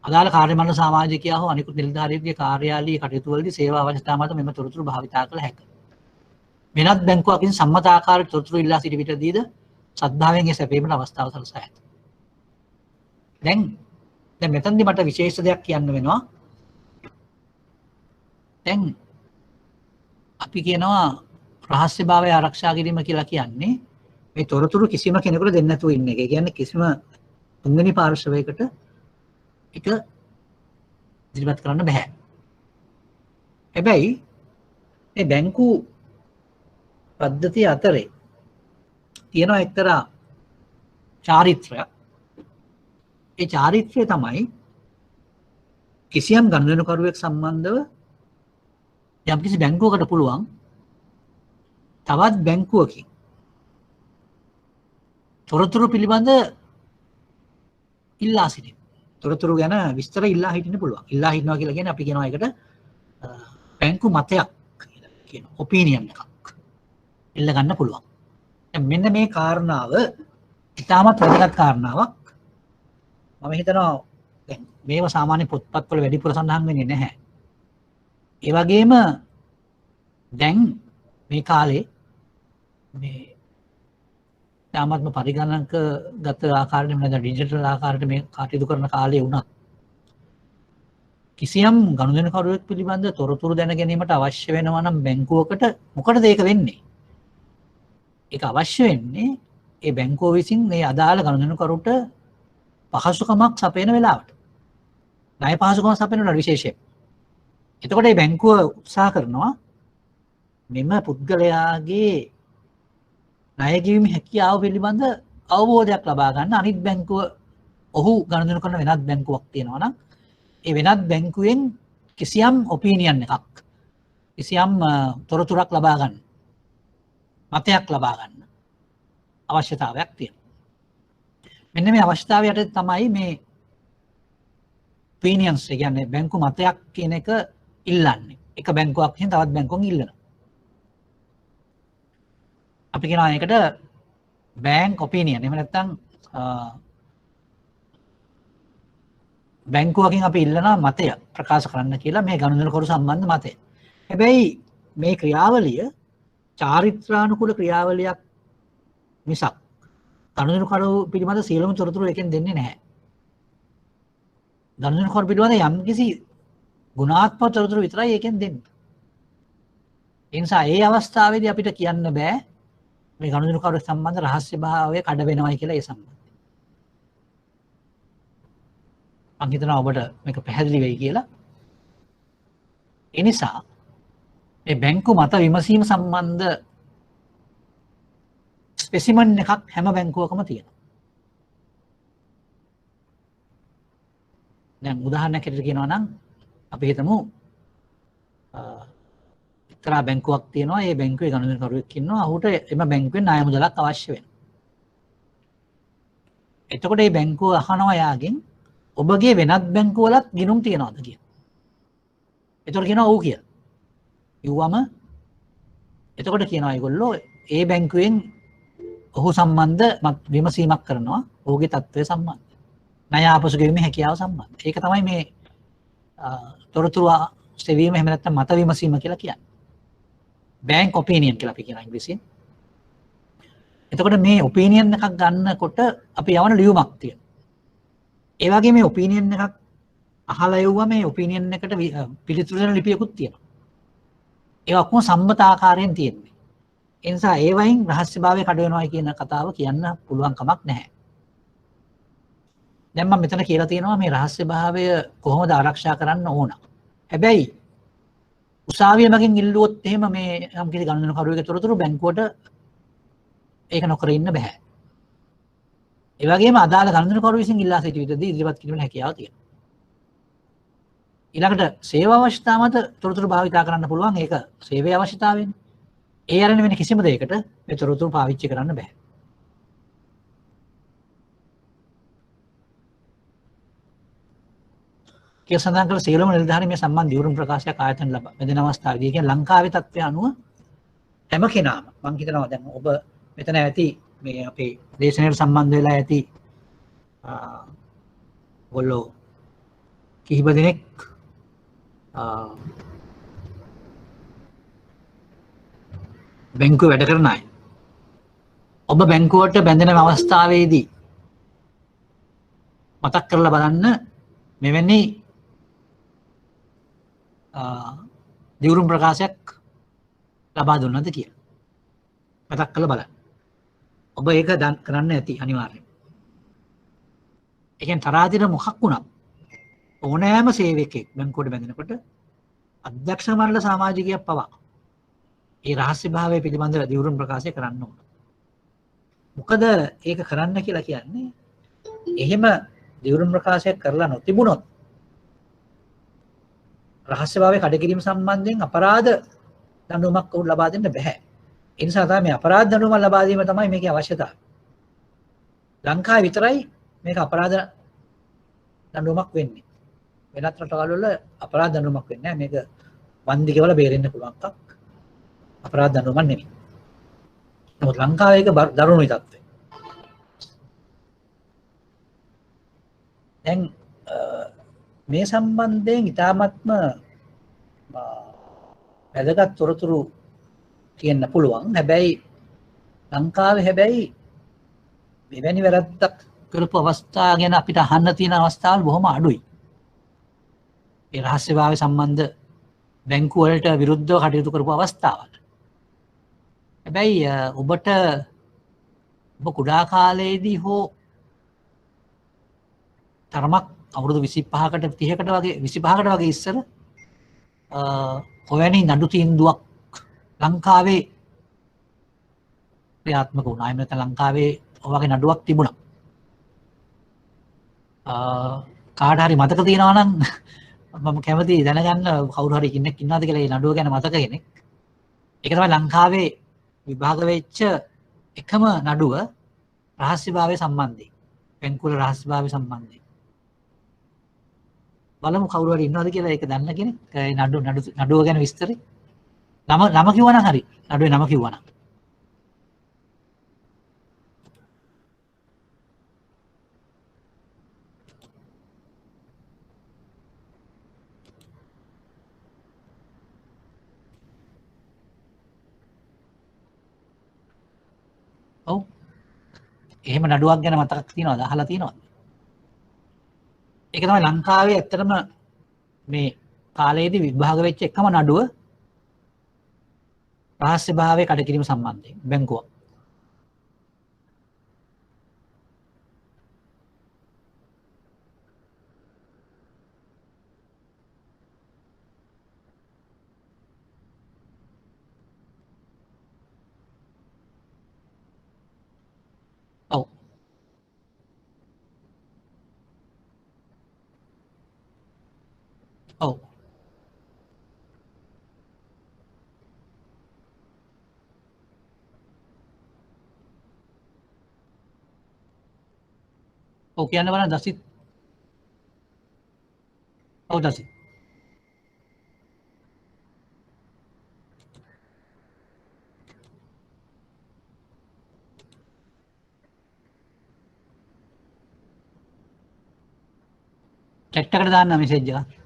අදාළ කාර්ය මණ්ඩල සමාජිකයා හෝ අනිකුත් නිලධාරියෙකුගේ කාර්යාලීය කටයුතු වලදී සේවා අවශ්‍යතාව මත මෙම තොරතුරු භාවිතා කළ හැකිය. වෙනත් බැංකුවකින් සම්මත ආකාරයට තොරතුරු ඉල්ලා සිටි විටදීද ශ්‍රද්ධාවෙන් ඒ සැපීමට අවස්ථාව සලසා ඇත. දැන් මෙතනදී මට විශේෂ දෙයක් කියන්න වෙනවා. දැන් අපි කියනවා රහස්‍යභාවය ආරක්ෂා කිරීම කියලා කියන්නේ මේ තොරතුරු කිසිම කෙනෙකුට දෙන්න නැතුව ඉන්න එක. ඒ කියන්නේ කිසිම තුන්වෙනි පාර්ශවයකට ඒක ඉදිරිපත් කරන්න බෑ. හැබැයි මේ බැංකු පද්ධතිය අතරේ තියෙනවා එක්තරා චාරිත්‍රයක්. ඒ චාරිත්‍රය තමයි කිසියම් ගනුදෙනුකරුවෙක් සම්බන්ධව යම්කිසි බැංකුවකට පුළුවන් තවත් බැංකුවකින් තොරතුරු පිළිබඳ ඉල්ලා සිටින. තොරතුරු ගැන විස්තර ඉල්ලා හිටින්න පුළුවන්. ඉල්ලා හිටනවා කියලා කියන්නේ අපි කියනවා ඒකට බැංකු මතයක් කියලා කියනවා. ඔපිනියන් එකක් ඉල්ල ගන්න පුළුවන්. මෙන්න මේ කාරණාව ඉතාමත් වැදගත් කාරණාවක්. මම හිතනවා දැන් මේව සාමාන්‍ය පොත්පත්වල වැඩිපුර සඳහන් වෙන්නේ නැහැ. ඒ වගේම දැන් මේ කාලේ මේ තාමත්ම පරිගණකගත ආකාරයෙන් නැත්නම් ඩිජිටල් ආකාරයට මේ කටයුතු කරන කාලේ වුණත් කිසියම් ගනුදෙනුකරුවෙක් පිළිබඳ තොරතුරු දැන ගැනීමට අවශ්‍ය වෙනවා නම් බැංකුවකට මොකටද ඒක වෙන්නේ? ඒක අවශ්‍ය වෙන්නේ ඒ බැංකුව විසින් මේ අදාළ ගනුදෙනුකරුට පහසුකමක් සපයන වෙලාවට. ණය පහසුකමක් සපයන වෙලාවට විශේෂයෙන්. එතකොට මේ බැංකුව උත්සාහ කරනවා මෙම පුද්ගලයාගේ ණය ගෙවීම හැකියාව පිළිබඳ අවබෝධයක් ලබා ගන්න අනිත් බැංකුව ඔහු ගනුදෙනු කරන වෙනත් බැංකුවක් තියෙනවා නම් ඒ වෙනත් බැංකුවෙන් කිසියම් ඔපිනියන් එකක් කිසියම් තොරතුරක් ලබා ගන්න මතයක් ලබා ගන්න අවශ්‍යතාවයක් තියෙනවා. මෙන්න මේ අවශ්‍යතාවයට තමයි මේ ඔපිනියන්ස් කියන්නේ බැංකු මතයක් කියන එක ඉල්ලන්නේ. එක බැංකුවක් විසින් තවත් බැංකුවක් ඉල්ලනවා. අපි කියනවා ඒකට බැංක් ඔපිනියන්. එහෙම නැත්නම් බැංකුවකින් අපි ඉල්ලනවා මතය ප්‍රකාශ කරන්න කියලා මේ ගනුදෙනුකරු සම්බන්ධ මතය. හැබැයි මේ ක්‍රියාවලිය චාරිත්‍රානුකූල ක්‍රියාවලියක් මිසක් ගනුදෙනුකරු පිළිබඳ සියලුම තොරතුරු එකෙන් දෙන්නේ නැහැ. ගනුදෙනුකරු පිළිබඳ යම්කිසි ගුණාත්මක තොරතුරු විතරයි එකෙන් දෙන්නේ. ඒ නිසා ඒ අවස්ථාවේදී අපිට කියන්න බෑ මේ ගනුදෙනුකරු සම්බන්ධ රහස්‍යභාවය කඩ වෙනවයි කියලා ඒ සම්බන්ධයෙන්. මම හිතනවා ඔබට මේක පැහැදිලි වෙයි කියලා. ඒ නිසා මේ බැංකු මත විමසීම සම්බන්ධ ස්පෙසිමන් එකක් හැම බැංකුවකම තියෙනවා. දැන් උදාහරණයක් හැටියට කියනවා නම් අපි හිතමු එක්තරා බැංකුවක් තියෙනවා. ඒ බැංකුවේ ගනුදෙනුකරුවෙක් ඉන්නවා. ඔහුට එම බැංකුවෙන් ණය මුදලක් අවශ්‍ය වෙනවා. එතකොට මේ බැංකුව අහනවා යාගෙන් ඔබගේ වෙනත් බැංකුවලත් ගිණුම් තියනවද කියලා. එතකොට කියනවා ඔව් කියලා. කිව්වම එතකොට කියනවා ඒගොල්ලෝ ඒ බැංකුවෙන් ඔහු සම්බන්ධ විමසීමක් කරනවා ඔහුගේ තත්ත්වය සම්බන්ධ. ණය ආපසු ගෙවීමේ හැකියාව සම්බන්ධ. ඒක තමයි මේ තොරතුරු සෙවීම එහෙම නැත්නම් මත විමසීම කියලා කියන්නේ. බැංක් ඔපිනියන් කියලා අපි කියනවා ඉංග්‍රීසියෙන්. එතකොට මේ ඔපිනියන් එකක් ගන්නකොට අපි යවන ලියුමක් තියෙනවා. ඒ වගේ මේ ඔපිනියන් එකක් අහලා යවුවා මේ ඔපිනියන් එකට පිළිතුරු දෙන ලිපියකුත් තියෙනවා. ඒවා ඔක්කොම සම්මත ආකාරයෙන් තියෙන්නේ. ඒ නිසා ඒ වයින් රහස්‍යභාවය කඩ වෙනවායි කියන කතාව කියන්න පුළුවන් කමක් නැහැ. දැන් මම මෙතන කියලා තියෙනවා මේ රහස්‍යභාවය කොහොමද ආරක්ෂා කරන්න ඕන. හැබැයි උසාවිය මගින් ඉල්ලුවොත් එහෙම මේ යම්කිසි ගනුදෙනුකරුවෙකුගේ තොරතුරු බැංකුවට ඒක නොකර ඉන්න බෑ. ඒ වගේම අදාළ ගනුදෙනුකරු විසින් ඉල්ලා සිටි විටදී ඉදිරිපත් කිරීමේ හැකියාව තියෙනවා. ඊළඟට සේවා අවශ්‍යතාව මත තොරතුරු භාවිතා කරන්න පුළුවන්. ඒක සේවයේ අවශ්‍යතාවයෙන්. ඒ අරගෙන වෙන කිසිම දෙයකට මේ තොරතුරු පාවිච්චි කරන්න බෑ. කියලා සඳහන් කළ සියලුම නිලධාරීන් මේ සම්බන්ධ දියුණු ප්‍රකාශයක් ආයතන ලබා මෙදෙන අවස්ථාවේදී කියන්නේ ලංකාවේ තත්ත්වය අනුව හැම කෙනාම මම හිතනවා දැන් ඔබ මෙතන ඇති මේ අපේ දේශනයට සම්බන්ධ වෙලා ඇති ඔයගොල්ලෝ කිහිප දෙනෙක් බැංකුවේ වැඩ කරන අය. ඔබ බැංකුවට බැඳෙන අවස්ථාවේදී මතක් කරලා බලන්න මෙවැනි දියුණු ප්‍රකාශයක් ලබා දුන්නද කියලා. මතක් කරලා බලන්න. ඔබ ඒක කරන්න ඇති අනිවාර්යයෙන්. ඒ කියන්නේ තරාතිර මොකක් වුණත් ඕනෑම සේවකයෙක් බැංකුවට බැඳෙනකොට අධ්‍යක්ෂ මණ්ඩල සමාජිකයෙක් පවා ඒ රහස්‍යභාවය පිළිබඳව දියුණු ප්‍රකාශය කරන්න ඕන. මොකද ඒක කරන්න කියලා කියන්නේ එහෙම දියුණු ප්‍රකාශයක් කරලා නොතිබුණොත් රහස්‍යභාවය කඩකිරීම සම්බන්ධයෙන් අපරාධ දඬුවමක් උන් ලබා දෙන්න බෑ. ඒ නිසා තමයි මේ අපරාධ දඬුවම ලබා දීම තමයි මේකේ අවශ්‍යතාවය. ලංකාවේ විතරයි මේක අපරාධ දඬුවමක් වෙන්නේ. වෙනත් රටවල් වල අපරාධ දඬුවමක් වෙන්නේ නැහැ. මේක වන්දිකවල බේරෙන්න පුළුවන් එකක්. අපරාධ දඬුවමක් නෙමෙයි. නමුත් ලංකාවේ ඒක දරුණුයි තත්ත්වය. දැන් මේ සම්බන්ධයෙන් ඉතාමත්ම වැදගත් තොරතුරු කියන්න පුළුවන්. හැබැයි ලංකාවේ මෙවැනි වැරද්දක් කරපු අවස්ථා ගැන අපිට අහන්න තියෙන අවස්ථාවල් බොහොම අඩුයි. ඒ රහස්‍යභාවය සම්බන්ධ බැංකු වලට විරුද්ධව කටයුතු කරපු අවස්ථාවල්. හැබැයි ඔබ කුඩා කාලයේදී හෝ තරමක් අවුරුදු 25කට 30කට වගේ 25කට වගේ ඉස්සර කොවැනි නඩු තීන්දුවක් ලංකාවේ ක්‍රියාත්මක වුණා. එහෙම නැත්නම් ලංකාවේ ඔය වගේ නඩුවක් තිබුණා. කාට හරි මතක තියෙනවා නම් මම කැමති දැනගන්න කවුරු හරි කෙනෙක් ඉන්නවද කියලා මේ නඩුව ගැන මතක කෙනෙක්. ඒක තමයි ලංකාවේ විභාග වෙච්ච එකම නඩුව රහස්‍යභාවය සම්බන්ධයෙන්. බැංකුවල රහස්‍යභාවය සම්බන්ධයෙන්. බලමු කවුරු හරි ඉන්නවද කියලා ඒක දන්න කෙනෙක්. ඒ නඩුව ගැන විස්තරي. නම කිව්වනම් හරි. නඩුවේ නම කිව්වනම්. ඔව්. එහෙම නඩුවක් ගැන මතකක් තියනවද? අහලා තියනවද? ඒක තමයි ලංකාවේ ඇත්තටම මේ කාලයේදී විභාග වෙච්ච එකම නඩුව රහස්‍යභාවය කඩකිරීම සම්බන්ධයෙන් බැංකුවක්. ඔව්. ඔව්. ඔව් කියන්න බලන්න දසිත්. ඔව් දසිත්. චැට් එකට දාන්න මෙසේජ් එක.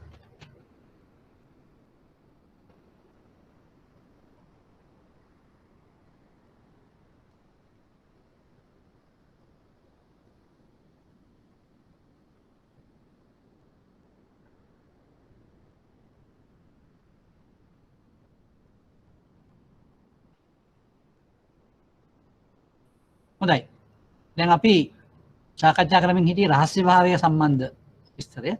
හොඳයි. දැන් අපි සාකච්ඡා කරමින් හිටියේ රහස්‍යභාවය සම්බන්ධ විස්තරය.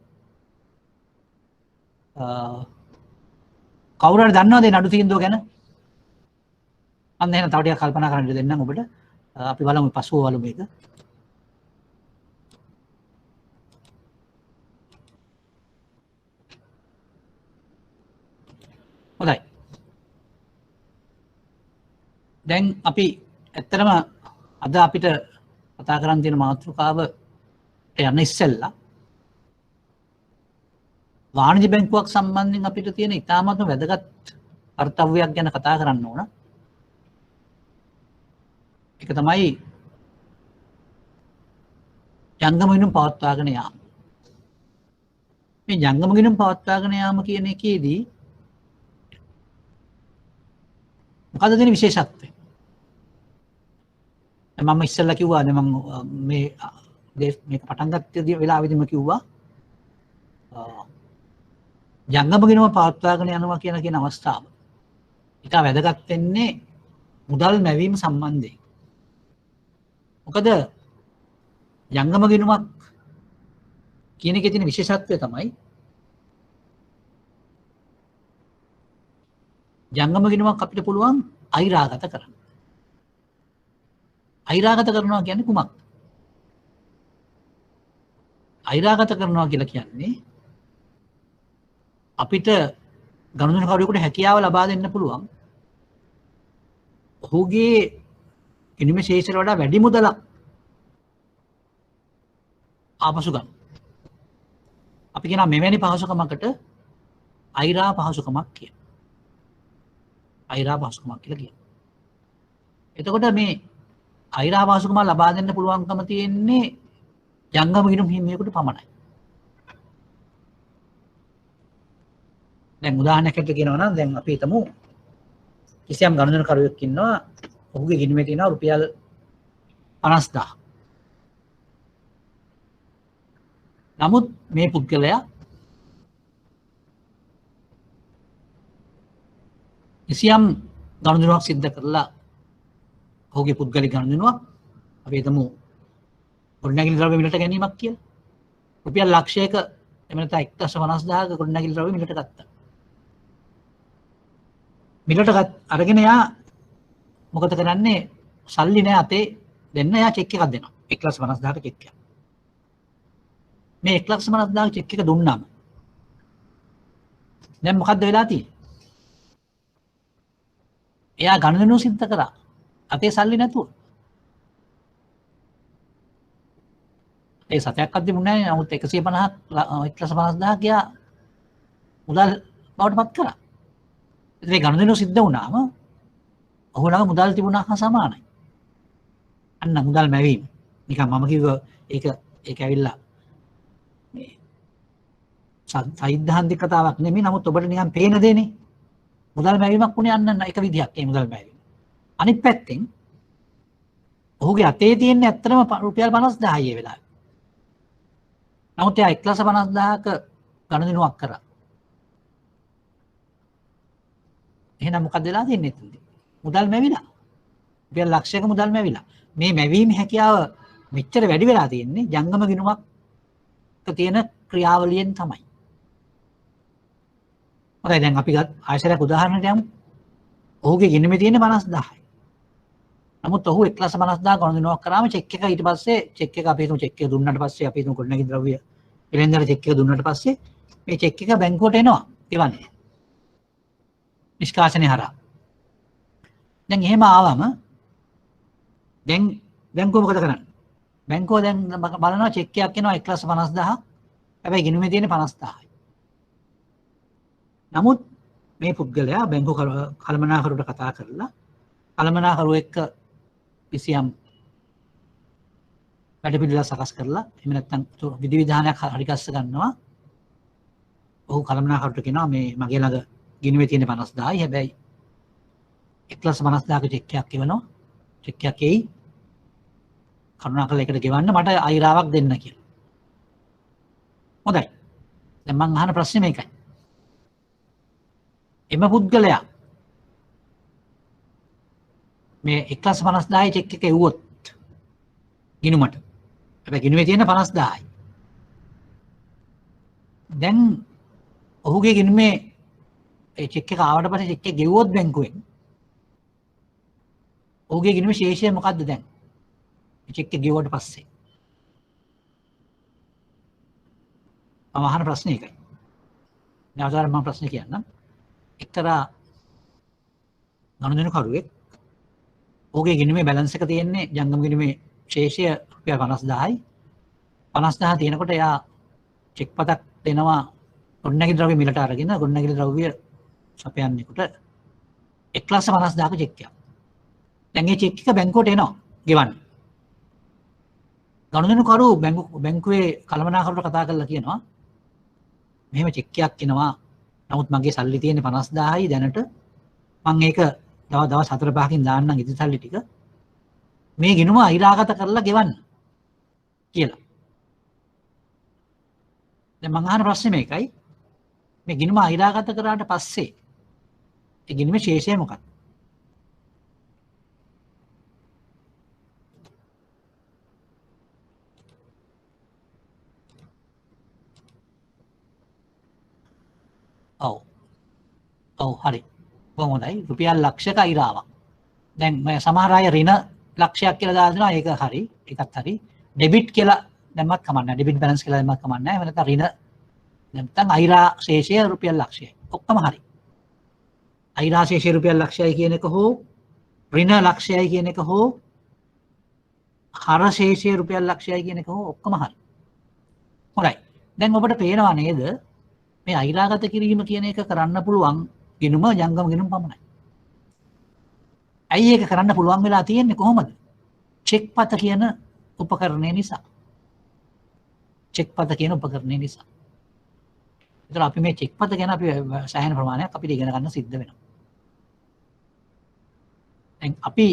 කවුරු හරි දන්නවද මේ නඩු තීන්දුව ගැන? අන්න එහෙනම් තව ටිකක් කල්පනා කරන්න දෙන්නම් ඔබට. අපි බලමු පසුව බලමු මේක. හොඳයි. දැන් අපි ඇත්තටම අද අපිට කතා කරන්න තියෙන මාතෘකාව යන්න ඉස්සෙල්ලා වාණිජ බැංකුවක් සම්බන්ධයෙන් අපිට තියෙන ඉතාමත්ම වැදගත් කර්තව්‍යයක් ගැන කතා කරන්න ඕන. ඒක තමයි ජංගම ගිණුම් පවත්වාගෙන යාම. මේ ජංගම ගිණුම් පවත්වාගෙන යාම කියන එකේදී මොකද තියෙන විශේෂත්වය? මම ඉස්සෙල්ලා කිව්වා මම මේක පටන් ගත්ත වෙලාවෙදිම කිව්වා ජංගම ගිණුම පවත්වාගෙන යනවා කියන අවස්ථාව. ඒක වැදගත් වෙන්නේ මුදල් මැවීම සම්බන්ධයෙන්. මොකද ජංගම ගිණුමක් කියන එකේ තියෙන විශේෂත්වය තමයි ජංගම ගිණුමක් අපිට පුළුවන් අයිරාගත කරන්න. අයිරාගත කරනවා කියන්නේ කුමක්ද? අයිරාගත කරනවා කියලා කියන්නේ අපිට ගනුදෙනුකරුවෙකුට හැකියාව ලබා දෙන්න පුළුවන් ඔහුගේ ගිණුමේ ශේෂයට වඩා වැඩි මුදලක් ආපසු ගන්න. අපි කියනවා මෙවැනි පහසුකමකට අයිරා පහසුකමක් කියන. අයිරා පහසුකමක් කියලා කියනවා. එතකොට මේ අයිරා පහසුකම ලබා දෙන්න පුළුවන්කම තියෙන්නේ ජංගම ගිණුම් හිමියෙකුට පමණයි. දැන් උදාහරණයකට කියනවා නම් දැන් අපි හිතමු කිසියම් ගනුදෙනුකරුවෙක් ඉන්නවා ඔහුගේ ගිණුමේ තියෙනවා රුපියල් 50000. නමුත් මේ පුද්ගලයා කිසියම් ගනුදෙනුවක් සිද්ධ කරලා ඔහුගේ පුද්ගලික ගනුදෙනුවක් අපි හිතමු ගොඩනැගිලි ද්‍රව්‍ය මිලට ගැනීමක් කියලා. රුපියල් ලක්ෂයක එහෙම නැත්නම් 1,50,000ක ගොඩනැගිලි ද්‍රව්‍ය මිලට ගත්තා. මිලට අරගෙන යා මොකද කරන්නේ? සල්ලි නෑ අතේ දෙන්න යා චෙක් එකක් දෙනවා. 1,50,000ක චෙක් එකක්. මේ 1,50,000ක චෙක් එක දුන්නාම දැන් මොකද්ද වෙලා තියෙන්නේ? එයා ගනුදෙනුව සිද්ධ කරා. අතේ සල්ලි නැතුව. ඒ සතයක්වත් තිබුණේ නැහැ. නමුත් 150ක් 1,50,000ක් යා මුදල් බවට පත් කරා. ඉතින් ඒ ගනුදෙනුව සිද්ධ වුණාම ඔහු ළඟ මුදල් තිබුණා හා සමානයි. අන්න මුදල් මැවීම. නිකන් මම කිව්ව ඒක ඇවිල්ලා මේ සෛද්ධාන්තික කතාවක් නෙමෙයි. නමුත් ඔබට නිකන් පේන දෙන්නේ මුදල් මැවීමක් වුණේ අන්න එක විදිහක් ඒ මුදල් මැවීම. අනිත් පැත්තෙන් ඔහුගේ අතේ තියෙන ඇත්තටම රුපියල් 50000යි ඒ වෙලාවේ. නමුත් එයා 1,50,000ක ගනුදෙනුවක් කරා. එහෙනම් මොකද වෙලා තියෙන්නේ එතනදී? මුදල් මැවිලා. රුපියල් ලක්ෂයක මුදල් මැවිලා. මේ මැවීම හැකියාව මෙච්චර වැඩි වෙලා තියෙන්නේ ජංගම ගිණුමක් තියෙන ක්‍රියාවලියෙන් තමයි. හොඳයි දැන් අපි ආයශරයක් උදාහරණයක් යමු. ඔහුගේ ගිණුමේ තියෙන 50000යි. නමුත් ඔහු 1,50,000 ගනුදෙනුවක් කරාම චෙක් එක ඊට පස්සේ චෙක් එක අපි හිතමු චෙක් එක දුන්නාට පස්සේ අපි හිතමු ගොඩනැගිලි ද්‍රව්‍ය පිළිඳලා චෙක් එක දුන්නාට පස්සේ මේ චෙක් එක බැංකුවට එනවා එවන්නේ. නිෂ්කාශනය හරහා. දැන් එහෙම ආවම දැන් බැංකුව මොකද කරන්නේ? බැංකුව දැන් බලනවා චෙක් එකක් එනවා 1,50,000. හැබැයි ගිණුමේ තියෙන 50,000යි. නමුත් මේ පුද්ගලයා බැංකුව කළමනාකරුවට කතා කරලා කළමනාකරුව එක්ක කිසියම් වැඩ පිළිවෙලක් සකස් කරලා එහෙම නැත්නම් විධි විධානයක් හරි ගස්ස ගන්නවා. ඔහු කළමනාකරුවට කියනවා මේ මගේ ළඟ ගිණුමේ තියෙන 50,000යි. හැබැයි 1,50,000ක චෙක් එකක් එවනවා. චෙක් එකක් එයි. කරුණාකරලා ඒකට ගෙවන්න මට අයිරාවක් දෙන්න කියලා. හොඳයි. දැන් මම අහන ප්‍රශ්නේ මේකයි. එම පුද්ගලයා මේ 1,50,000යි චෙක් එක එව්වොත් ගිණුමට. හැබැයි ගිණුමේ තියෙන 50,000යි. දැන් ඔහුගේ ගිණුමේ ඒ චෙක් එක ආවට පස්සේ චෙක් එක ගෙවුවොත් බැංකුවෙන් ඔහුගේ ගිණුමේ ශේෂය මොකද්ද දැන්? මේ චෙක් එක ගෙවුවට පස්සේ. මම අහන ප්‍රශ්නේ ඒකයි. නැවතත් මම ප්‍රශ්නේ කියන්නම්. එක්තරා ගනුදෙනුකරුවෙක් ඔහුගේ ගිණුමේ බැලන්ස් එක තියෙන්නේ ජංගම ගිණුමේ ශේෂය රුපියල් 50,000යි. 50,000 තියෙනකොට එයා චෙක් පතක් දෙනවා ගොඩනැගිලි ද්‍රව්‍ය මිලට අරගෙන ගොඩනැගිලි ද්‍රව්‍ය සපයන්නෙකුට 1,50,000ක චෙක් එකක්. දැන් මේ චෙක් එක බැංකුවට එනවා ගෙවන්න. ගනුදෙනුකරු බැංකුවේ කළමනාකරුට කතා කරලා කියනවා මෙහෙම චෙක් එකක් එනවා. නමුත් මගේ සල්ලි තියෙන්නේ 50,000යි දැනට. මම ඒක දවස් 4-5කින් දාන්නම් ඉතිරි සල්ලි ටික. මේ ගිණුම අයිරාගත කරලා ගෙවන්න කියලා. දැන් මම අහන ප්‍රශ්නේ මේකයි. මේ ගිණුම අයිරාගත කරාට පස්සේ ඒ ගිණුමේ ශේෂය මොකක්ද? ඔව් හරි. බොහොම හොඳයි. රුපියල් ලක්ෂයක අයිරාවක්. දැන් මම සමහර අය ඍණ ලක්ෂයක් කියලා දාලා දෙනවා. ඒක හරි. ඒකත් හරි. ඩෙබිට් කියලා දැම්මත් කමක් නැහැ. ඩෙබිට් බැලන්ස් කියලා දැම්මත් කමක් නැහැ. එහෙම නැත්නම් ඍණ නැත්නම් අයිරා ශේෂය රුපියල් ලක්ෂයයි. ඔක්කොම හරි. අයිරා ශේෂය රුපියල් ලක්ෂයයි කියන එක හෝ ඍණ ලක්ෂයයි කියන එක හෝ හර ශේෂය රුපියල් ලක්ෂයයි කියන එක හෝ ඔක්කොම හරි. හොඳයි. දැන් ඔබට පේනවා නේද මේ අයිරාගත කිරීම කියන එක කරන්න පුළුවන් ගිණුම ජංගම ගිණුම පමණයි. ඇයි ඒක කරන්න පුළුවන් වෙලා තියෙන්නේ කොහොමද? චෙක් පත කියන උපකරණය නිසා. චෙක් පත කියන උපකරණය නිසා. ඒතර අපි මේ චෙක් පත ගැන අපි සෑහෙන ප්‍රමාණයක් අපිට ඉගෙන ගන්න සිද්ධ වෙනවා. දැන් අපි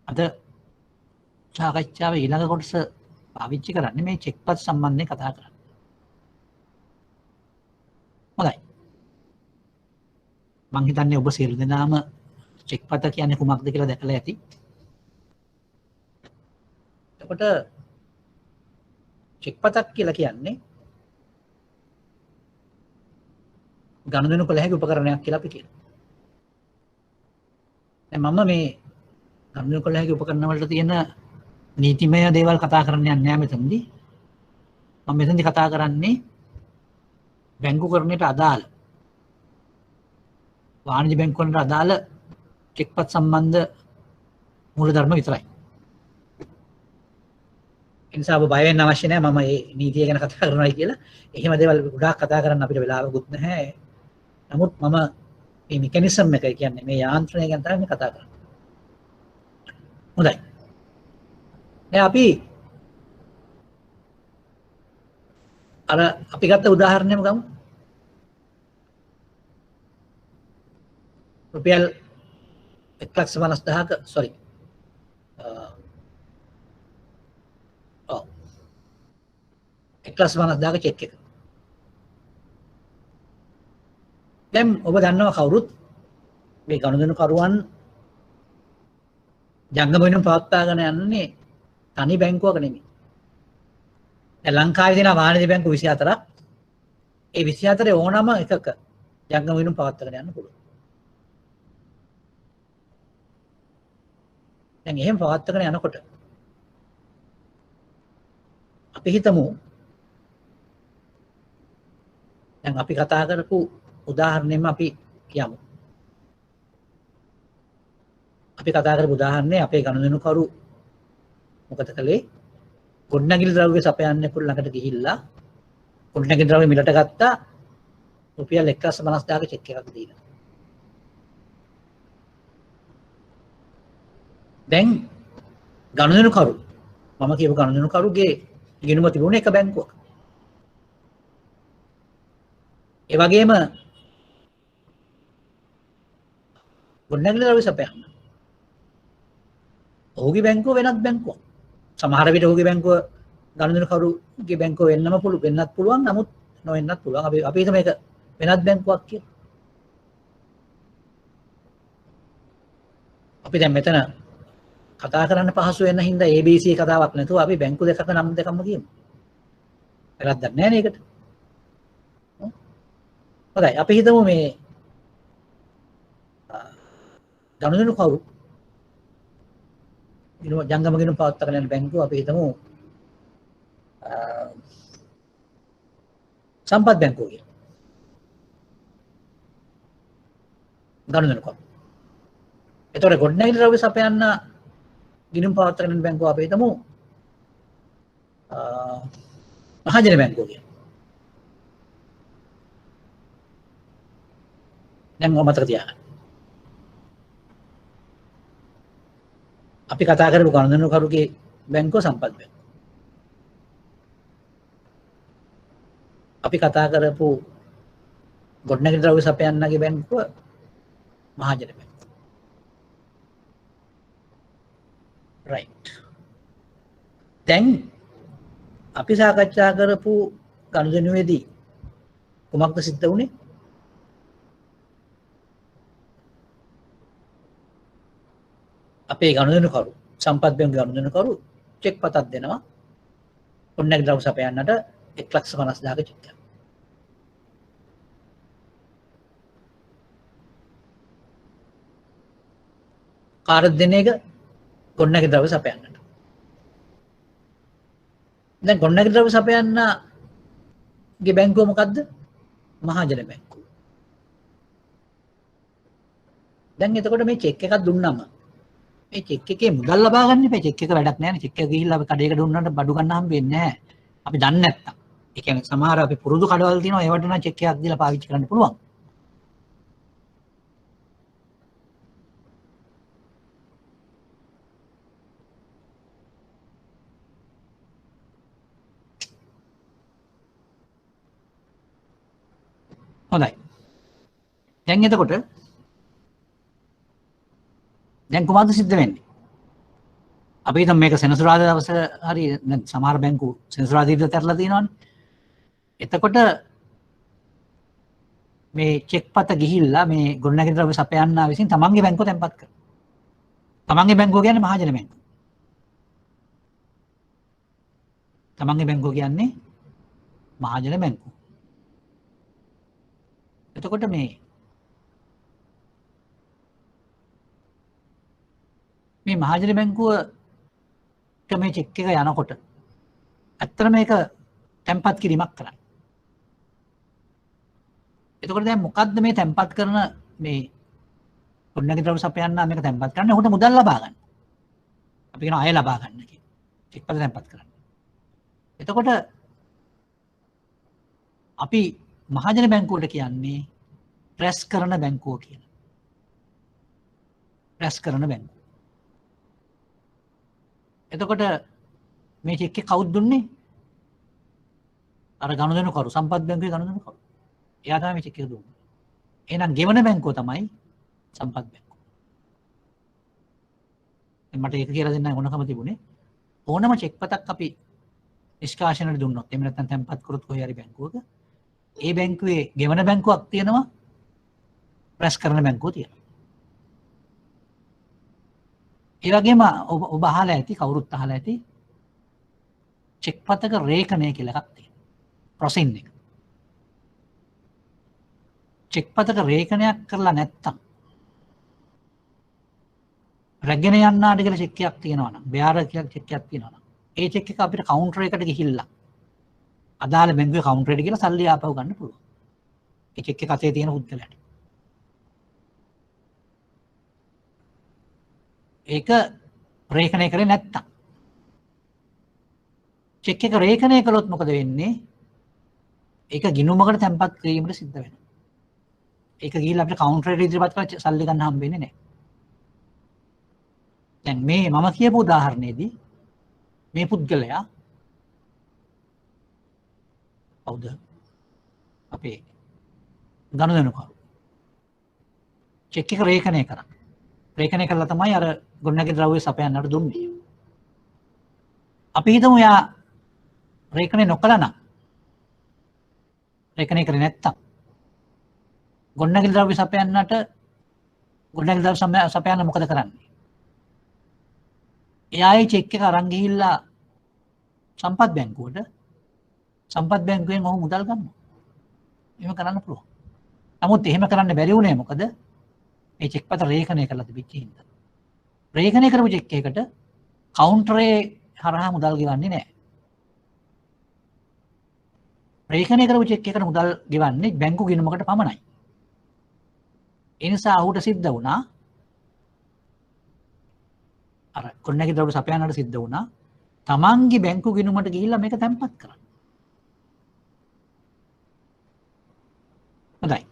අද සාකච්ඡාවේ ඊළඟ කොටස පාවිච්චි කරන්නේ මේ චෙක් පත සම්බන්ධයෙන් කතා කරන්න. හොඳයි. මං හිතන්නේ ඔබ සියලු දෙනාම චෙක් පත කියන්නේ කුමක්ද කියලා දැකලා ඇති. එතකොට චෙක් පතක් කියලා කියන්නේ ගනුදෙනු කළ හැකි උපකරණයක් කියලා අපි කියනවා. දැන් මම මේ ගනුදෙනු කළ හැකි උපකරණ වලට තියෙන නීතිමය දේවල් කතා කරන්න යන්නේ නැහැ මෙතනදී. මම මෙතනදී කතා කරන්නේ බැංකුකරණයට අදාළ වාණිජ බැංකුවන්ට අදාළ චෙක්පත් සම්බන්ධ මූලධර්ම විතරයි. ඒ නිසා ඔබ බය වෙන්න අවශ්‍ය නැහැ මම මේ නීතිය ගැන කතා කරනවායි කියලා. එහෙම දේවල් ගොඩාක් කතා කරන්න අපිට වෙලාවකුත් නැහැ. නමුත් මම මේ මෙකැනිසම් එක කියන්නේ මේ යාන්ත්‍රණය ගැන තමයි කතා කරන්නේ. හොඳයි. දැන් අපි අර අපි ගත්ත උදාහරණයම ගමු. රුපියල් 1,50,000ක sorry. 1,50,000ක චෙක් එක. දැන් ඔබ දන්නවා කවුරුත් මේ ගනුදෙනුකරුවන් ජංගම වෙනුම් පවත්වාගෙන යන්නේ තනි බැංකුවක නෙමෙයි. දැන් ලංකාවේ තියෙන වාණිජ බැංකු 24ක්. ඒ 24 ඕනම එකක ජංගම වෙනුම් පවත්වාගෙන යන්න පුළුවන්. දැන් එහෙම පවත්වාගෙන යනකොට අපි හිතමු දැන් අපි කතා කරපු උදාහරණෙම අපි කියමු. අපි කතා කරපු උදාහරණේ අපේ ගනුදෙනුකරු මොකද කළේ? ගොඩනැගිලි ද්‍රව්‍ය සපයන්නේ ළඟට ගිහිල්ලා ගොඩනැගිලි ද්‍රව්‍ය මිලට ගත්තා රුපියල් 1,50,000ක චෙක් එකක් දීලා. දැන් ගනුදෙනුකරු මම කියපු ගනුදෙනුකරුගේ ගිණුම තිබුණේ එක බැංකුවක. ඒ වගේම ගොඩනැගිලි ද්‍රව්‍ය සපයන්න ඔහුගේ බැංකුව වෙනත් බැංකුවක්. සමහර විට ඔහුගේ බැංකුව ගනුදෙනුකරුගේ බැංකුව වෙන්නත් පුළුවන් නමුත් නොවෙන්නත් පුළුවන්. අපි හිතමු මේක වෙනත් බැංකුවක් කියලා. අපි දැන් මෙතන කතා කරන්න පහසු වෙන හින්දා ABC කතාවක් නැතුව අපි බැංකු දෙකක නම් දෙකක්ම කියමු. වැරද්දක් නැහැ නේ ඒකට. හොඳයි අපි හිතමු මේ ගනුදෙනුකරු ජංගම ගිණුම් පවත්වාගෙන යන බැංකුව අපි හිතමු සම්පත් බැංකුව කියලා. ගනුදෙනුකරු. ඒතකොට ගොඩනැගිලි ද්‍රව්‍ය සපයන්න ගිණුම් පවත්වාගෙන යන බැංකුව අපි හිතමු මහජන බැංකුව කියලා. දැන් ඔය මතක තියාගන්න. අපි කතා කරපු ගනුදෙනුකරුගේ බැංකුව සම්පත් බැංකුව. අපි කතා කරපු ගොඩනැගිලි ද්‍රව්‍ය සපයන්නගේ බැංකුව මහජන බැංකුව. රයිට්. දැන් අපි සාකච්ඡා කරපු ගනුදෙනුවේදී කුමක්ද සිද්ධ වුණේ? අපේ ගනුදෙනුකරු සම්පත් බැංකුවේ ගනුදෙනුකරු චෙක් පතක් දෙනවා ගොඩනැගිලි ද්‍රව්‍ය සපයන්නට 1,50,000ක චෙක් එකක්. කාටද දෙන්නේ එක? ගොඩනැගිලි ද්‍රව්‍ය සපයන්නට. දැන් ගොඩනැගිලි ද්‍රව්‍ය සපයන්නගේ බැංකුව මොකද්ද? මහජන බැංකුව. දැන් එතකොට මේ චෙක් එකක් දුන්නම මේ චෙක් එකේ මුදල් ලබා ගන්න එපා. චෙක් එක වැඩක් නැහැ නේ. චෙක් එක ගිහිල්ලා අපි කඩේකට දුන්නාට බඩු ගන්න හම්බෙන්නේ නැහැ. අපි දන්නේ නැත්තම්. ඒ කියන්නේ සමහර අපි පුරුදු කඩවල් තියෙනවා ඒවට නම් චෙක් එකක් දීලා පාවිච්චි කරන්න පුළුවන්. හොඳයි. දැන් එතකොට දැන් කොහොමද සිද්ධ වෙන්නේ? අපි හිතමු මේක සෙනසුරාදා දවස හරි දැන් සමහර බැංකු සෙනසුරාදා ඉරිදා තරලා තියෙනවානේ. එතකොට මේ චෙක් පත ගිහිල්ලා මේ ගොඩනැගිලි ද්‍රව්‍ය සපයන්නා විසින් තමන්ගේ බැංකුව තැන්පත් කරනවා. තමන්ගේ බැංකුව කියන්නේ මහජන බැංකුව. තමන්ගේ බැංකුව කියන්නේ මහජන බැංකුව. එතකොට මේ මහජන බැංකුවට මේ චෙක් එක යනකොට ඇත්තට මේක තැන්පත් කිරීමක් කරන්න. එතකොට දැන් මොකද්ද මේ තැන්පත් කරන මේ ගොඩනැගිලි ද්‍රව්‍ය සපයන්න මේක තැන්පත් කරන්න උකට මුදල් ලබා ගන්න. අපි කියන අය ලබා ගන්න කියන. චෙක් පත තැන්පත් කරන්න. එතකොට අපි මහජන බැංකුවට කියන්නේ ප්‍රෙස් කරන බැංකුව කියන. ප්‍රෙස් කරන බැංකුව. එතකොට මේ චෙක් එක කවුද දුන්නේ? අර ගනුදෙනුකරු සම්පත් බැංකුවේ ගනුදෙනුකරු. එයා තමයි මේ චෙක් එක දුන්නේ. එහෙනම් ගෙවන බැංකුව තමයි සම්පත් බැංකුව. මට ඒක කියලා දෙන්න ඕනකම තිබුණේ ඕනම චෙක් පතක් අපි නිෂ්කාශනයට දුන්නොත් එහෙම නැත්නම් තැන්පත් කරොත් කොහේ හරි බැංකුවක ඒ බැංකුවේ ගෙවන බැංකුවක් තියෙනවා ප්‍රෙස් කරන බැංකුව තියෙනවා. ඒ වගේම ඔබ අහලා ඇති කවුරුත් අහලා ඇති චෙක් පතක රේඛනය කියලා එකක් තියෙනවා. ප්‍රොසින් එක. චෙක් පතක රේඛනයක් කරලා නැත්තම් රැගෙන යන්නාට කියලා චෙක් එකක් තියෙනවා නම් බෙයාර කියලා චෙක් එකක් තියෙනවා නම් ඒ චෙක් එක අපිට කවුන්ටර් එකට ගිහිල්ලා අදාළ බැංකුවේ කවුන්ටරේට ගිහලා සල්ලි ආපහු ගන්න පුළුවන්. ඒ චෙක් එක අතේ තියෙන පුද්ගලයාට. ඒක රේඛනය කරේ නැත්තම්. චෙක් එක රේඛනය කළොත් මොකද වෙන්නේ? ඒක ගිණුමකට තැන්පත් කිරීමට සිද්ධ වෙනවා. ඒක ගිහිල්ලා අපිට කවුන්ටරේට ඉදිරිපත් කරලා සල්ලි ගන්න හම්බෙන්නේ නැහැ. දැන් මේ මම කියපු උදාහරණයේදී මේ පුද්ගලයා කවුද? අපේ ගනුදෙනුකරු. චෙක් එක රේඛනය කරා. රේඛනය කළා තමයි අර ගොඩනැගිලි ද්‍රව්‍ය සපයන්නට දුන්නේ. අපි හිතමු යා රේඛනය නොකළා නම් රේඛනය කරේ නැත්තම් ගොඩනැගිලි ද්‍රව්‍ය සපයන්නට ගොඩනැගිලි ද්‍රව්‍ය සපයන්න මොකද කරන්නේ? එයායි චෙක් එක අරන් ගිහිල්ලා සම්පත් බැංකුවට සම්පත් බැංකුවෙන් ඔහු මුදල් ගන්නවා. එහෙම කරන්න පුළුවන්. නමුත් එහෙම කරන්න බැරි වුණේ මොකද? මේ චෙක් පත රේඛනය කරලා තිබිච්ච හින්දා. රේඛනය කරපු චෙක් එකකට කවුන්ටරේ හරහා මුදල් ගෙවන්නේ නැහැ. රේඛනය කරපු චෙක් එකකට මුදල් ගෙවන්නේ බැංකු ගිණුමකට පමණයි. ඒ නිසා ඔහුට සිද්ධ වුණා අර ගොඩනැගිලි ද්‍රව්‍ය සපයන්නට සිද්ධ වුණා තමන්ගේ බැංකු ගිණුමට ගිහිල්ලා මේක තැන්පත් කරන්න. හොඳයි.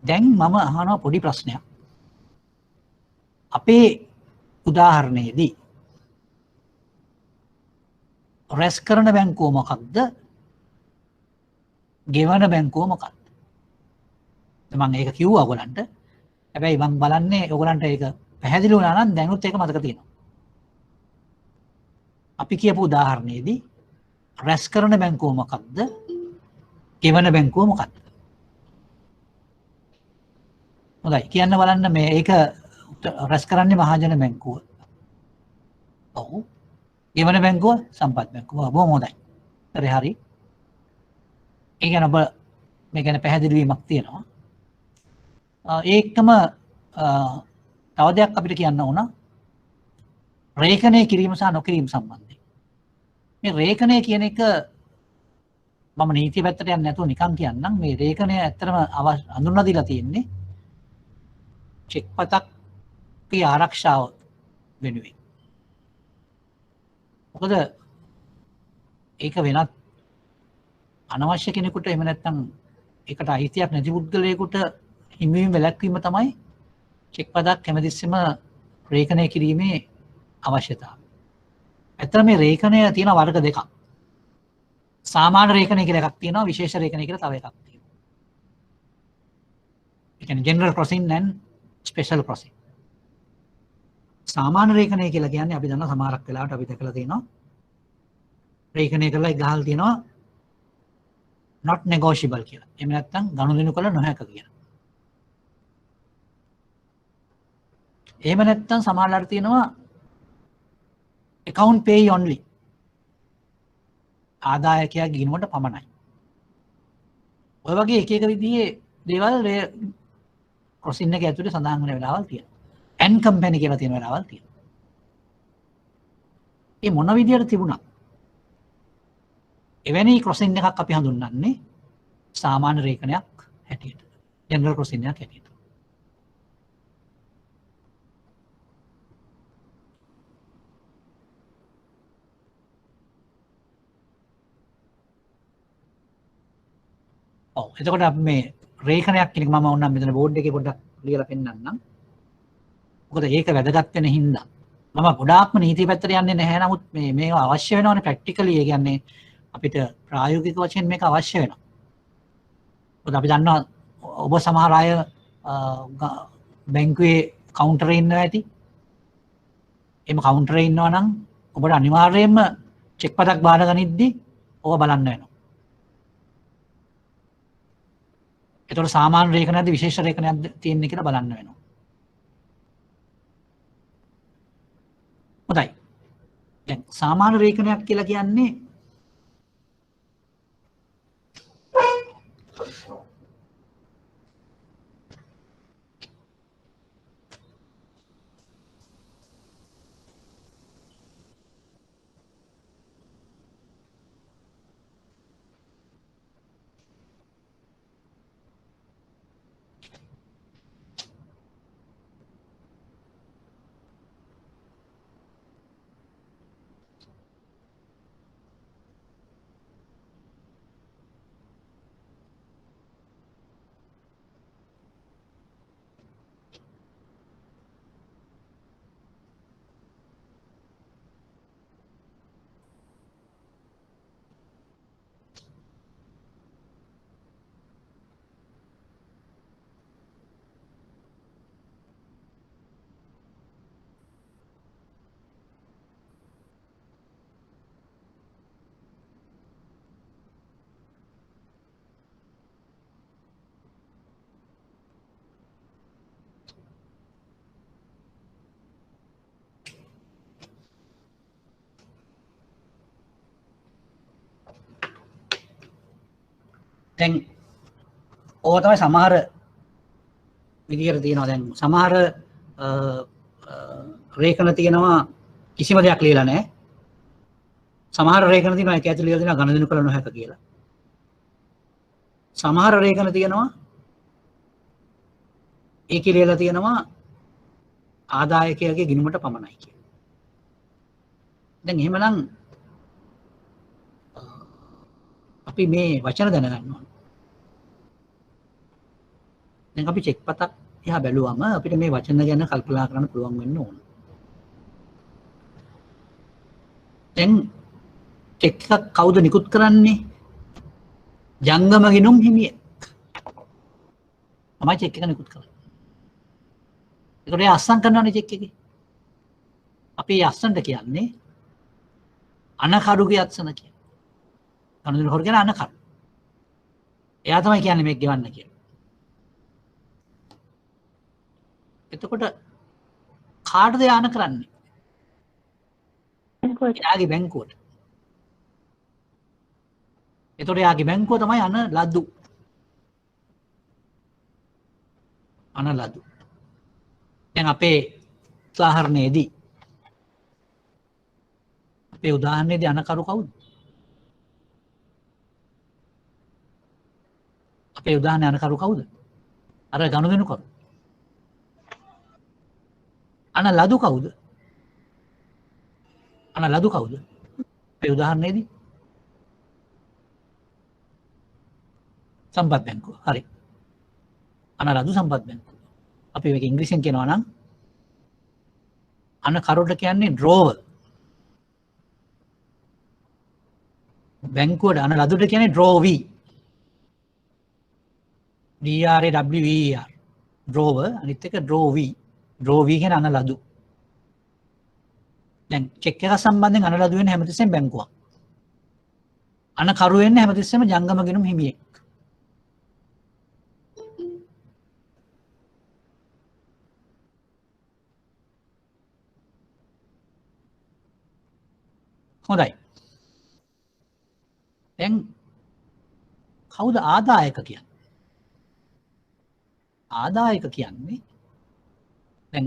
දැන් මම අහනවා පොඩි ප්‍රශ්නයක්. අපේ උදාහරණයේදී රැස් කරන බැංකුව මොකක්ද? ගෙවන බැංකුව මොකක්ද? මම ඒක කිව්වා ඔයගලන්ට. හැබැයි මම බලන්නේ ඔයගලන්ට ඒක පැහැදිලි වුණා නම් දැනුත් ඒක මතක තියෙනවා. අපි කියපු උදාහරණයේදී රැස් කරන බැංකුව මොකක්ද? ගෙවන බැංකුව මොකක්ද? හොඳයි කියන්න බලන්න මේ ඒක රැස් කරන්නේ මහජන බැංකුව. ඔව්. ගෙවන බැංකුව සම්පත් බැංකුව. බොහොම හොඳයි. හරි. ඒ ගැන ඔබ මේ ගැන පැහැදිලි වීමක් තියෙනවා. ඒකම තව දෙයක් අපිට කියන්න ඕන රේඛනය කිරීම සහ නොකිරීම සම්බන්ධයෙන්. මේ රේඛනය කියන එක මම නීතිය පැත්තට යන්නේ නැතුව නිකන් කියන්නම්. මේ රේඛනය ඇත්තටම හඳුන්වලා දීලා තියෙන්නේ චෙක් පතක් ආරක්ෂාව වෙනුවෙන්. මොකද ඒක වෙනත් අනවශ්‍ය කෙනෙකුට එහෙම නැත්නම් ඒකට අයිතියක් නැති පුද්ගලයෙකුට හිමිවීම වැළැක්වීම තමයි චෙක් පදක් හැමතිස්සෙම රේඛනය කිරීමේ අවශ්‍යතාවය. ඇත්තට මේ රේඛනය තියෙන වර්ග දෙකක්. සාමාන්‍ය රේඛනය කියලා එකක් තියෙනවා, විශේෂ රේඛනය කියලා තව එකක් තියෙනවා. ඒ කියන්නේ general crossing and special crossing. සාමාන්‍ය රේඛනය කියලා කියන්නේ අපි දන්නවා සමහරක් වෙලාවට අපි දැකලා තියෙනවා රේඛනය කරලා ගහලා තියෙනවා not negotiable කියලා. එහෙම නැත්නම් ගනුදෙනු කළ නොහැක කියලා. එහෙම නැත්නම් සමහරවල් තියෙනවා account pay only. ආදායකයා ගිණුමට පමණයි. ඔය වගේ එක එක විදිහේ දේවල් crossing එක ඇතුලේ සඳහන් වෙන වෙලාවල් තියෙනවා. and company කියලා තියෙන වෙලාවල් තියෙනවා. මේ මොන විදියට තිබුණා? එවැනි crossing එකක් අපි හඳුන්වන්නේ සාමාන්‍ය රේඛනයක් හැටියට. general crossing එකක් හැටියට. ඔව් එතකොට අපි මේ රේඛනයක් කියන එක මම ඕනනම් මෙතන බෝඩ් එකේ පොඩ්ඩක් ලියලා පෙන්නන්නම්. මොකද ඒක වැදගත් වෙන හින්දා. මම ගොඩාක්ම නීතිය පැත්තට යන්නේ නැහැ. නමුත් මේක අවශ්‍ය වෙනවනේ ප්‍රැක්ටිකලි. ඒ කියන්නේ අපිට ප්‍රායෝගික වශයෙන් මේක අවශ්‍ය වෙනවා. මොකද අපි දන්නවා ඔබ සමහර අය බැංකුවේ කවුන්ටරේ ඉන්නවා ඇති. එහෙම කවුන්ටරේ ඉන්නවා නම් ඔබට අනිවාර්යයෙන්ම චෙක් පතක් බාර ගනිද්දී ඔබ බලන්න වෙනවා. ඒතකොට සාමාන්‍ය රේඛනයක්ද විශේෂ රේඛනයක්ද තියෙන්නේ කියලා බලන්න වෙනවා. හොඳයි. දැන් සාමාන්‍ය රේඛනයක් කියලා කියන්නේ දැන් ඕක තමයි සමහර විදියට තියෙනවා. දැන් සමහර රේඛන තියෙනවා කිසිම දෙයක් ලියලා නැහැ. සමහර රේඛන තියෙනවා ඒක ඇතුළේ ලියලා තියෙනවා ගණදෙනු කළ නොහැක කියලා. සමහර රේඛන තියෙනවා ඒකේ ලියලා තියෙනවා ආදායකයාගේ ගිණුමට පමණයි කියලා. දැන් එහෙමනම් අපි මේ වචන දැනගන්න ඕනේ. දැන් අපි චෙක් පතක් එහා බැලුවම අපිට මේ වචන ගැන කල්පනා කරන්න පුළුවන් වෙන්න ඕන. දැන් චෙක් එකක් කවුද නිකුත් කරන්නේ? ජංගම ගිණුම් හිමියෙක්. තමයි චෙක් එක නිකුත් කරන්නේ. ඒකට ඒ අස්සම් කරනවානේ චෙක් එකේ. අපි අස්සන්ට කියන්නේ අනකරුගේ අත්සන කියලා. කනුදුන හොර කියන අනකරු. එයා තමයි කියන්නේ මේක ගෙවන්න කියලා. එතකොට කාටද යාන කරන්නේ? එයාගේ බැංකුවට. එතකොට එයාගේ බැංකුව තමයි අන ලදු. අන ලදු. දැන් අපේ උදාහරණයේදී අනකරු කවුද? අපේ උදාහරණේ අනකරු කවුද? අර ගනුදෙනු කරු. අන ලදු කවුද? අන ලදු කවුද? අපේ උදාහරණයේදී සම්පත් බැංකුව. හරි. අන ලදු සම්පත් බැංකුව. අපි මේක ඉංග්‍රීසියෙන් කියනවා නම් අන කරුට කියන්නේ ඩ්‍රෝවර්. බැංකුවට අන ලදුට කියන්නේ ඩ්‍රෝවී. DRAWER ඩ්‍රෝවර් අනිත් එක ඩ්‍රෝවී. ඩ්‍රෝවී කියන්නේ අන ලදු. දැන් චෙක් එක සම්බන්ධයෙන් අන ලදු වෙන්නේ හැමතිස්සෙම බැංකුවක්. අන කරු වෙන්නේ හැමතිස්සෙම ජංගම ගිණුම් හිමියෙක්. හොඳයි. දැන් කවුද ආදායක කියන්නේ? ආදායක කියන්නේ දැන්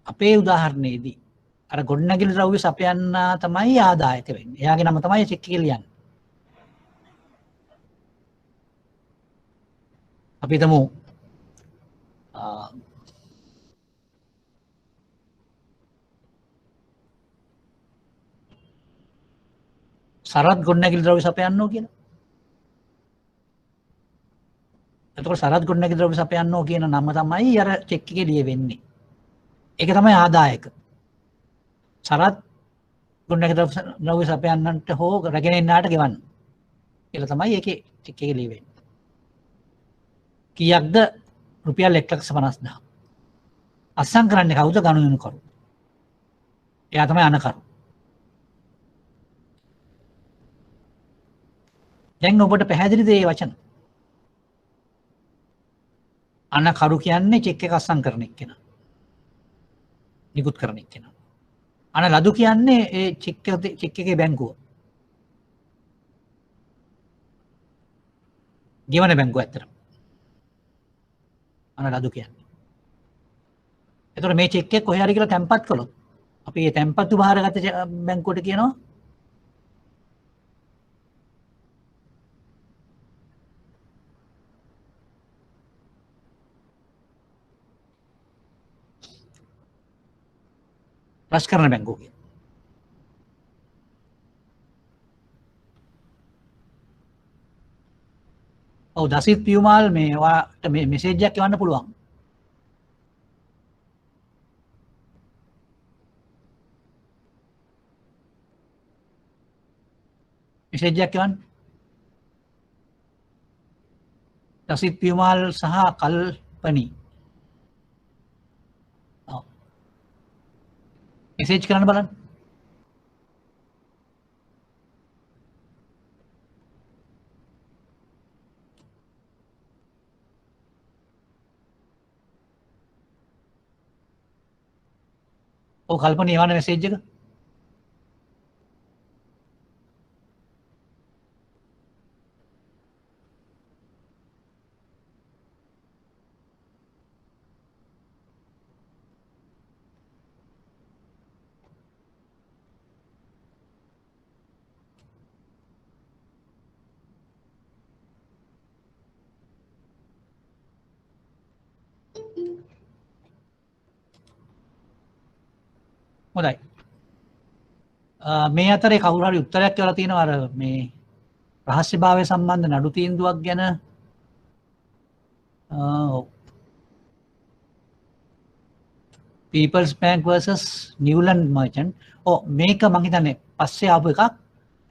අපේ උදාහරණයේදී අර ගොඩනැගිලි ද්‍රව්‍ය සපයන්නා තමයි ආදායක වෙන්නේ. එයාගේ නම තමයි චෙක් එකේ ලියන්නේ. අපි හිතමු සරත් ගොඩනැගිලි ද්‍රව්‍ය සපයන්නෝ කියලා. එතකොට සරත් ගොඩනැගිලි ද්‍රව්‍ය සපයන්නෝ කියන නම තමයි අර චෙක් එකේ ලියවෙන්නේ. ඒක තමයි ආදායක. සරත් ගොඩනැගිලි ද්‍රව්‍ය සපයන්නන්ට හෝ රැගෙන එන්නාට ගෙවන්න කියලා තමයි ඒකේ චෙක් එකේ ලියවෙන්නේ. කීයක්ද? රුපියල් 1,50,000. අස්සම් කරන්නේ කවුද? ගනුදෙනු කරු. එයා තමයි අනකරු. දැන් ඔබට පැහැදිලිද මේ වචන? අනකරු කියන්නේ චෙක් එක අස්සම් කරන එක්කෙනා. නිකුත් කරන එක්කෙනා. අන ලදු කියන්නේ ඒ චෙක් එකේ බැංකුව. ගෙවන බැංකුව ඇත්තටම. අන ලදු කියන්නේ. එතකොට මේ චෙක් එක කොහේ හරි කියලා තැම්පත් කළොත් අපි මේ තැම්පත්තු බාරගත්ත බැංකුවට කියනවා රැස් කරන බැංකුව කියලා. ඔව් දසිත් පියුමාල් මේ ඔයාට මේ මෙසේජ් එකක් එවන්න පුළුවන්. මෙසේජ් එකක් එවන්න. දසිත් පියුමාල් සහ කල්පනී. ඔව්. මෙසේජ් කරන්න බලන්න. ඔව් කල්පනී එවන්න මෙසේජ් එක. හොඳයි. මේ අතරේ කවුරු හරි උත්තරයක් කියලා තියෙනවා අර මේ රහස්‍යභාවය සම්බන්ධ නඩු තීන්දුවක් ගැන. People's Bank versus Newland Merchant. මේක මම හිතන්නේ පස්සේ ආපු එකක්.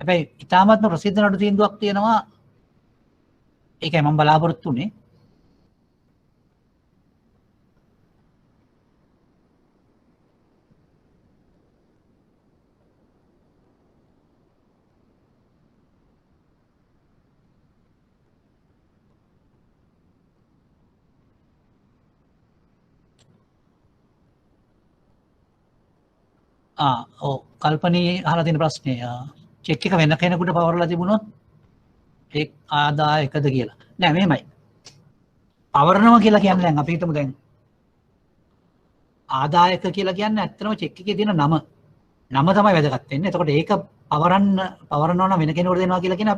හැබැයි ඉතාමත්ම ප්‍රසිද්ධ නඩු තීන්දුවක් තියෙනවා. ඒකයි මම බලාපොරොත්තු වෙන්නේ. කල්පනී අහලා තියෙන ප්‍රශ්නේ චෙක් එක වෙන කෙනෙකුට පවරලා තිබුණොත් ඒ ආදායකද කියලා. නෑ මෙහෙමයි. පවරනවා කියලා කියන්නේ දැන් අපි හිතමු දැන් ආදායක කියලා කියන්නේ ඇත්තටම චෙක් එකේ තියෙන නම තමයි වැදගත් වෙන්නේ. එතකොට ඒක පවරනවා නම් වෙන කෙනෙකුට දෙනවා කියලා කියන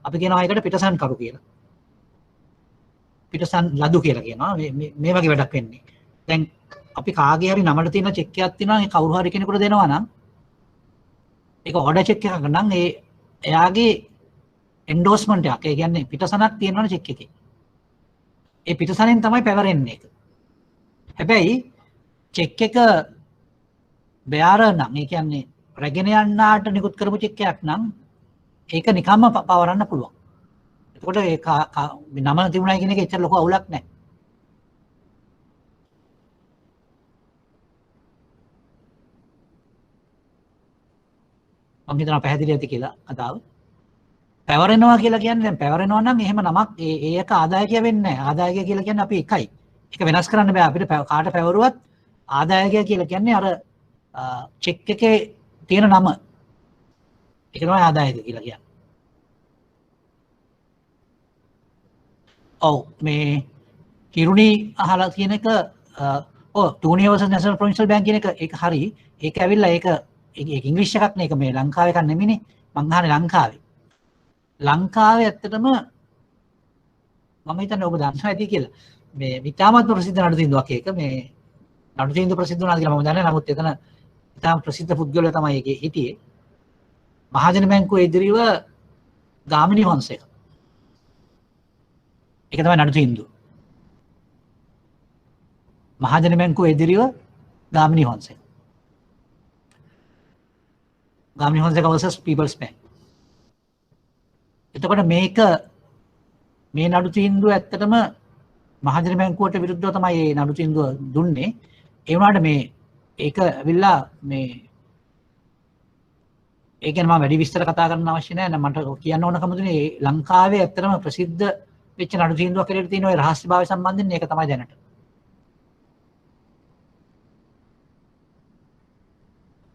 අපි කියනවා ඒකට පිටසන් කරු කියලා. පිටසන් ලදු කියලා කියනවා. මේ වගේ වැඩක් වෙන්නේ. දැන් අපි කාගේ හරි නමට තියෙන චෙක් එකක් තියෙනවා ඒ කවුරු හරි කෙනෙකුට දෙනවා නම් ඒක ඕඩර් චෙක් එකක් නම් එයාගේ එන්ඩෝස්මන්ට් එකක්. ඒ කියන්නේ පිටසනක් තියෙනවනේ චෙක් එකේ. ඒ පිටසනෙන් තමයි පැවරෙන්නේ ඒක. හැබැයි චෙක් එක බයාර නම් ඒ කියන්නේ රැගෙන යන්නාට නිකුත් කරපු චෙක් එකක් නම් ඒක නිකම්ම පවරන්න පුළුවන්. එතකොට ඒ නම තිබුණා කියන එක එච්චර ලොකු අවුලක් නැහැ. මම හිතනවා පැහැදිලි ඇති කියලා කතාව. පැවරෙනවා කියලා කියන්නේ දැන් පැවරෙනවා නම් එහෙම නමක් ඒක ආදායකය වෙන්නේ නැහැ. ආදායකය කියලා කියන්නේ අපි එකයි. ඒක වෙනස් කරන්න බෑ. අපිට කාට පැවරුවත් ආදායකය කියලා කියන්නේ අර චෙක් එකේ තියෙන නම. ඒක තමයි ආදායකය කියලා කියන්නේ. ඔව් මේ කිරුණි අහලා කියන එක ටූනිය versus National Provincial Bank කියන එක ඒක හරි. ඒක ඇවිල්ලා ඒක ඉංග්‍රීසි එකක් නේ. ඒක මේ ලංකාවේ එකක් නෙමෙයිනේ. මං අහන්නේ ලංකාවේ. ලංකාවේ ඇත්තටම මම හිතන්නේ ඔබ දන්නවා ඇති කියලා. මේ ඉතාමත් ප්‍රසිද්ධ නඩු තීන්දුවක් ඒක. මේ නඩු තීන්දුව ප්‍රසිද්ධ වුණාද කියලා මම දන්නේ නැහැ. නමුත් එතන ඉතාම ප්‍රසිද්ධ පුද්ගලයා තමයි ඒකේ හිටියේ. මහජන බැංකුව ඉදිරිව ගාමිණී වංශයක. ඒක තමයි නඩු තීන්දුව. මහජන බැංකුව ඉදිරිව Gamini වංශයක. Gamini වංශයක versus People's Bank. එතකොට මේ නඩු තීන්දුව ඇත්තටම මහජන බැංකුවට විරුද්ධව තමයි මේ නඩු තීන්දුව දුන්නේ. ඒ වුණාට ඒක ඇවිල්ලා ඒ කියන්නේ මම වැඩි විස්තර කතා කරන්න අවශ්‍ය නැහැ. මට කියන්න ඕනකම දුන්නේ ලංකාවේ ඇත්තටම ප්‍රසිද්ධ වෙච්ච නඩු තීන්දුවක් කියලා තියෙන ওই රහස්‍යභාවය සම්බන්ධයෙන් මේක තමයි දැනට.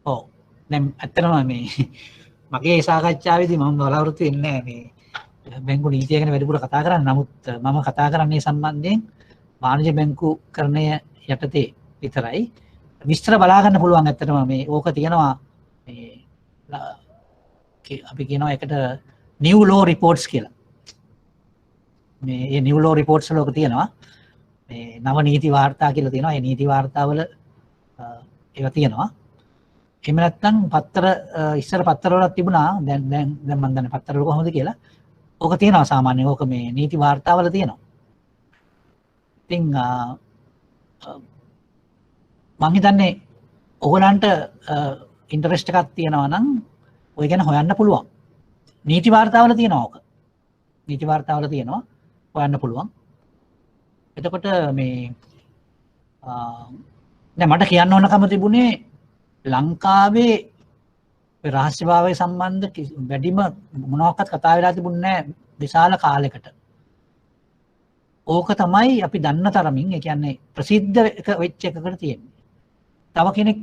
ඔව්. දැන් ඇත්තටම මගේ සාකච්ඡාවේදී මම බලාපොරොත්තු වෙන්නේ නැහැ බැංකු නීතිය ගැන වැඩිපුර කතා කරන්න. නමුත් මම කතා කරන්නේ සම්බන්ධයෙන් වාණිජ්‍ය බැංකුකරණය යටතේ විතරයි. විස්තර බලා ගන්න පුළුවන් ඇත්තටම ඕක තියෙනවා අපි කියනවා ඒකට new law reports කියලා. මේ new law reports වල ඔක තියෙනවා. නව නීති වාර්තා කියලා තියෙනවා. ඒ නීති වාර්තාවල ඒවා තියෙනවා. එහෙම නැත්නම් ඉස්සර පත්තර වල තිබුණා. දැන් මම දන්නේ පත්තර වල කොහොමද කියලා. ඕක තියෙනවා සාමාන්‍යයෙන්. ඕක මේ නීති වාර්තාවල තියෙනවා. ඉතින් මම හිතන්නේ ඔයගලන්ට ඉන්ටරෙස්ට් එකක් තියෙනවා නම් ඔය ගැන හොයන්න පුළුවන්. නීති වාර්තාවල තියෙනවා ඕක. නීති වාර්තාවල තියෙනවා. හොයන්න පුළුවන්. එතකොට දැන් මට කියන්න ඕනකම තිබුණේ ලංකාවේ රහස්‍යභාවය සම්බන්ධ වැඩිම මොනවාක්වත් කතා වෙලා තිබුණේ නැහැ විශාල කාලයකට. ඕක තමයි අපි දන්න තරමින් ඒ කියන්නේ ප්‍රසිද්ධ වෙච්ච එකකට තියෙන්නේ. තව කෙනෙක්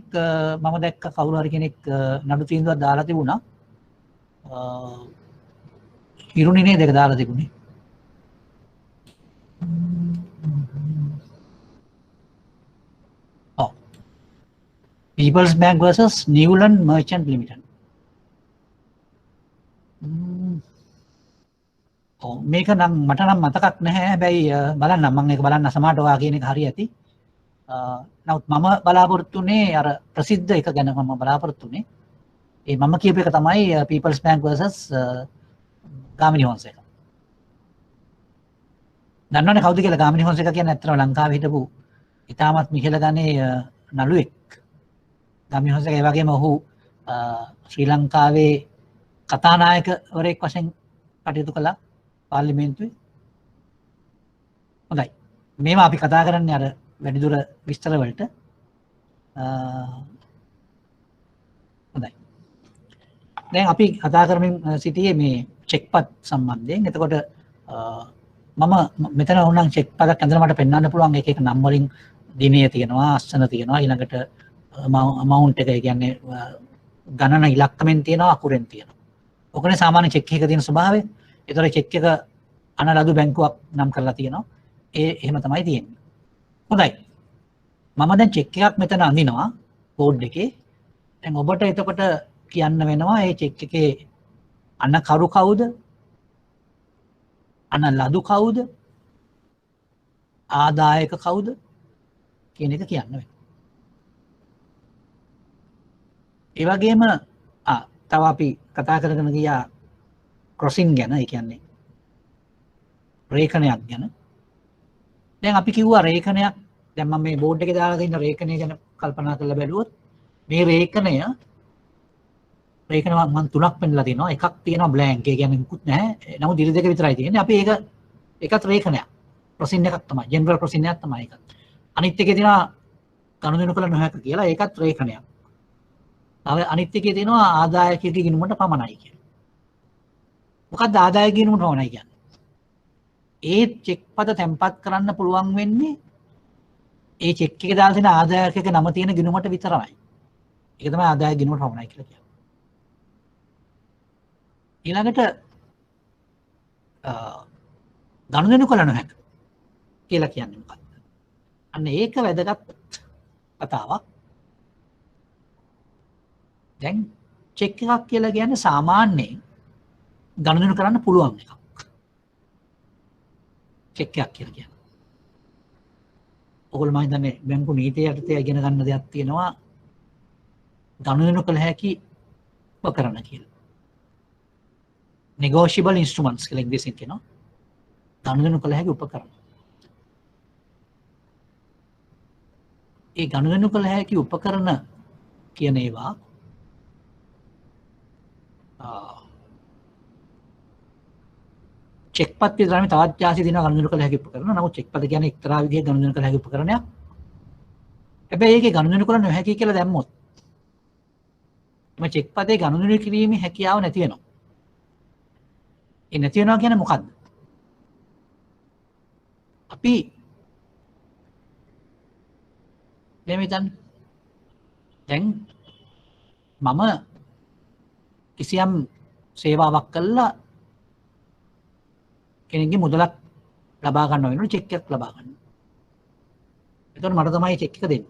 මම දැක්ක කවුරු හරි කෙනෙක් නඩු තීන්දුවක් දාලා තිබුණා. ඉරුණි නේද ඒක දාලා තිබුණේ. People's Bank versus Newland Merchant Limited. මේක නම් මට නම් මතකක් නැහැ. හැබැයි බලන්න මම ඒක බලන්න සමාට ඔයා කියන එක හරි ඇති. නමුත් මම බලාපොරොත්තුනේ අර ප්‍රසිද්ධ එක ගැන මම බලාපොරොත්තුනේ. ඒ මම කියපු එක තමයි People's Bank versus ගාමිණී වංශයක. දන්නවනේ කවුද කියලා ගාමිණී වංශයක කියන්නේ ඇත්තටම ලංකාවේ හිටපු ඉතාමත් මිහිල ගනේ නළුවෙක්. ගාමිණී හොන්සේක ඒ වගේම ඔහු ශ්‍රී ලංකාවේ කතානායකවරයෙක් වශයෙන් කටයුතු කළා පාර්ලිමේන්තුවේ. හොඳයි. මේවා අපි කතා කරන්නේ අර වැඩිදුර විස්තර වලට. හොඳයි. දැන් අපි කතා කරමින් සිටියේ මේ චෙක්පත් සම්බන්ධයෙන්. එතකොට මම මෙතන උනම් චෙක්පතක් ඇඳලා මට පෙන්වන්න පුළුවන් එක එක නම් වලින් දිනය තියෙනවා, අස්සන තියෙනවා, ඊළඟට amount එක කියන්නේ ගණන ඉලක්කමෙන් තියෙනවා, අකුරෙන් තියෙනවා. ඔකනේ සාමාන්‍ය චෙක් එකක තියෙන ස්වභාවය. ඒතර චෙක් එක අනලදු බැංකුවක් නම් කරලා තියෙනවා. එහෙම තමයි තියෙන්නේ. හොඳයි. මම දැන් චෙක් එකක් මෙතන අඳිනවා බෝඩ් එකේ. දැන් ඔබට එතකොට කියන්න වෙනවා මේ චෙක් එකේ අනකරු කවුද? අනලදු කවුද? ආදායක කවුද? කියන එක කියන්න වෙනවා. ඒ වගේම තව අපි කතා කරගෙන ගියා ක්‍රොසින් ගැන, ඒ කියන්නේ රේඛනයක් ගැන. දැන් අපි කිව්වා රේඛනයක්. දැන් මම මේ බෝඩ් එකේ දාලා තියෙන රේඛනය ගැන කල්පනා කරලා බැලුවොත් මේ රේඛනය මම තුනක් පෙන්නලා තියෙනවා. එකක් තියෙනවා බ්ලැන්ක්. ඒ කියන්නේ මුකුත් නැහැ. නමුත් ඉරි දෙක විතරයි තියෙන්නේ. අපි ඒකත් රේඛනයක්. ක්‍රොසින් එකක් තමයි. ජෙනරල් ක්‍රොසින් එකක් තමයි ඒක. අනිත් එකේ තියෙනවා ගනුදෙනු කළ නොහැක කියලා. ඒකත් රේඛනයක්. තව අනිත් එකේ තියෙනවා ආදායකයෙකුගේ ගිණුමට පමණයි කියලා. මොකක්ද ආදායක ගිණුමට පමණයි කියන්නේ? ඒ චෙක් පත තැන්පත් කරන්න පුළුවන් වෙන්නේ ඒ චෙක් එකේ දාලා තියෙන ආදායකගේ නම තියෙන ගිණුමට විතරයි. ඒක තමයි ආදායක ගිණුමට පමණයි කියලා කියන්නේ. ඊළඟට ගනුදෙනු කළ නොහැක කියලා කියන්නේ මොකක්ද? අන්න ඒක වැදගත් කතාවක්. දැන් චෙක් එකක් කියලා කියන්නේ සාමාන්‍යයෙන් ගනුදෙනු කරන්න පුළුවන් එකක්. චෙක් එකක් කියලා කියන්නේ. ඔයගොල්ලෝ මම හිතන්නේ බැංකු නීතිය යටතේ ඉගෙන ගන්න දෙයක් තියෙනවා ගනුදෙනු කළ හැකි උපකරණ කියලා. negotiable instruments කියලා ඉංග්‍රීසියෙන් කියනවා. ගනුදෙනු කළ හැකි උපකරණ. ඒ ගනුදෙනු කළ හැකි උපකරණ කියන ඒවා චෙක්පත් විතරයි තවත් ජාති දින ගනුදෙනු කළ හැකි උපකරණ. නමුත් චෙක්පත් කියන්නේ එක්තරා විදිහේ ගනුදෙනු කළ හැකි උපකරණයක්. හැබැයි ඒකේ ගනුදෙනු කළ නොහැකි කියලා දැම්මොත් මේ චෙක්පතේ ගනුදෙනු කිරීමේ හැකියාව නැති වෙනවා. ඒ නැති වෙනවා කියන්නේ මොකද්ද? අපි දැන් මම කිසියම් සේවාවක් කළා කෙනෙක්ගේ මුදලක් ලබා ගන්න වෙනවා, චෙක් එකක් ලබා ගන්න. එතකොට මට තමයි චෙක් එක දෙන්නේ.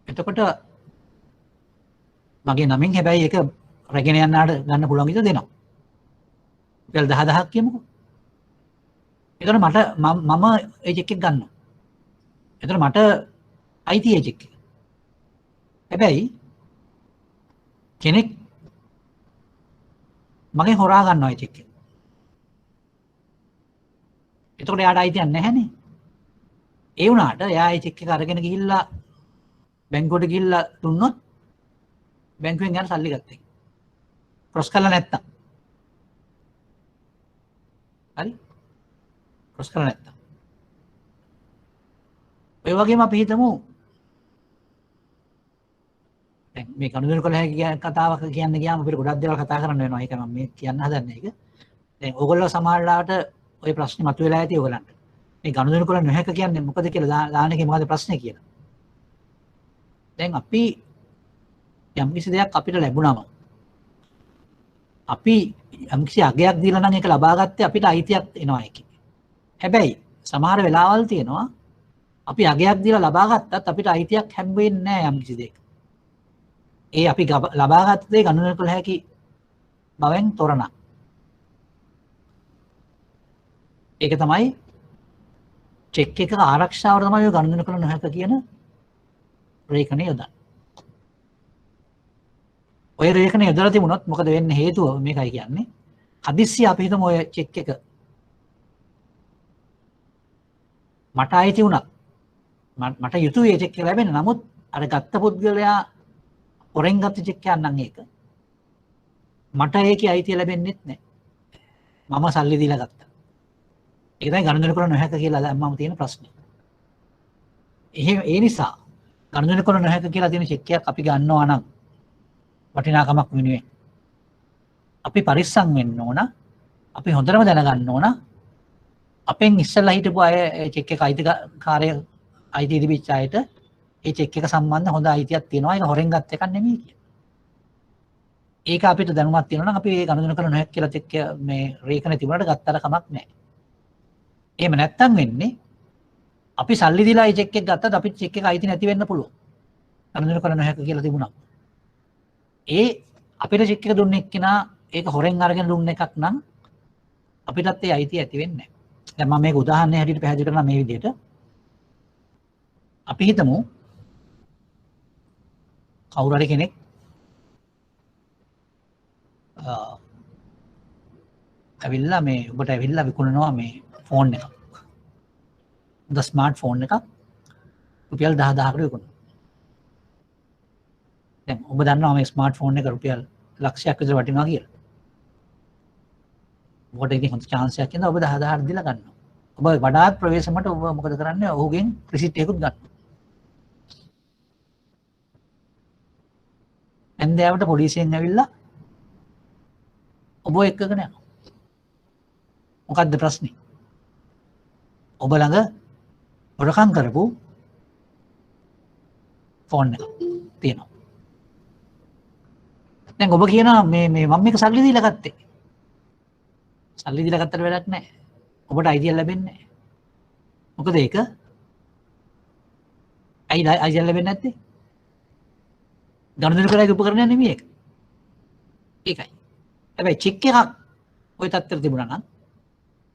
එතකොට මගේ නමින් හැබැයි ඒක රැගෙන යන්නාට ගන්න පුළුවන් විදිහට දෙනවා. රුපියල් 10000ක් කියමුකෝ. එතකොට මම ඒ චෙක් එක ගන්නවා. එතකොට මට අයිති ඒ චෙක් එක. හැබැයි කෙනෙක් මගෙන් හොරා ගන්නවා ඒ චෙක් එක. එතකොට එයාට අයිතියක් නැහැනේ. ඒ වුණාට එයා ඒ චෙක් එක අරගෙන ගිහිල්ලා බැංකුවට ගිහිල්ලා දුන්නොත් බැංකුවෙන් යන සල්ලි ගත්තා. ක්‍රොස් කරලා නැත්තම්. හරි? ක්‍රොස් කරලා නැත්තම්. ඒ වගේම අපි හිතමු දැන් මේ ගනුදෙනු කළ හැකි කතාවක් කියන්න ගියාම අපිට ගොඩක් දේවල් කතා කරන්න වෙනවා. ඒක මම මේ කියන්න හදන්නේ ඒක. දැන් ඕගොල්ලෝ සමහරවිට ওই ප්‍රශ්නේ මතුවලා ඇති ඕගලන්ට. මේ ගනුදෙනු කළ නොහැක කියන්නේ මොකද කියලා දාන එකේ මොකද ප්‍රශ්නේ කියලා. දැන් අපි යම්කිසි දෙයක් අපිට ලැබුණාම අපි යම්කිසි අගයක් දීලා නම් ඒක ලබා ගත්තේ අපිට අයිතියක් එනවා ඒකේ. හැබැයි සමහර වෙලාවල් තියෙනවා අපි අගයක් දීලා ලබා ගත්තත් අපිට අයිතියක් හැම් වෙන්නේ නැහැ යම්කිසි දෙයක. ඒ අපි ලබාගත් දේ ගණනය කළ හැකි බවෙන් තොරණ. ඒක තමයි චෙක් එක ආරක්ෂාවට තමයි ඔය ගණනය කළ නොහැක කියන රේඛනය යොදන්නේ. ඔය රේඛනය යොදලා තිබුණොත් මොකද වෙන්නේ හේතුව මේකයි කියන්නේ. හදිස්සිය අපි හිතමු ඔය චෙක් එක මට අයිති වුණා. මට යුතුයි ඒ චෙක් එක ලැබෙන්න. නමුත් අර ගත්ත පුද්ගලයා හොරෙන් ගත්ත චෙක් එකක් නම් ඒක. මට ඒකේ අයිතිය ලැබෙන්නෙත් නැහැ. මම සල්ලි දීලා ගත්තා. ඒක තමයි ගනුදෙනු කරන්න නොහැක කියලා දැම්මම තියෙන ප්‍රශ්නේ. ඒ නිසා ගනුදෙනු කරන්න නොහැක කියලා තියෙන චෙක් එකක් අපි ගන්නවා නම් වටිනාකමක් වෙනුවෙන් අපි පරිස්සම් වෙන්න ඕන. අපි හොඳටම දැනගන්න ඕන අපෙන් ඉස්සෙල්ලා හිටපු අය චෙක් එක අයිතිකාරය අයිතිය තිබිච්ච අයට ඒ චෙක් එක සම්බන්ධ හොඳ අයිතියක් තියෙනවා. ඒක හොරෙන් ගත්ත එකක් නෙමෙයි කියලා. ඒක අපිට දැනුමක් තියෙනවා නම් අපි ඒ ගනුදෙනු කරන්න නොහැක කියලා චෙක් මේ රේඛන තිබුණාට ගත්තට කමක් නැහැ. එහෙම නැත්තම් වෙන්නේ අපි සල්ලි දීලා ඒ චෙක් එක ගත්තත් අපිට චෙක් එක අයිති නැති වෙන්න පුළුවන්. ගනුදෙනු කරන්න නොහැක කියලා තිබුණා. ඒ අපිට චෙක් එක දුන්න එක්කෙනා ඒක හොරෙන් අරගෙන දුන්න එකක් නම් අපිටත් ඒ අයිතිය ඇති වෙන්නේ නැහැ. දැන් මම මේක උදාහරණයක් හැටියට පැහැදිලි කරනවා මේ විදිහට. අපි හිතමු කවුරු හරි කෙනෙක් ඇවිල්ලා මේ ඔබට ඇවිල්ලා විකුණනවා මේ ෆෝන් එකක්. ද ස්මාර්ට් ෆෝන් එකක් රුපියල් 10000කට විකුණනවා. දැන් ඔබ දන්නවා මේ ස්මාර්ට් ෆෝන් එක රුපියල් ලක්ෂයක් විතර වටිනවා කියලා. ඔබට ඉතින් හොඳ chance එකක් ඉඳලා ඔබ 10000ක් දීලා ගන්නවා. ඔබ වඩාත් ප්‍රවේශමට ඔබ මොකද කරන්නේ? ඔහුගෙන් රිසිට් එකකුත් ගන්නවා. ඇන්දෑවට පොලිසියෙන් ඇවිල්ලා ඔබ එක්කගෙන යනවා. මොකක්ද ප්‍රශ්නේ? ඔබ ළඟ හොරකම් කරපු ෆෝන් එක තියෙනවා. දැන් ඔබ කියනවා මේ මම මේක සල්ලි දීලා ගත්තේ. සල්ලි දීලා ගත්තට වැඩක් නැහැ. ඔබට අයිතිය ලැබෙන්නේ නැහැ. මොකද ඒක අයිතිය ලැබෙන්නේ නැත්තේ? ගනුදෙනු කරලා උපකරණයක් නෙමෙයි ඒක. ඒකයි. හැබැයි චෙක් එකක් ওই තත්ත්වෙට තිබුණා නම්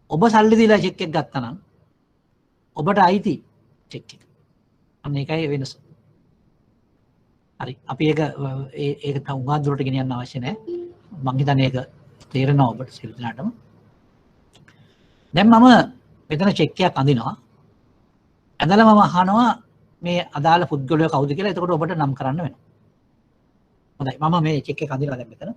ඔබ සල්ලි දීලා චෙක් එක ගත්තා නම් ඔබට අයිති චෙක් එක. අන්න ඒකයි වෙනස. හරි. අපි ඒක තවුගා දුරට ගෙනියන්න අවශ්‍ය නැහැ. මං හිතන්නේ ඒක තේරෙනවා ඔබට සියලු දෙනාටම. දැන් මම මෙතන චෙක් එකක් අඳිනවා. ඇඳලා මම අහනවා මේ අදාළ පුද්ගලයා කවුද කියලා. එතකොට ඔබට නම් කරන්න වෙනවා. හොඳයි. මම මේ චෙක් එක අඳිනවා දැන් මෙතන.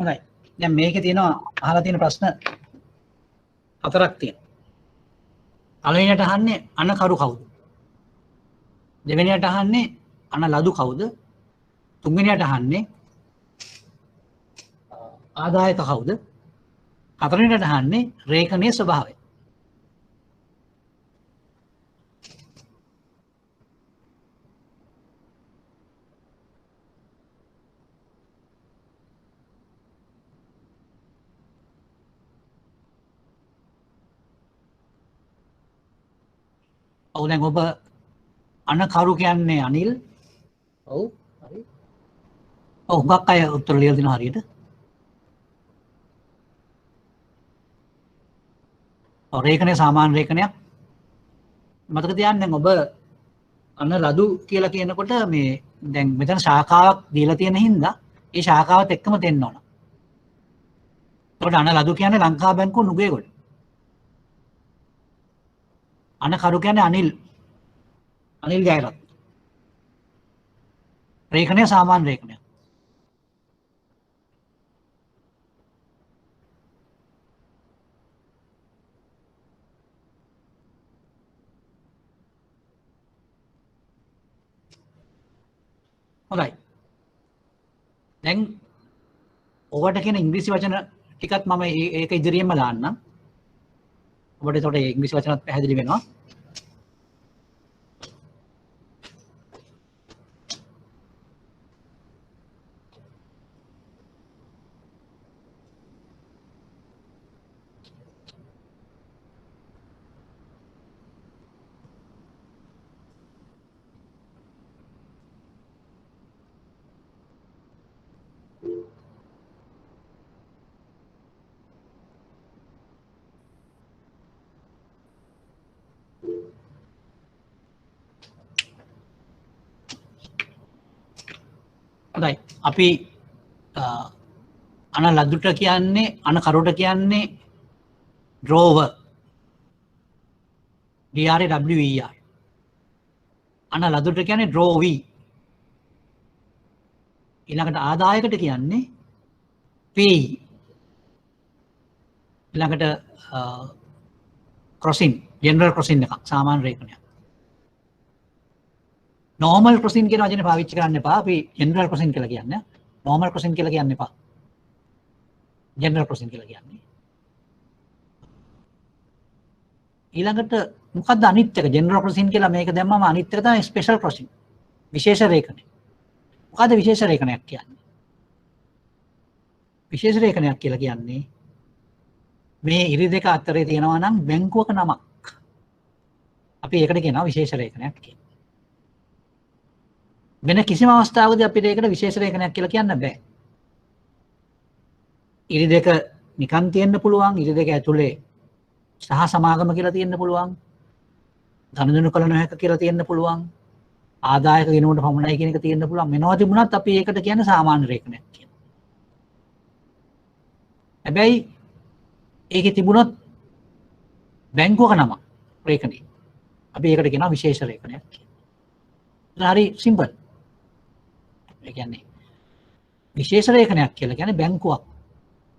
හොඳයි. දැන් මේකේ තියෙනවා අහලා තියෙන ප්‍රශ්න හතරක් තියෙනවා. පළවෙනියට අහන්නේ අනකරු කවුද? දෙවෙනියට අහන්නේ අනලදු කවුද? තුන්වෙනියට අහන්නේ ආදායක කවුද? හතරවෙනියට අහන්නේ රේඛනීය ස්වභාවය. ඔව් දැන් ඔබ අනකරු කියන්නේ අනිල්. ඔව් හරි. ඔව් හුඟක් අය උත්තර ලියලා දෙනවා හරියට. ඔව් රේඛනය සාමාන්‍ය රේඛනයක්. මතක තියාගන්න දැන් ඔබ අනලදු කියලා කියනකොට මේ දැන් මෙතන ශාඛාවක් දීලා තියෙන හින්දා ඒ ශාඛාවත් එක්කම දෙන්න ඕන. ඒකට අනලදු කියන්නේ ලංකා බැංකුව නුගේගොඩ. අනකරු කියන්නේ අනිල් ජයරත්න. රේඛනය සාමාන්‍ය රේඛනයක්. හොඳයි. දැන් ඔබට කියන ඉංග්‍රීසි වචන ටිකත් මම ඒක ඉදිරියෙන්ම දාන්නම්. ඔබට ඒකට ඉංග්‍රීසි වචනත් පැහැදිලි වෙනවා. හොඳයි. අපි අනලදුට කියන්නේ අනකරුට කියන්නේ drawer. DRAWER. අනලදුට කියන්නේ drawee. ඊළඟට ආදායකට කියන්නේ pay. ඊළඟට crossing general crossing එකක් සාමාන්‍ය රේඛනයක්. normal crossing කියන වචනේ පාවිච්චි කරන්න එපා. අපි general crossing කියලා කියන්නේ. normal crossing කියලා කියන්න එපා. general crossing කියලා කියන්නේ. ඊළඟට මොකක්ද අනිත් එක? general crossing කියලා මේක දැම්මම අනිත් එක තමයි special crossing. විශේෂ රේඛනය. මොකද්ද විශේෂ රේඛනයක් කියන්නේ? විශේෂ රේඛනයක් කියලා කියන්නේ මේ ඉරි දෙක අතරේ තියෙනවා නම් බැංකුවක නමක්. අපි ඒකට කියනවා විශේෂ රේඛනයක් කියලා. වෙන කිසිම අවස්ථාවකදී අපිට ඒකට විශේෂ රේඛනයක් කියලා කියන්න බෑ. ඉරි දෙක නිකන් තියෙන්න පුළුවන්, ඉරි දෙක ඇතුලේ සහ සමාගම කියලා තියෙන්න පුළුවන්. ධනදනු කළ නොහැක කියලා තියෙන්න පුළුවන්. ආදායක ගෙනුවට පමණයි කියන එක තියෙන්න පුළුවන්. මෙනවා තිබුණත් අපි ඒකට කියන්නේ සාමාන්‍ය රේඛනයක් කියලා. හැබැයි ඒකේ තිබුණොත් බැංකුවක නම රේඛනේ. අපි ඒකට කියනවා විශේෂ රේඛනයක් කියලා. හරි සිම්පල්. ඒ කියන්නේ විශේෂ රේඛනයක් කියලා කියන්නේ බැංකුවක්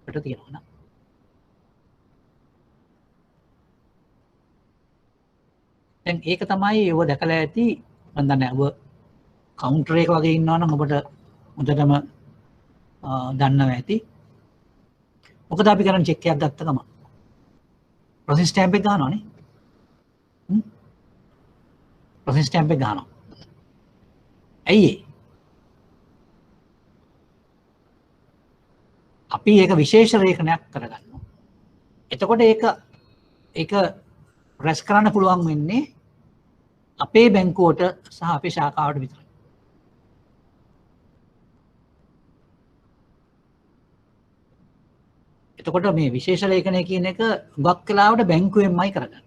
පිට තියෙනවා නේද? දැන් ඒක තමයි ඔබ දැකලා ඇති මම දන්නේ ඔබ කවුන්ටර් එක වගේ ඉන්නවා නම් ඔබට හොඳටම දන්නවා ඇති. මොකද අපි කරන්නේ චෙක් එකක් ගත්ත ගමන් ප්‍රොසෙස් ස්ටෑම්ප් එක ගන්නවානේ. ප්‍රොසෙස් ස්ටෑම්ප් එක ගන්නවා. ඇයි ඒ? අපි ඒක විශේෂ රේඛනයක් කරගන්නවා. එතකොට ඒක රැස් කරන්න පුළුවන් වෙන්නේ අපේ බැංකුවට සහ අපේ ශාඛාවට විතරයි. එතකොට මේ විශේෂ රේඛනය කියන එක හුඟක් වෙලාවට බැංකුවෙන්මයි කරගන්නේ.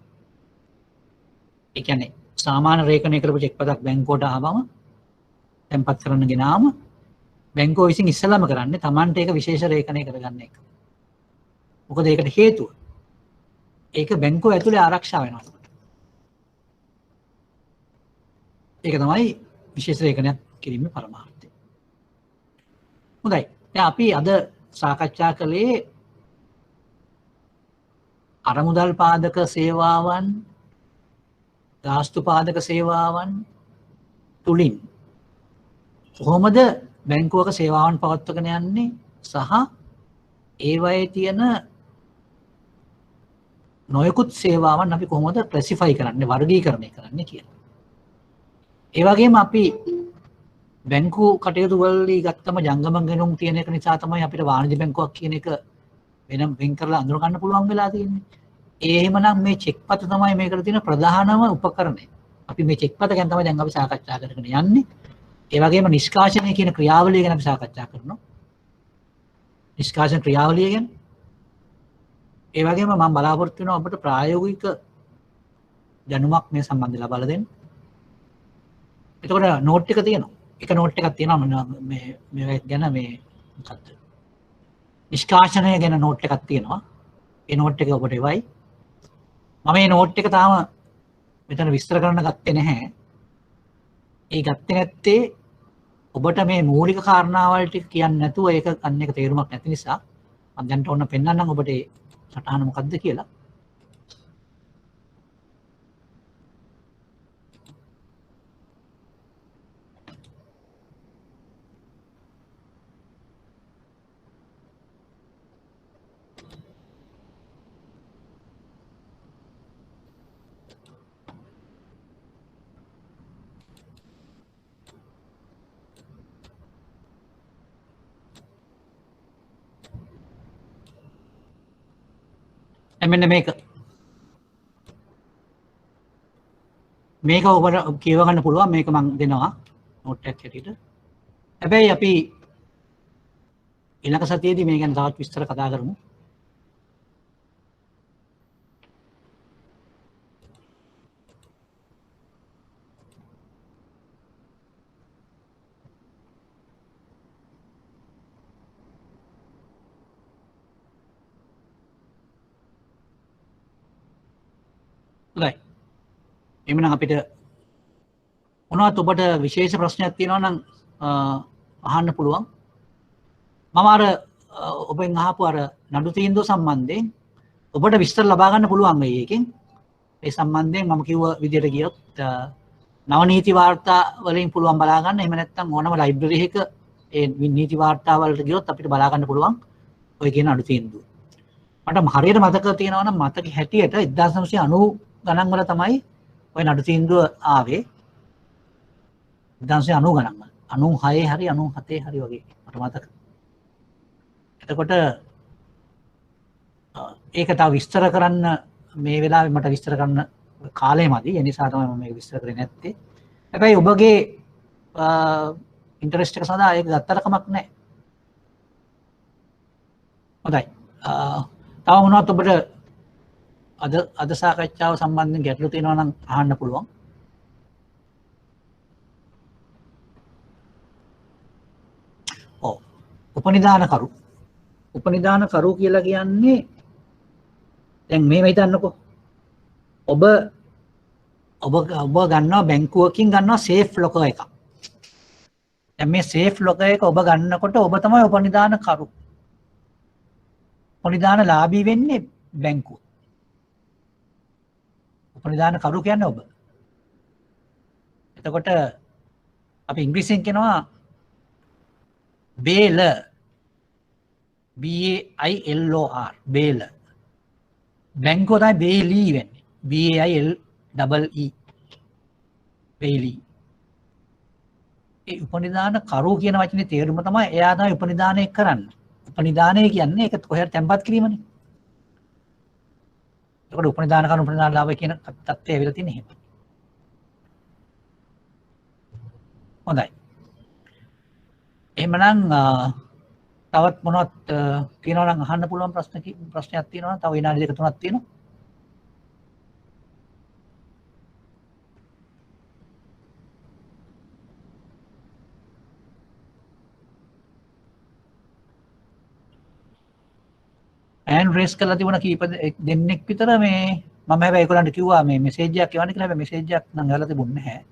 ඒ කියන්නේ සාමාන්‍ය රේඛනය කරපු චෙක් පතක් බැංකුවට ආවම තැන්පත් කරන්න ගෙනාම බැංකුව විසින් ඉස්සෙල්ලාම කරන්නේ Tamanට ඒක විශේෂ රේඛනය කරගන්න එක. මොකද ඒකට හේතුව ඒක බැංකුව ඇතුලේ ආරක්ෂා වෙනවා. ඒක තමයි විශේෂ රේඛනයක් කිරීමේ පරමාර්ථය. හොඳයි. දැන් අපි අද සාකච්ඡා කළේ අරමුදල් පාදක සේවාවන් ගාස්තු පාදක සේවාවන් තුලින් කොහොමද බැංකුවක සේවාවන් පවත්වගෙන යන්නේ සහ ඒවයේ තියෙන නොයෙකුත් සේවාවන් අපි කොහොමද ක්ලැසිෆයි කරන්නේ වර්ගීකරණය කරන්නේ කියලා. ඒ වගේම අපි බැංකු කටයුතු වලදී ගත්තම ජංගම ගණුම් තියෙන එක නිසා තමයි අපිට වාණිජ බැංකුවක් කියන එක වෙනම වෙන් කරලා අඳුර ගන්න පුළුවන් වෙලා තියෙන්නේ. ඒ එහෙමනම් මේ චෙක් පත තමයි මේකට තියෙන ප්‍රධානම උපකරණය. අපි මේ චෙක් පත ගැන තමයි දැන් අපි සාකච්ඡා කරගෙන යන්නේ. ඒ වගේම නිෂ්කාශනය කියන ක්‍රියාවලිය ගැන අපි සාකච්ඡා කරනවා. නිෂ්කාශන ක්‍රියාවලිය ගැන. ඒ වගේම මම බලාපොරොත්තු වෙනවා ඔබට ප්‍රායෝගික දැනුමක් මේ සම්බන්ධව ලබා දෙන්න. එතකොට නෝට් එක තියෙනවා. එක නෝට් එකක් තියෙනවා මේ ගැන මේ මොකක්ද? නිෂ්කාශනය ගැන නෝට් එකක් තියෙනවා. ඒ නෝට් එක ඔබට එවයි. මම මේ නෝට් එක තාම මෙතන විස්තර කරන්න ගත්තේ නැහැ. ඒ ගත්තේ නැත්තේ ඔබට මේ මූලික කාරණාවල් ටික කියන්නේ නැතුව ඒක අන්න එක තේරුමක් නැති නිසා මම දැන් ඕන පෙන්නන්නම් ඔබට ඒ සටහන මොකද්ද කියලා. මෙන්න මේක ඔබට කියව ගන්න පුළුවන්. මේක මම දෙනවා නෝට් එකක් හැටියට. හැබැයි අපි ඊළඟ සතියේදී මේ ගැන තවත් විස්තර කතා කරමු. හොඳයි. එhmenan අපිට මොනවත් ඔබට විශේෂ ප්‍රශ්නයක් තියෙනවා නම් අහන්න පුළුවන්. මම අර ඔබෙන් අහපු අර නඩු තීන්දුව සම්බන්ධයෙන් ඔබට විස්තර ලබා ගන්න පුළුවන් වෙයි එකෙන්. ඒ සම්බන්ධයෙන් මම කිව්ව විදිහට ගියොත් නව නීති වාර්තා වලින් පුළුවන් බලා ගන්න. එහෙම නැත්නම් ඕනම ලයිබ්‍රරි එකක ඒ නීති වාර්තා වලට ගියොත් අපිට බලා ගන්න පුළුවන් ඔය කියන නඩු තීන්දුව. මට හරියට මතක තියෙනවා නම් මතක හැටියට 1990 ගණන් වල තමයි ඔය නඩු තීන්දුව ආවේ. 1990 ගණන් වල 96 හරි 97 හරි වගේ මට මතක. එතකොට ඒක තව විස්තර කරන්න මේ වෙලාවේ මට විස්තර කරන්න කාලය මදි. ඒ නිසා තමයි මම මේක විස්තර කරේ නැත්තේ. හැබැයි ඔබගේ ඉන්ටරෙස්ට් එක සඳහා ඒක ගත්තට කමක් නැහැ. හොඳයි. තව මොනවද ඔබට අද සාකච්ඡාව සම්බන්ධයෙන් ගැටලු තියෙනවා නම් අහන්න පුළුවන්. ඔව්. උපනිදාන කරු කියලා කියන්නේ දැන් මේව හිතන්නකෝ. ඔබ ගන්නවා බැංකුවකින් ගන්නවා සේෆ් ලොකර් එකක්. දැන් මේ සේෆ් ලොකර් එක ඔබ ගන්නකොට ඔබ තමයි උපනිදාන කරු. උපනිදාන ලාභී වෙන්නේ බැංකුව. උපනිදාන කරු කියන්නේ ඔබ. එතකොට අපි ඉංග්‍රීසියෙන් කියනවා බේලර්. BAILOR බේලර්. බැංකුව තමයි බේලී වෙන්නේ. BAILEE බේලී. ඒ උපනිදාන කරු කියන වචනේ තේරුම තමයි එයා තමයි උපනිදානය කරන්නේ. උපනිදානය කියන්නේ ඒක කොහෙද තැන්පත් කිරීමනේ. එතකොට උපනිදාන කරු උපනිදාන ලාභය කියන தත්ත්වය ඇවිල්ලා තියෙන එහෙම. හොඳයි. එහෙමනම් තවත් මොනවත් තියෙනවා නම් අහන්න පුළුවන් ප්‍රශ්නයක් තියෙනවා නම් තව විනාඩි දෙක තුනක් තියෙනවා. and raise කරලා තිබුණා කීප දෙන්නෙක් විතර මේ මම හැබැයි ඒගොල්ලන්ට කිව්වා මේ මෙසේජ් එකක් එවන්න කියලා. හැබැයි මෙසේජ් එකක් නම් එවලා තිබුණේ නැහැ.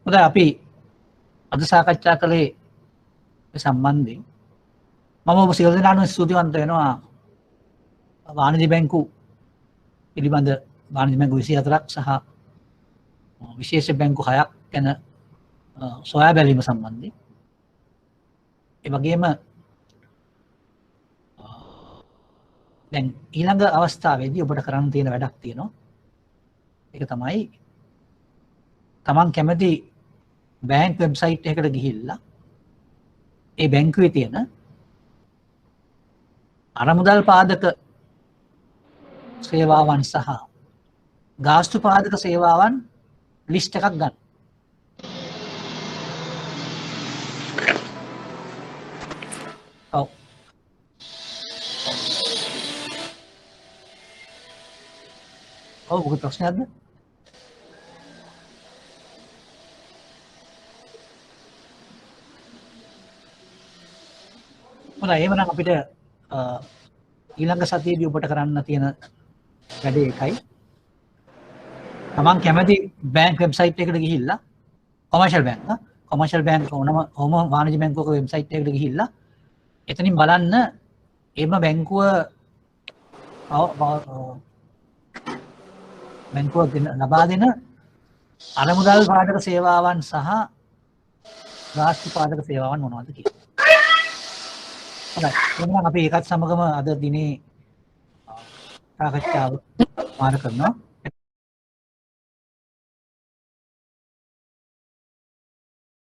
හොඳයි අපි අද සාකච්ඡා කළේ සම්බන්ධයෙන් මම ඔබ සියලු දෙනාටම ස්තුතිවන්ත වෙනවා වාණිජ්‍ය බැංකු පිළිබඳ වාණිජ්‍ය බැංකු 24ක් සහ විශේෂ බැංකු 6ක් ගැන සොයා බැලීම සම්බන්ධයෙන්. ඒ වගේම දැන් ඊළඟ අවස්ථාවේදී ඔබට කරන්න තියෙන වැඩක් තියෙනවා. ඒක තමයි තමන් කැමති බැංක් වෙබ්සයිට් එකකට ගිහිල්ලා ඒ බැංකුවේ තියෙන අරමුදල් පාදක සේවාවන් සහ ගාස්තු පාදක සේවාවන් ලිස්ට් එකක් ගන්න. ඔව්. ඔව් මොකද ප්‍රශ්නයක්ද? හොඳයි එහෙනම් අපිට ඊළඟ සතියේදී ඔබට කරන්න තියෙන වැඩේ එකයි. තමන් කැමති බැංක් වෙබ්සයිට් එකකට ගිහිල්ලා කොමර්ෂල් බැංක් ඕනම වාණිජ්‍ය බැංකුවක වෙබ්සයිට් එකකට ගිහිල්ලා එතනින් බලන්න එම බැංකුව ලබා දෙන අරමුදල් පාදක සේවාවන් සහ ගාස්තු පාදක සේවාවන් මොනවද කියලා. හොඳයි. එහෙනම් අපි ඒකත් සමගම අද දිනේ සාකච්ඡාව මාර කරනවා.